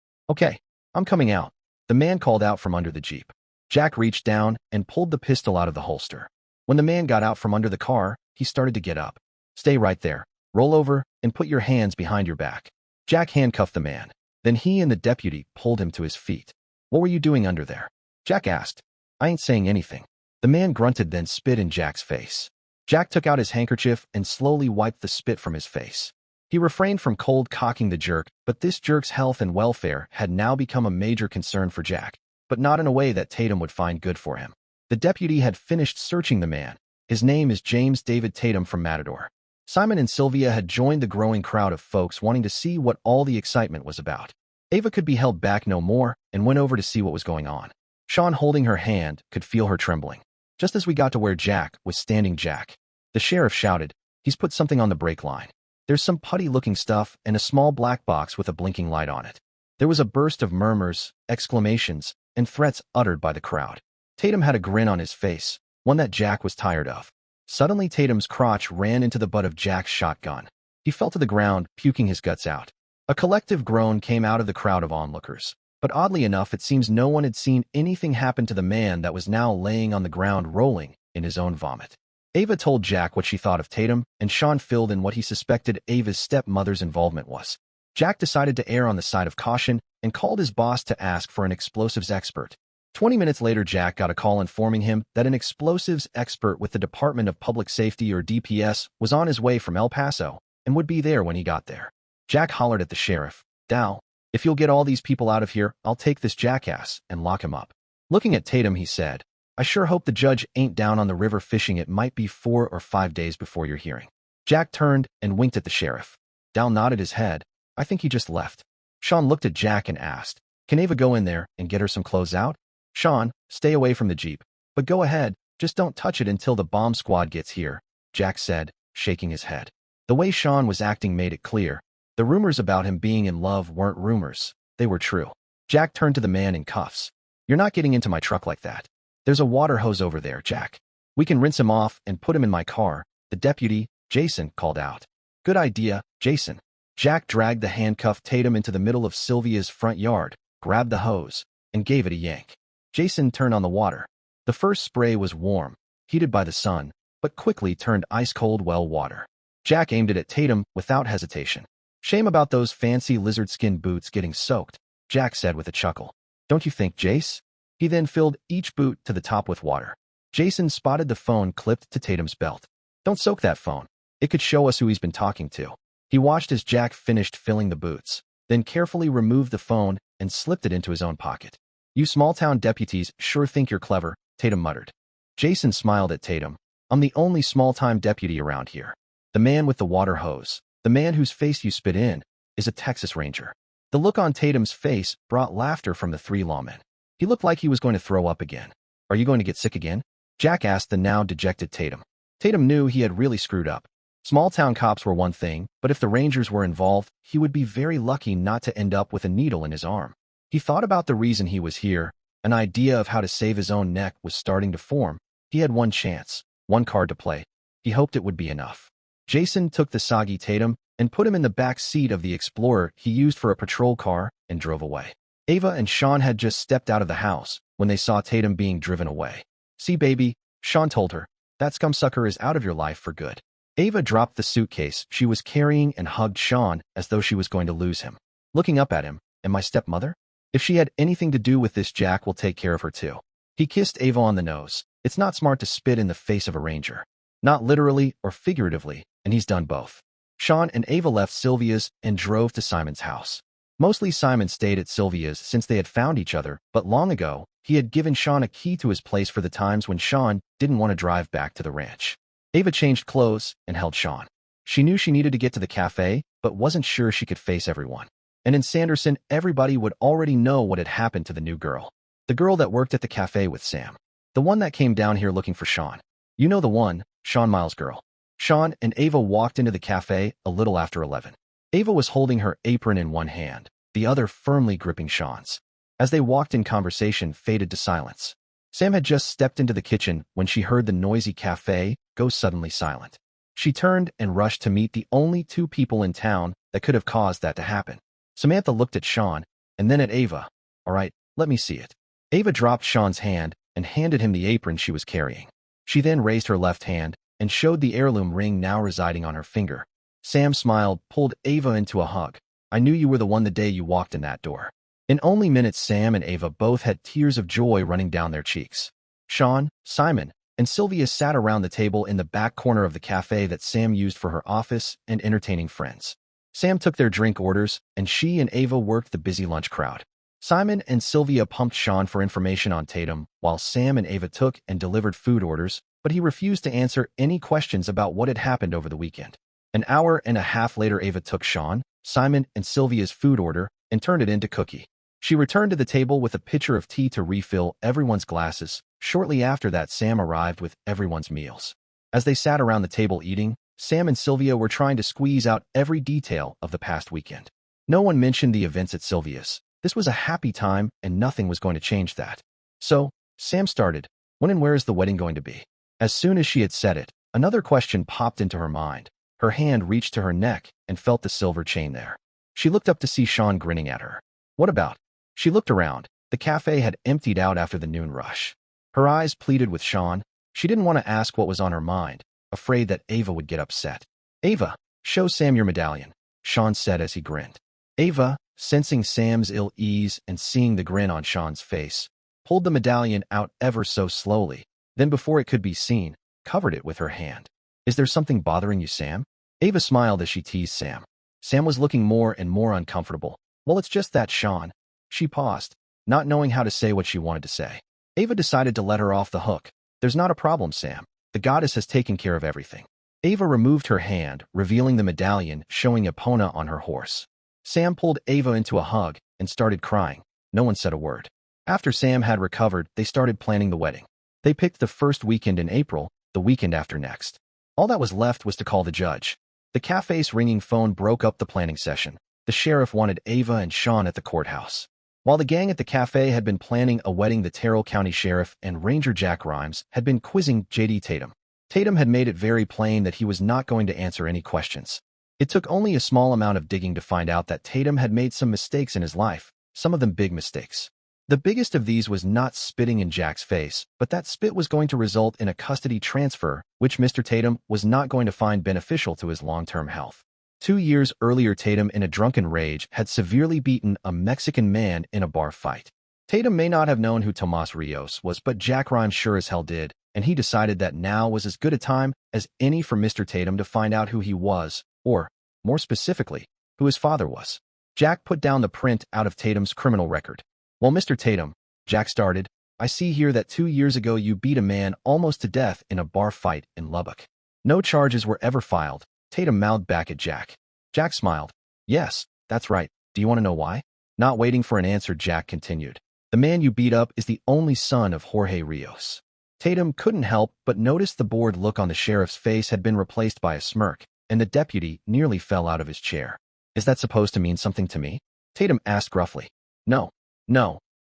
I'm coming out," the man called out from under the Jeep. Jack reached down and pulled the pistol out of the holster. When the man got out from under the car, he started to get up. "Stay right there. Roll over and put your hands behind your back." Jack handcuffed the man. Then he and the deputy pulled him to his feet. "What were you doing under there?" Jack asked. "I ain't saying anything." The man grunted, then spit in Jack's face. Jack took out his handkerchief and slowly wiped the spit from his face. He refrained from cold cocking the jerk, but this jerk's health and welfare had now become a major concern for Jack, but not in a way that Tatum would find good for him. The deputy had finished searching the man. His name is James David Tatum from Matador. Simon and Sylvia had joined the growing crowd of folks wanting to see what all the excitement was about. Ava could be held back no more and went over to see what was going on. Sean, holding her hand, could feel her trembling. Just as we got to where Jack was standing, the sheriff shouted, "He's put something on the brake line. There's some putty-looking stuff and a small black box with a blinking light on it." There was a burst of murmurs, exclamations, and threats uttered by the crowd. Tatum had a grin on his face, one that Jack was tired of. Suddenly, Tatum's crotch ran into the butt of Jack's shotgun. He fell to the ground, puking his guts out. A collective groan came out of the crowd of onlookers. But oddly enough, it seems no one had seen anything happen to the man that was now laying on the ground rolling in his own vomit. Ava told Jack what she thought of Tatum, and Sean filled in what he suspected Ava's stepmother's involvement was. Jack decided to err on the side of caution and called his boss to ask for an explosives expert. 20 minutes later, Jack got a call informing him that an explosives expert with the Department of Public Safety, or DPS, was on his way from El Paso and would be there when he got there. Jack hollered at the sheriff, "Dal, If you'll get all these people out of here, I'll take this jackass and lock him up. Looking at Tatum, he said, I sure hope the judge ain't down on the river fishing. It might be 4 or 5 days before your hearing. Jack turned and winked at the sheriff. Dal nodded his head. I think he just left. Sean looked at Jack and asked, Can Ava go in there and get her some clothes out? Sean, stay away from the Jeep. But go ahead, just don't touch it until the bomb squad gets here, Jack said, shaking his head. The way Sean was acting made it clear. The rumors about him being in love weren't rumors. They were true. Jack turned to the man in cuffs. You're not getting into my truck like that. There's a water hose over there, Jack. We can rinse him off and put him in my car, the deputy, Jason, called out. Good idea, Jason. Jack dragged the handcuffed Tatum into the middle of Sylvia's front yard, grabbed the hose, and gave it a yank. Jason turned on the water. The first spray was warm, heated by the sun, but quickly turned ice-cold well water. Jack aimed it at Tatum without hesitation. Shame about those fancy lizard skin boots getting soaked, Jack said with a chuckle. Don't you think, Jace? He then filled each boot to the top with water. Jason spotted the phone clipped to Tatum's belt. Don't soak that phone. It could show us who he's been talking to. He watched as Jack finished filling the boots, then carefully removed the phone and slipped it into his own pocket. You small-town deputies sure think you're clever, Tatum muttered. Jason smiled at Tatum. I'm the only small-time deputy around here. The man with the water hose, the man whose face you spit in, is a Texas Ranger. The look on Tatum's face brought laughter from the 3 lawmen. He looked like he was going to throw up again. Are you going to get sick again? Jack asked the now dejected Tatum. Tatum knew he had really screwed up. Small-town cops were one thing, but if the Rangers were involved, he would be very lucky not to end up with a needle in his arm. He thought about the reason he was here. An idea of how to save his own neck was starting to form. He had one chance, one card to play. He hoped it would be enough. Jason took the soggy Tatum and put him in the back seat of the Explorer he used for a patrol car and drove away. Ava and Sean had just stepped out of the house when they saw Tatum being driven away. See, baby, Sean told her, that scumsucker is out of your life for good. Ava dropped the suitcase she was carrying and hugged Sean as though she was going to lose him. Looking up at him, and my stepmother? If she had anything to do with this, Jack will take care of her too. He kissed Ava on the nose. It's not smart to spit in the face of a ranger. Not literally or figuratively, and he's done both. Sean and Ava left Sylvia's and drove to Simon's house. Mostly Simon stayed at Sylvia's since they had found each other, but long ago, he had given Sean a key to his place for the times when Sean didn't want to drive back to the ranch. Ava changed clothes and held Sean. She knew she needed to get to the cafe, but wasn't sure she could face everyone. And in Sanderson, everybody would already know what had happened to the new girl. The girl that worked at the cafe with Sam. The one that came down here looking for Sean. You know the one, Sean Miles' girl. Sean and Ava walked into the cafe a little after 11. Ava was holding her apron in one hand, the other firmly gripping Sean's. As they walked in, conversation faded to silence. Sam had just stepped into the kitchen when she heard the noisy cafe go suddenly silent. She turned and rushed to meet the only 2 people in town that could have caused that to happen. Samantha looked at Sean and then at Ava. All right, let me see it. Ava dropped Sean's hand and handed him the apron she was carrying. She then raised her left hand and showed the heirloom ring now residing on her finger. Sam smiled, pulled Ava into a hug. I knew you were the one the day you walked in that door. In only minutes, Sam and Ava both had tears of joy running down their cheeks. Sean, Simon, and Sylvia sat around the table in the back corner of the cafe that Sam used for her office and entertaining friends. Sam took their drink orders, and she and Ava worked the busy lunch crowd. Simon and Sylvia pumped Sean for information on Tatum, while Sam and Ava took and delivered food orders, but he refused to answer any questions about what had happened over the weekend. An hour and a half later, Ava took Sean, Simon, and Sylvia's food order and turned it into Cookie. She returned to the table with a pitcher of tea to refill everyone's glasses. Shortly after that, Sam arrived with everyone's meals. As they sat around the table eating, Sam and Sylvia were trying to squeeze out every detail of the past weekend. No one mentioned the events at Sylvia's. This was a happy time, and nothing was going to change that. So, Sam started, when and where is the wedding going to be? As soon as she had said it, another question popped into her mind. Her hand reached to her neck and felt the silver chain there. She looked up to see Sean grinning at her. What about? She looked around. The cafe had emptied out after the noon rush. Her eyes pleaded with Sean. She didn't want to ask what was on her mind, afraid that Ava would get upset. Ava, show Sam your medallion, Sean said as he grinned. Ava, sensing Sam's ill ease and seeing the grin on Sean's face, pulled the medallion out ever so slowly, then before it could be seen, covered it with her hand. Is there something bothering you, Sam? Ava smiled as she teased Sam. Sam was looking more and more uncomfortable. Well, it's just that, Sean. She paused, not knowing how to say what she wanted to say. Ava decided to let her off the hook. There's not a problem, Sam. The goddess has taken care of everything. Ava removed her hand, revealing the medallion showing Epona on her horse. Sam pulled Ava into a hug and started crying. No one said a word. After Sam had recovered, they started planning the wedding. They picked the first weekend in April, the weekend after next. All that was left was to call the judge. The cafe's ringing phone broke up the planning session. The sheriff wanted Ava and Sean at the courthouse. While the gang at the cafe had been planning a wedding, the Terrell County Sheriff and Ranger Jack Rimes had been quizzing J.D. Tatum. Tatum had made it very plain that he was not going to answer any questions. It took only a small amount of digging to find out that Tatum had made some mistakes in his life, some of them big mistakes. The biggest of these was not spitting in Jack's face, but that spit was going to result in a custody transfer, which Mr. Tatum was not going to find beneficial to his long-term health. 2 years earlier, Tatum, in a drunken rage, had severely beaten a Mexican man in a bar fight. Tatum may not have known who Tomas Rios was, but Jack Rimes sure as hell did, and he decided that now was as good a time as any for Mr. Tatum to find out who he was, or, more specifically, who his father was. Jack put down the print out of Tatum's criminal record. "Well, Mr. Tatum," Jack started, "I see here that 2 years ago you beat a man almost to death in a bar fight in Lubbock. No charges were ever filed," Tatum mouthed back at Jack. Jack smiled. "Yes, that's right. Do you want to know why?" Not waiting for an answer, Jack continued. "The man you beat up is the only son of Jorge Rios." Tatum couldn't help but notice the bored look on the sheriff's face had been replaced by a smirk, and the deputy nearly fell out of his chair. "Is that supposed to mean something to me?" Tatum asked gruffly. No,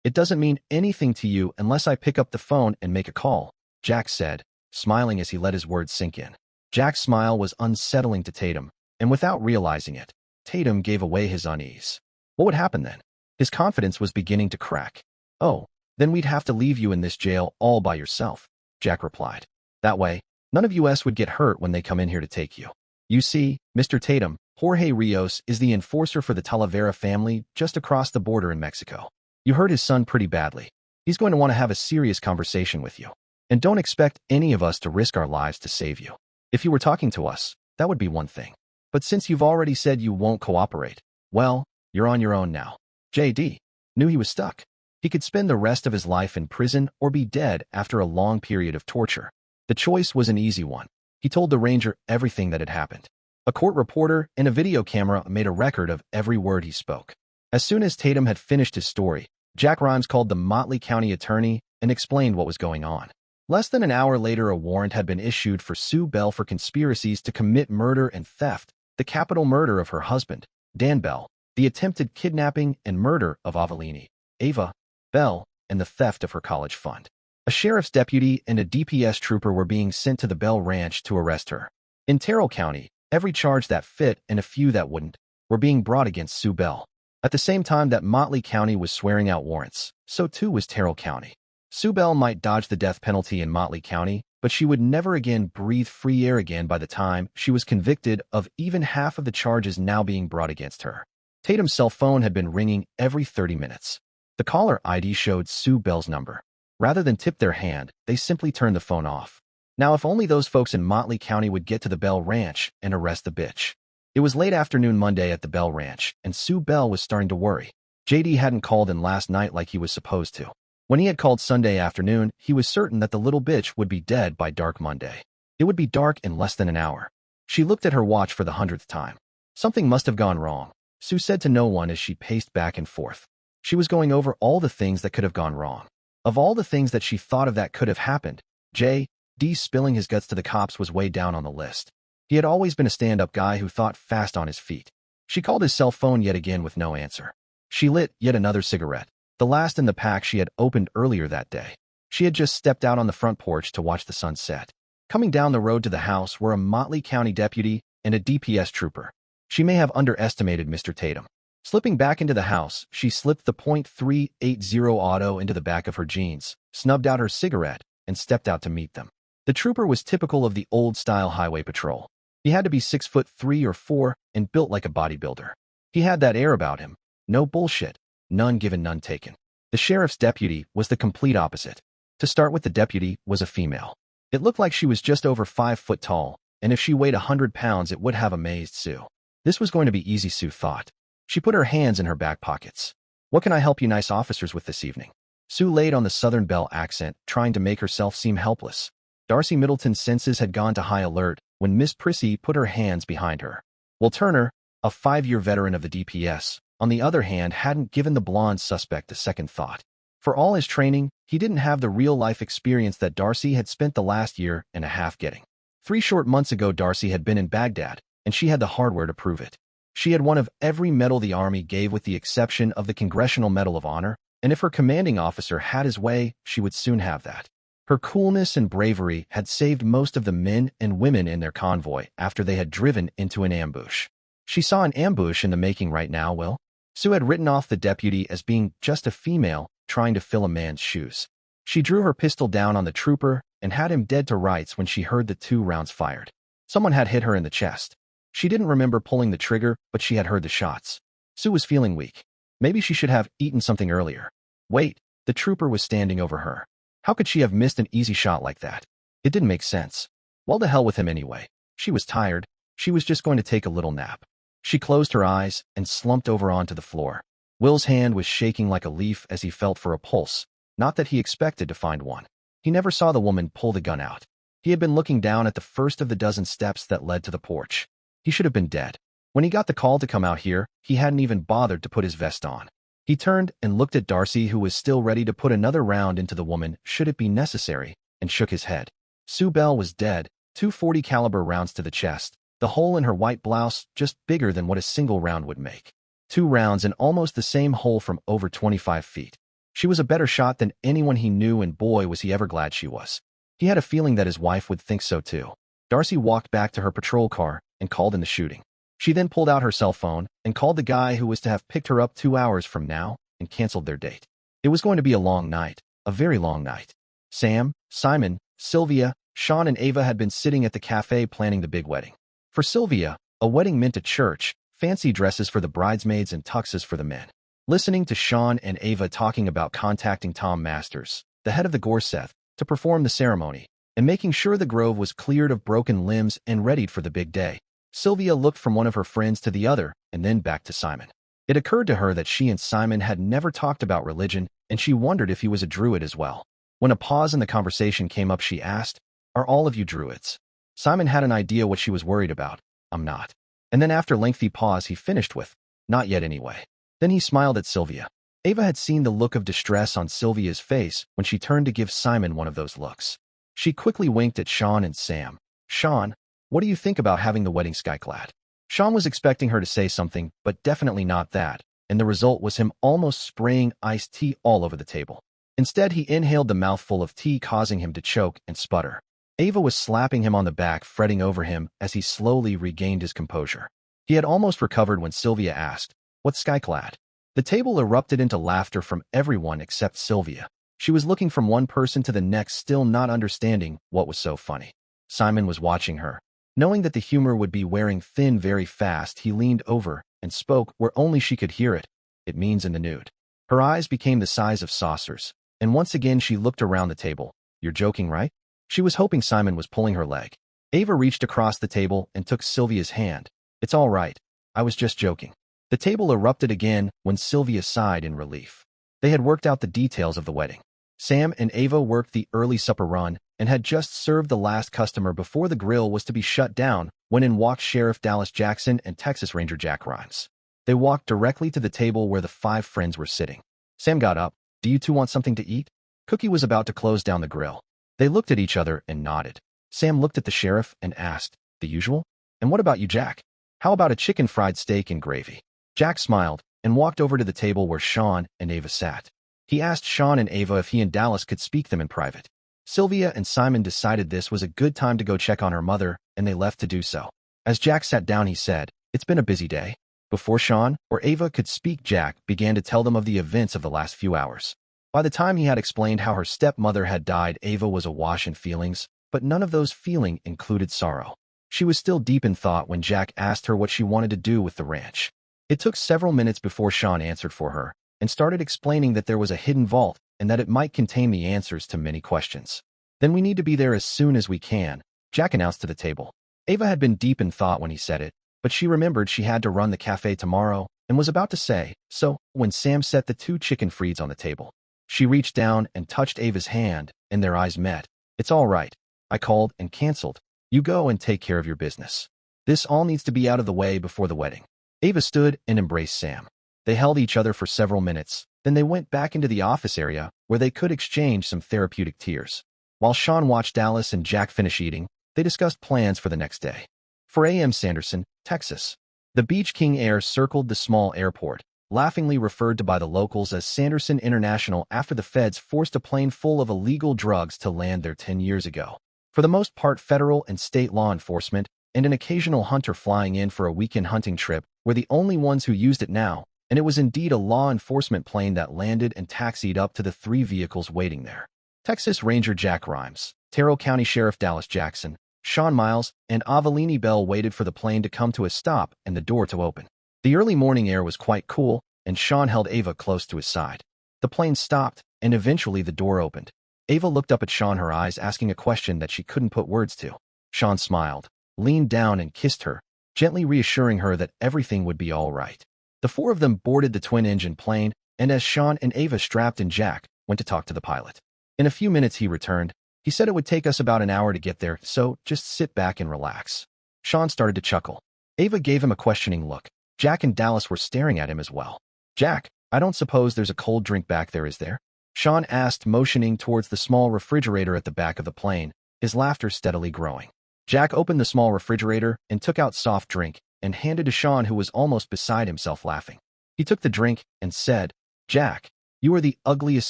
it doesn't mean anything to you unless I pick up the phone and make a call," Jack said, smiling as he let his words sink in. Jack's smile was unsettling to Tatum, and without realizing it, Tatum gave away his unease. What would happen then? His confidence was beginning to crack. "Oh, then we'd have to leave you in this jail all by yourself," Jack replied. "That way, none of us would get hurt when they come in here to take you. You see, Mr. Tatum, Jorge Rios is the enforcer for the Talavera family just across the border in Mexico. You hurt his son pretty badly. He's going to want to have a serious conversation with you. And don't expect any of us to risk our lives to save you. If you were talking to us, that would be one thing. But since you've already said you won't cooperate, well, you're on your own now." J.D. knew he was stuck. He could spend the rest of his life in prison or be dead after a long period of torture. The choice was an easy one. He told the ranger everything that had happened. A court reporter and a video camera made a record of every word he spoke. As soon as Tatum had finished his story, Jack Rimes called the Motley County attorney and explained what was going on. Less than an hour later, a warrant had been issued for Sue Bell for conspiracies to commit murder and theft, the capital murder of her husband, Dan Bell, the attempted kidnapping and murder of Avelini, Ava Bell, and the theft of her college fund. A sheriff's deputy and a DPS trooper were being sent to the Bell Ranch to arrest her. In Terrell County, every charge that fit and a few that wouldn't were being brought against Sue Bell. At the same time that Motley County was swearing out warrants, so too was Terrell County. Sue Bell might dodge the death penalty in Motley County, but she would never again breathe free air again by the time she was convicted of even half of the charges now being brought against her. Tatum's cell phone had been ringing every 30 minutes. The caller ID showed Sue Bell's number. Rather than tip their hand, they simply turned the phone off. Now, if only those folks in Motley County would get to the Bell Ranch and arrest the bitch. It was late afternoon Monday at the Bell Ranch, and Sue Bell was starting to worry. J.D. hadn't called in last night like he was supposed to. When he had called Sunday afternoon, he was certain that the little bitch would be dead by dark Monday. It would be dark in less than an hour. She looked at her watch for the 100th time. Something must have gone wrong, Sue said to no one as she paced back and forth. She was going over all the things that could have gone wrong. Of all the things that she thought of that could have happened, J.D. spilling his guts to the cops was way down on the list. He had always been a stand-up guy who thought fast on his feet. She called his cell phone yet again with no answer. She lit yet another cigarette, the last in the pack she had opened earlier that day. She had just stepped out on the front porch to watch the sun set. Coming down the road to the house were a Motley County deputy and a DPS trooper. She may have underestimated Mr. Tatum. Slipping back into the house, she slipped the .380 auto into the back of her jeans, snubbed out her cigarette, and stepped out to meet them. The trooper was typical of the old-style highway patrol. He had to be 6'3" or 4" and built like a bodybuilder. He had that air about him. No bullshit. None given, none taken. The sheriff's deputy was the complete opposite. To start with, the deputy was a female. It looked like she was just over 5 foot tall, and if she weighed 100 pounds it would have amazed Sue. This was going to be easy, Sue thought. She put her hands in her back pockets. What can I help you nice officers with this evening? Sue laid on the Southern Belle accent, trying to make herself seem helpless. Darcy Middleton's senses had gone to high alert when Miss Prissy put her hands behind her. Will Turner, a 5-year veteran of the DPS, on the other hand, hadn't given the blonde suspect a second thought. For all his training, he didn't have the real-life experience that Darcy had spent the last year and a half getting. 3 short months ago, Darcy had been in Baghdad, and she had the hardware to prove it. She had one of every medal the Army gave with the exception of the Congressional Medal of Honor, and if her commanding officer had his way, she would soon have that. Her coolness and bravery had saved most of the men and women in their convoy after they had driven into an ambush. She saw an ambush in the making right now, Will. Sue had written off the deputy as being just a female trying to fill a man's shoes. She drew her pistol down on the trooper and had him dead to rights when she heard the 2 rounds fired. Someone had hit her in the chest. She didn't remember pulling the trigger, but she had heard the shots. Sue was feeling weak. Maybe she should have eaten something earlier. Wait, the trooper was standing over her. How could she have missed an easy shot like that? It didn't make sense. Well, to hell with him anyway. She was tired. She was just going to take a little nap. She closed her eyes and slumped over onto the floor. Will's hand was shaking like a leaf as he felt for a pulse, not that he expected to find one. He never saw the woman pull the gun out. He had been looking down at the first of the dozen steps that led to the porch. He should have been dead. When he got the call to come out here, he hadn't even bothered to put his vest on. He turned and looked at Darcy, who was still ready to put another round into the woman should it be necessary, and shook his head. Sue Bell was dead, 2 .40 caliber rounds to the chest, the hole in her white blouse just bigger than what a single round would make. 2 rounds in almost the same hole from over 25 feet. She was a better shot than anyone he knew, and boy was he ever glad she was. He had a feeling that his wife would think so too. Darcy walked back to her patrol car and called in the shooting. She then pulled out her cell phone and called the guy who was to have picked her up 2 hours from now and canceled their date. It was going to be a long night, a very long night. Sam, Simon, Sylvia, Sean and Ava had been sitting at the cafe planning the big wedding. For Sylvia, a wedding meant a church, fancy dresses for the bridesmaids and tuxes for the men. Listening to Sean and Ava talking about contacting Tom Masters, the head of the Gorseth, to perform the ceremony, and making sure the grove was cleared of broken limbs and readied for the big day, Sylvia looked from one of her friends to the other and then back to Simon. It occurred to her that she and Simon had never talked about religion, and she wondered if he was a Druid as well. When a pause in the conversation came up, she asked, "Are all of you Druids?" Simon had an idea what she was worried about. "I'm not." And then after a lengthy pause, he finished with, "Not yet anyway." Then he smiled at Sylvia. Ava had seen the look of distress on Sylvia's face when she turned to give Simon one of those looks. She quickly winked at Sean and Sam. "Sean, what do you think about having the wedding skyclad?" Sean was expecting her to say something, but definitely not that, and the result was him almost spraying iced tea all over the table. Instead, he inhaled the mouthful of tea, causing him to choke and sputter. Ava was slapping him on the back, fretting over him as he slowly regained his composure. He had almost recovered when Sylvia asked, "What's skyclad?" The table erupted into laughter from everyone except Sylvia. She was looking from one person to the next, still not understanding what was so funny. Simon was watching her. Knowing that the humor would be wearing thin very fast, he leaned over and spoke where only she could hear it. "It means in the nude." Her eyes became the size of saucers, and once again she looked around the table. "You're joking, right?" She was hoping Simon was pulling her leg. Ava reached across the table and took Sylvia's hand. "It's all right. I was just joking." The table erupted again when Sylvia sighed in relief. They had worked out the details of the wedding. Sam and Ava worked the early supper run and had just served the last customer before the grill was to be shut down when in walked Sheriff Dallas Jackson and Texas Ranger Jack Rhymes. They walked directly to the table where the 5 friends were sitting. Sam got up. "Do you two want something to eat?" Cookie was about to close down the grill. They looked at each other and nodded. Sam looked at the sheriff and asked, "The usual? And what about you, Jack? How about a chicken fried steak and gravy?" Jack smiled and walked over to the table where Sean and Ava sat. He asked Sean and Ava if he and Dallas could speak them in private. Sylvia and Simon decided this was a good time to go check on her mother, and they left to do so. As Jack sat down, he said, "It's been a busy day." Before Sean or Ava could speak, Jack began to tell them of the events of the last few hours. By the time he had explained how her stepmother had died, Ava was awash in feelings, but none of those feelings included sorrow. She was still deep in thought when Jack asked her what she wanted to do with the ranch. It took several minutes before Sean answered for her and started explaining that there was a hidden vault and that it might contain the answers to many questions. "Then we need to be there as soon as we can," Jack announced to the table. Ava had been deep in thought when he said it, but she remembered she had to run the cafe tomorrow and was about to say, so, when Sam set the 2 chicken frieds on the table. She reached down and touched Ava's hand, and their eyes met. It's all right. I called and canceled. You go and take care of your business. This all needs to be out of the way before the wedding. Ava stood and embraced Sam. They held each other for several minutes. Then they went back into the office area where they could exchange some therapeutic tears. While Sean watched Dallas and Jack finish eating, they discussed plans for the next day. 4 a.m. Sanderson, Texas. The Beach King Air circled the small airport, laughingly referred to by the locals as Sanderson International after the feds forced a plane full of illegal drugs to land there 10 years ago. For the most part, federal and state law enforcement and an occasional hunter flying in for a weekend hunting trip were the only ones who used it now, and it was indeed a law enforcement plane that landed and taxied up to the 3 vehicles waiting there. Texas Ranger Jack Rimes, Terrell County Sheriff Dallas Jackson, Sean Miles, and Avalini Bell waited for the plane to come to a stop and the door to open. The early morning air was quite cool, and Sean held Ava close to his side. The plane stopped, and eventually the door opened. Ava looked up at Sean, her eyes asking a question that she couldn't put words to. Sean smiled, leaned down and kissed her, gently reassuring her that everything would be all right. The 4 of them boarded the twin-engine plane, and as Sean and Ava strapped in, Jack went to talk to the pilot. In a few minutes he returned. He said it would take us about an hour to get there, so just sit back and relax. Sean started to chuckle. Ava gave him a questioning look. Jack and Dallas were staring at him as well. Jack, I don't suppose there's a cold drink back there, is there? Sean asked, motioning towards the small refrigerator at the back of the plane, his laughter steadily growing. Jack opened the small refrigerator and took out soft drink and handed to Sean, who was almost beside himself laughing. He took the drink and said, Jack, you are the ugliest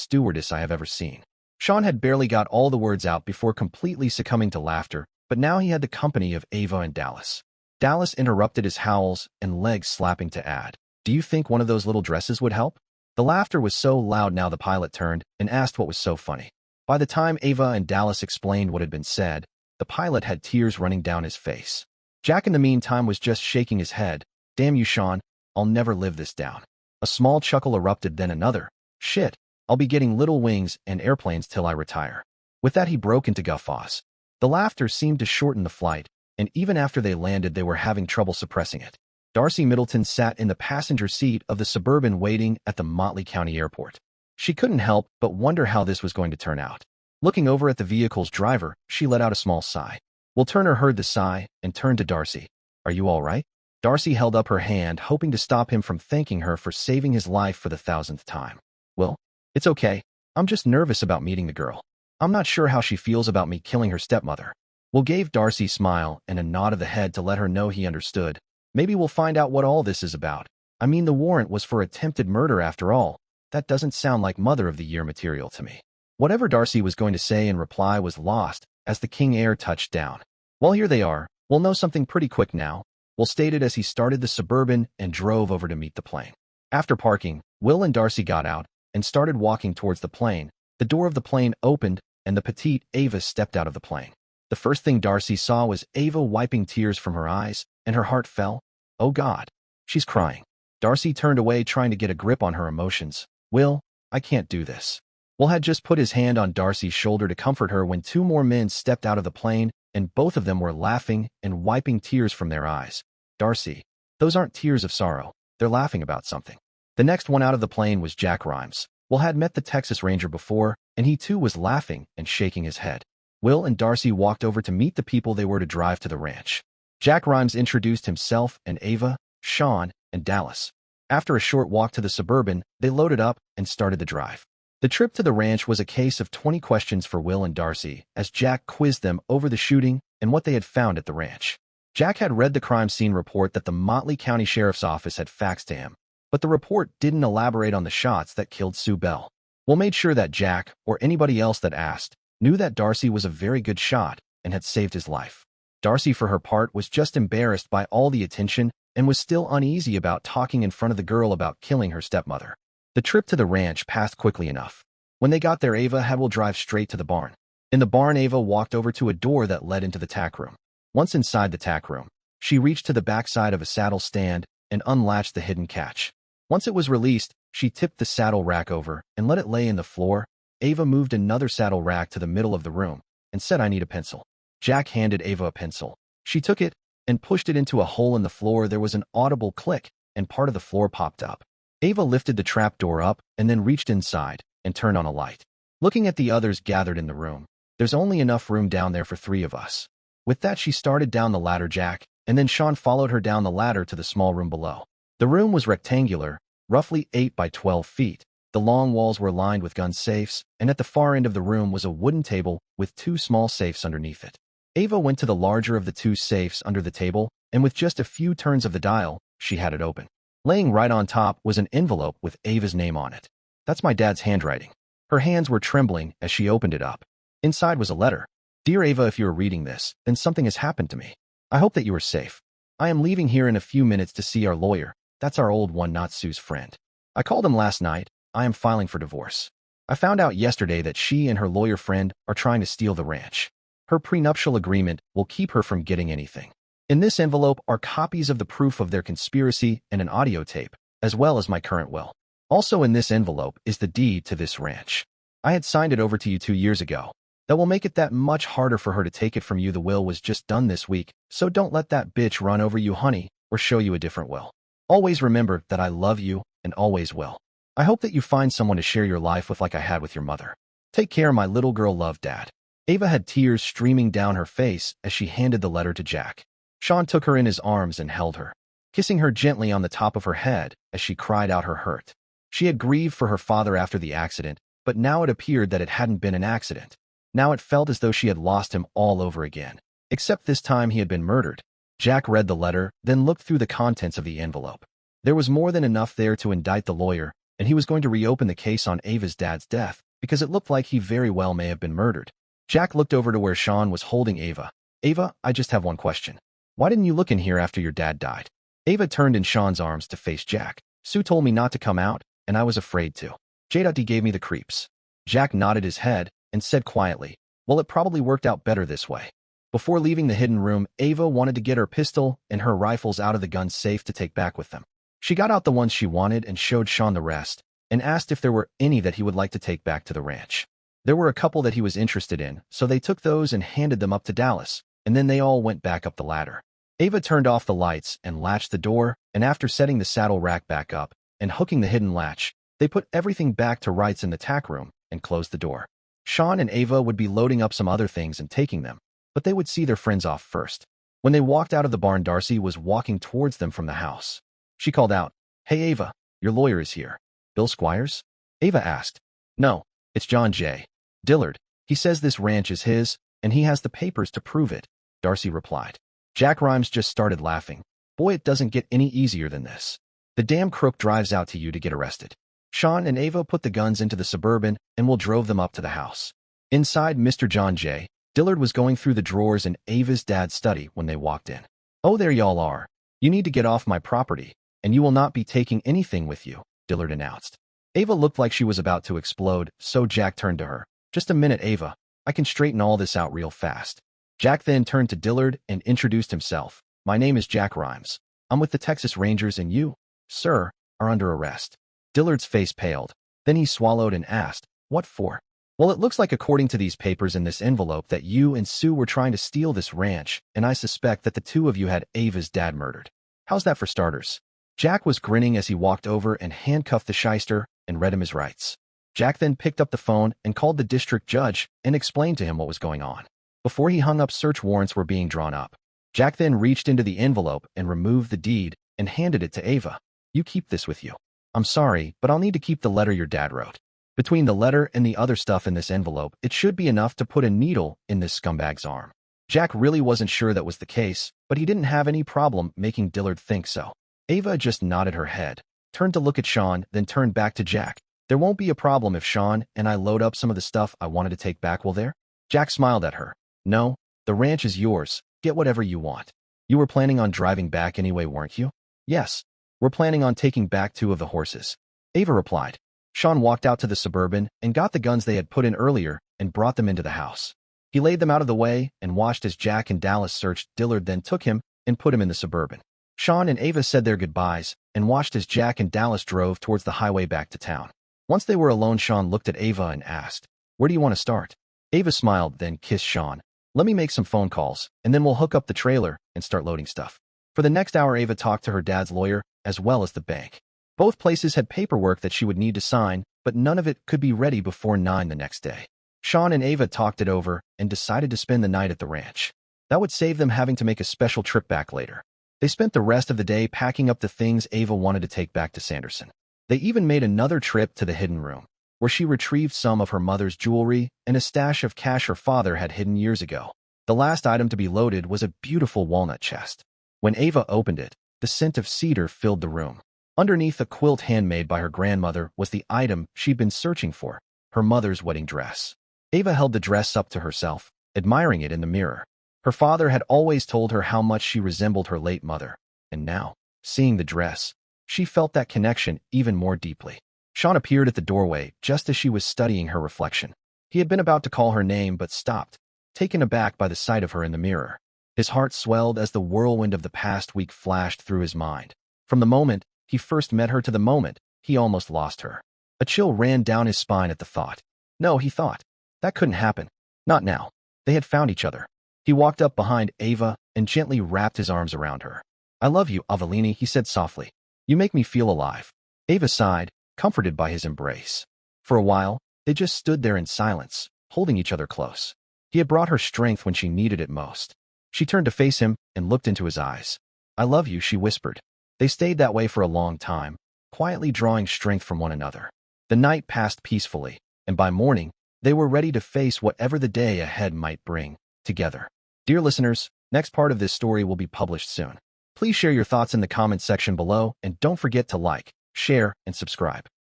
stewardess I have ever seen. Sean had barely got all the words out before completely succumbing to laughter, but now he had the company of Ava and Dallas. Dallas interrupted his howls and legs slapping to add, do you think one of those little dresses would help? The laughter was so loud now the pilot turned and asked what was so funny. By the time Ava and Dallas explained what had been said, the pilot had tears running down his face. Jack in the meantime was just shaking his head. Damn you, Sean, I'll never live this down. A small chuckle erupted, then another. Shit. I'll be getting little wings and airplanes till I retire. With that he broke into guffaws. The laughter seemed to shorten the flight, and even after they landed they were having trouble suppressing it. Darcy Middleton sat in the passenger seat of the Suburban waiting at the Motley County Airport. She couldn't help but wonder how this was going to turn out. Looking over at the vehicle's driver, she let out a small sigh. Will Turner heard the sigh and turned to Darcy. Are you all right? Darcy held up her hand, hoping to stop him from thanking her for saving his life for the 1000th time. Will, it's okay. I'm just nervous about meeting the girl. I'm not sure how she feels about me killing her stepmother. Will gave Darcy a smile and a nod of the head to let her know he understood. Maybe we'll find out what all this is about. I mean, the warrant was for attempted murder after all. That doesn't sound like Mother of the Year material to me. Whatever Darcy was going to say in reply was lost as the King Air touched down. Well, here they are. We'll know something pretty quick now, Will stated as he started the Suburban and drove over to meet the plane. After parking, Will and Darcy got out and started walking towards the plane. The door of the plane opened, and the petite Ava stepped out of the plane. The first thing Darcy saw was Ava wiping tears from her eyes, and her heart fell. Oh God, she's crying. Darcy turned away, trying to get a grip on her emotions. Will, I can't do this. Will had just put his hand on Darcy's shoulder to comfort her when 2 more men stepped out of the plane, and both of them were laughing and wiping tears from their eyes. Darcy, those aren't tears of sorrow. They're laughing about something. The next one out of the plane was Jack Rimes. Will had met the Texas Ranger before, and he too was laughing and shaking his head. Will and Darcy walked over to meet the people they were to drive to the ranch. Jack Rimes introduced himself and Ava, Sean, and Dallas. After a short walk to the Suburban, they loaded up and started the drive. The trip to the ranch was a case of 20 questions for Will and Darcy, as Jack quizzed them over the shooting and what they had found at the ranch. Jack had read the crime scene report that the Motley County Sheriff's Office had faxed to him, but the report didn't elaborate on the shots that killed Sue Bell. Will made sure that Jack, or anybody else that asked, knew that Darcy was a very good shot and had saved his life. Darcy, for her part, was just embarrassed by all the attention and was still uneasy about talking in front of the girl about killing her stepmother. The trip to the ranch passed quickly enough. When they got there, Ava had Will drive straight to the barn. In the barn, Ava walked over to a door that led into the tack room. Once inside the tack room, she reached to the backside of a saddle stand and unlatched the hidden catch. Once it was released, she tipped the saddle rack over and let it lay in the floor. Ava moved another saddle rack to the middle of the room and said, I need a pencil. Jack handed Ava a pencil. She took it and pushed it into a hole in the floor. There was an audible click, and part of the floor popped up. Ava lifted the trap door up and then reached inside and turned on a light. Looking at the others gathered in the room, there's only enough room down there for 3 of us. With that, she started down the ladder, Jack, and then Sean followed her down the ladder to the small room below. The room was rectangular, roughly 8 by 12 feet. The long walls were lined with gun safes, and at the far end of the room was a wooden table with 2 small safes underneath it. Ava went to the larger of the 2 safes under the table, and with just a few turns of the dial, she had it open. Laying right on top was an envelope with Ava's name on it. That's my dad's handwriting. Her hands were trembling as she opened it up. Inside was a letter. Dear Ava, if you are reading this, then something has happened to me. I hope that you are safe. I am leaving here in a few minutes to see our lawyer. That's our old one, not Sue's friend. I called him last night. I am filing for divorce. I found out yesterday that she and her lawyer friend are trying to steal the ranch. Her prenuptial agreement will keep her from getting anything. In this envelope are copies of the proof of their conspiracy and an audio tape, as well as my current will. Also in this envelope is the deed to this ranch. I had signed it over to you 2 years ago. That will make it that much harder for her to take it from you. The will was just done this week, so don't let that bitch run over you, honey, or show you a different will. Always remember that I love you and always will. I hope that you find someone to share your life with like I had with your mother. Take care, my little girl, love, Dad. Ava had tears streaming down her face as she handed the letter to Jack. Sean took her in his arms and held her, kissing her gently on the top of her head as she cried out her hurt. She had grieved for her father after the accident, but now it appeared that it hadn't been an accident. Now it felt as though she had lost him all over again, except this time he had been murdered. Jack read the letter, then looked through the contents of the envelope. There was more than enough there to indict the lawyer, and he was going to reopen the case on Ava's dad's death, because it looked like he very well may have been murdered. Jack looked over to where Sean was holding Ava. Ava, I just have one question. Why didn't you look in here after your dad died? Ava turned in Sean's arms to face Jack. Sue told me not to come out, and I was afraid to. J.D. gave me the creeps. Jack nodded his head and said quietly, well, it probably worked out better this way. Before leaving the hidden room, Ava wanted to get her pistol and her rifles out of the gun safe to take back with them. She got out the ones she wanted and showed Sean the rest, and asked if there were any that he would like to take back to the ranch. There were a couple that he was interested in, so they took those and handed them up to Dallas, and then they all went back up the ladder. Ava turned off the lights and latched the door, and after setting the saddle rack back up and hooking the hidden latch, they put everything back to rights in the tack room and closed the door. Sean and Ava would be loading up some other things and taking them, but they would see their friends off first. When they walked out of the barn, Darcy was walking towards them from the house. She called out, Hey Ava, your lawyer is here. Bill Squires? Ava asked. No, it's John J. Dillard. He says this ranch is his, and he has the papers to prove it, Darcy replied. Jack Rhymes just started laughing. Boy, it doesn't get any easier than this. The damn crook drives out to you to get arrested. Sean and Ava put the guns into the Suburban and Will drove them up to the house. Inside, Mr. John J. Dillard was going through the drawers in Ava's dad's study when they walked in. Oh, there y'all are. You need to get off my property, and you will not be taking anything with you, Dillard announced. Ava looked like she was about to explode, so Jack turned to her. Just a minute, Ava. I can straighten all this out real fast. Jack then turned to Dillard and introduced himself. My name is Jack Rhymes. I'm with the Texas Rangers, and you, sir, are under arrest. Dillard's face paled. Then he swallowed and asked, What for? Well, it looks like according to these papers in this envelope that you and Sue were trying to steal this ranch, and I suspect that the 2 of you had Ava's dad murdered. How's that for starters? Jack was grinning as he walked over and handcuffed the shyster and read him his rights. Jack then picked up the phone and called the district judge and explained to him what was going on. Before he hung up, search warrants were being drawn up. Jack then reached into the envelope and removed the deed and handed it to Ava. You keep this with you. I'm sorry, but I'll need to keep the letter your dad wrote. Between the letter and the other stuff in this envelope, it should be enough to put a needle in this scumbag's arm. Jack really wasn't sure that was the case, but he didn't have any problem making Dillard think so. Ava just nodded her head, turned to look at Sean, then turned back to Jack. There won't be a problem if Sean and I load up some of the stuff I wanted to take back, will there? Jack smiled at her. No, the ranch is yours. Get whatever you want. You were planning on driving back anyway, weren't you? Yes. We're planning on taking back 2 of the horses. Ava replied. Sean walked out to the Suburban and got the guns they had put in earlier and brought them into the house. He laid them out of the way and watched as Jack and Dallas searched. Dillard then took him and put him in the Suburban. Sean and Ava said their goodbyes and watched as Jack and Dallas drove towards the highway back to town. Once they were alone, Sean looked at Ava and asked, Where do you want to start? Ava smiled, then kissed Sean. Let me make some phone calls, and then we'll hook up the trailer and start loading stuff. For the next hour, Ava talked to her dad's lawyer as well as the bank. Both places had paperwork that she would need to sign, but none of it could be ready before 9 the next day. Sean and Ava talked it over and decided to spend the night at the ranch. That would save them having to make a special trip back later. They spent the rest of the day packing up the things Ava wanted to take back to Sanderson. They even made another trip to the hidden room, where she retrieved some of her mother's jewelry and a stash of cash her father had hidden years ago. The last item to be loaded was a beautiful walnut chest. When Ava opened it, the scent of cedar filled the room. Underneath a quilt handmade by her grandmother was the item she'd been searching for, her mother's wedding dress. Ava held the dress up to herself, admiring it in the mirror. Her father had always told her how much she resembled her late mother, and now, seeing the dress, she felt that connection even more deeply. Sean appeared at the doorway just as she was studying her reflection. He had been about to call her name but stopped, taken aback by the sight of her in the mirror. His heart swelled as the whirlwind of the past week flashed through his mind. From the moment he first met her to the moment he almost lost her. A chill ran down his spine at the thought. No, he thought. That couldn't happen. Not now. They had found each other. He walked up behind Ava and gently wrapped his arms around her. I love you, Avelini, he said softly. You make me feel alive. Ava sighed, comforted by his embrace. For a while, they just stood there in silence, holding each other close. He had brought her strength when she needed it most. She turned to face him and looked into his eyes. I love you, she whispered. They stayed that way for a long time, quietly drawing strength from one another. The night passed peacefully, and by morning, they were ready to face whatever the day ahead might bring, together. Dear listeners, next part of this story will be published soon. Please share your thoughts in the comments section below, and don't forget to like, share, and subscribe.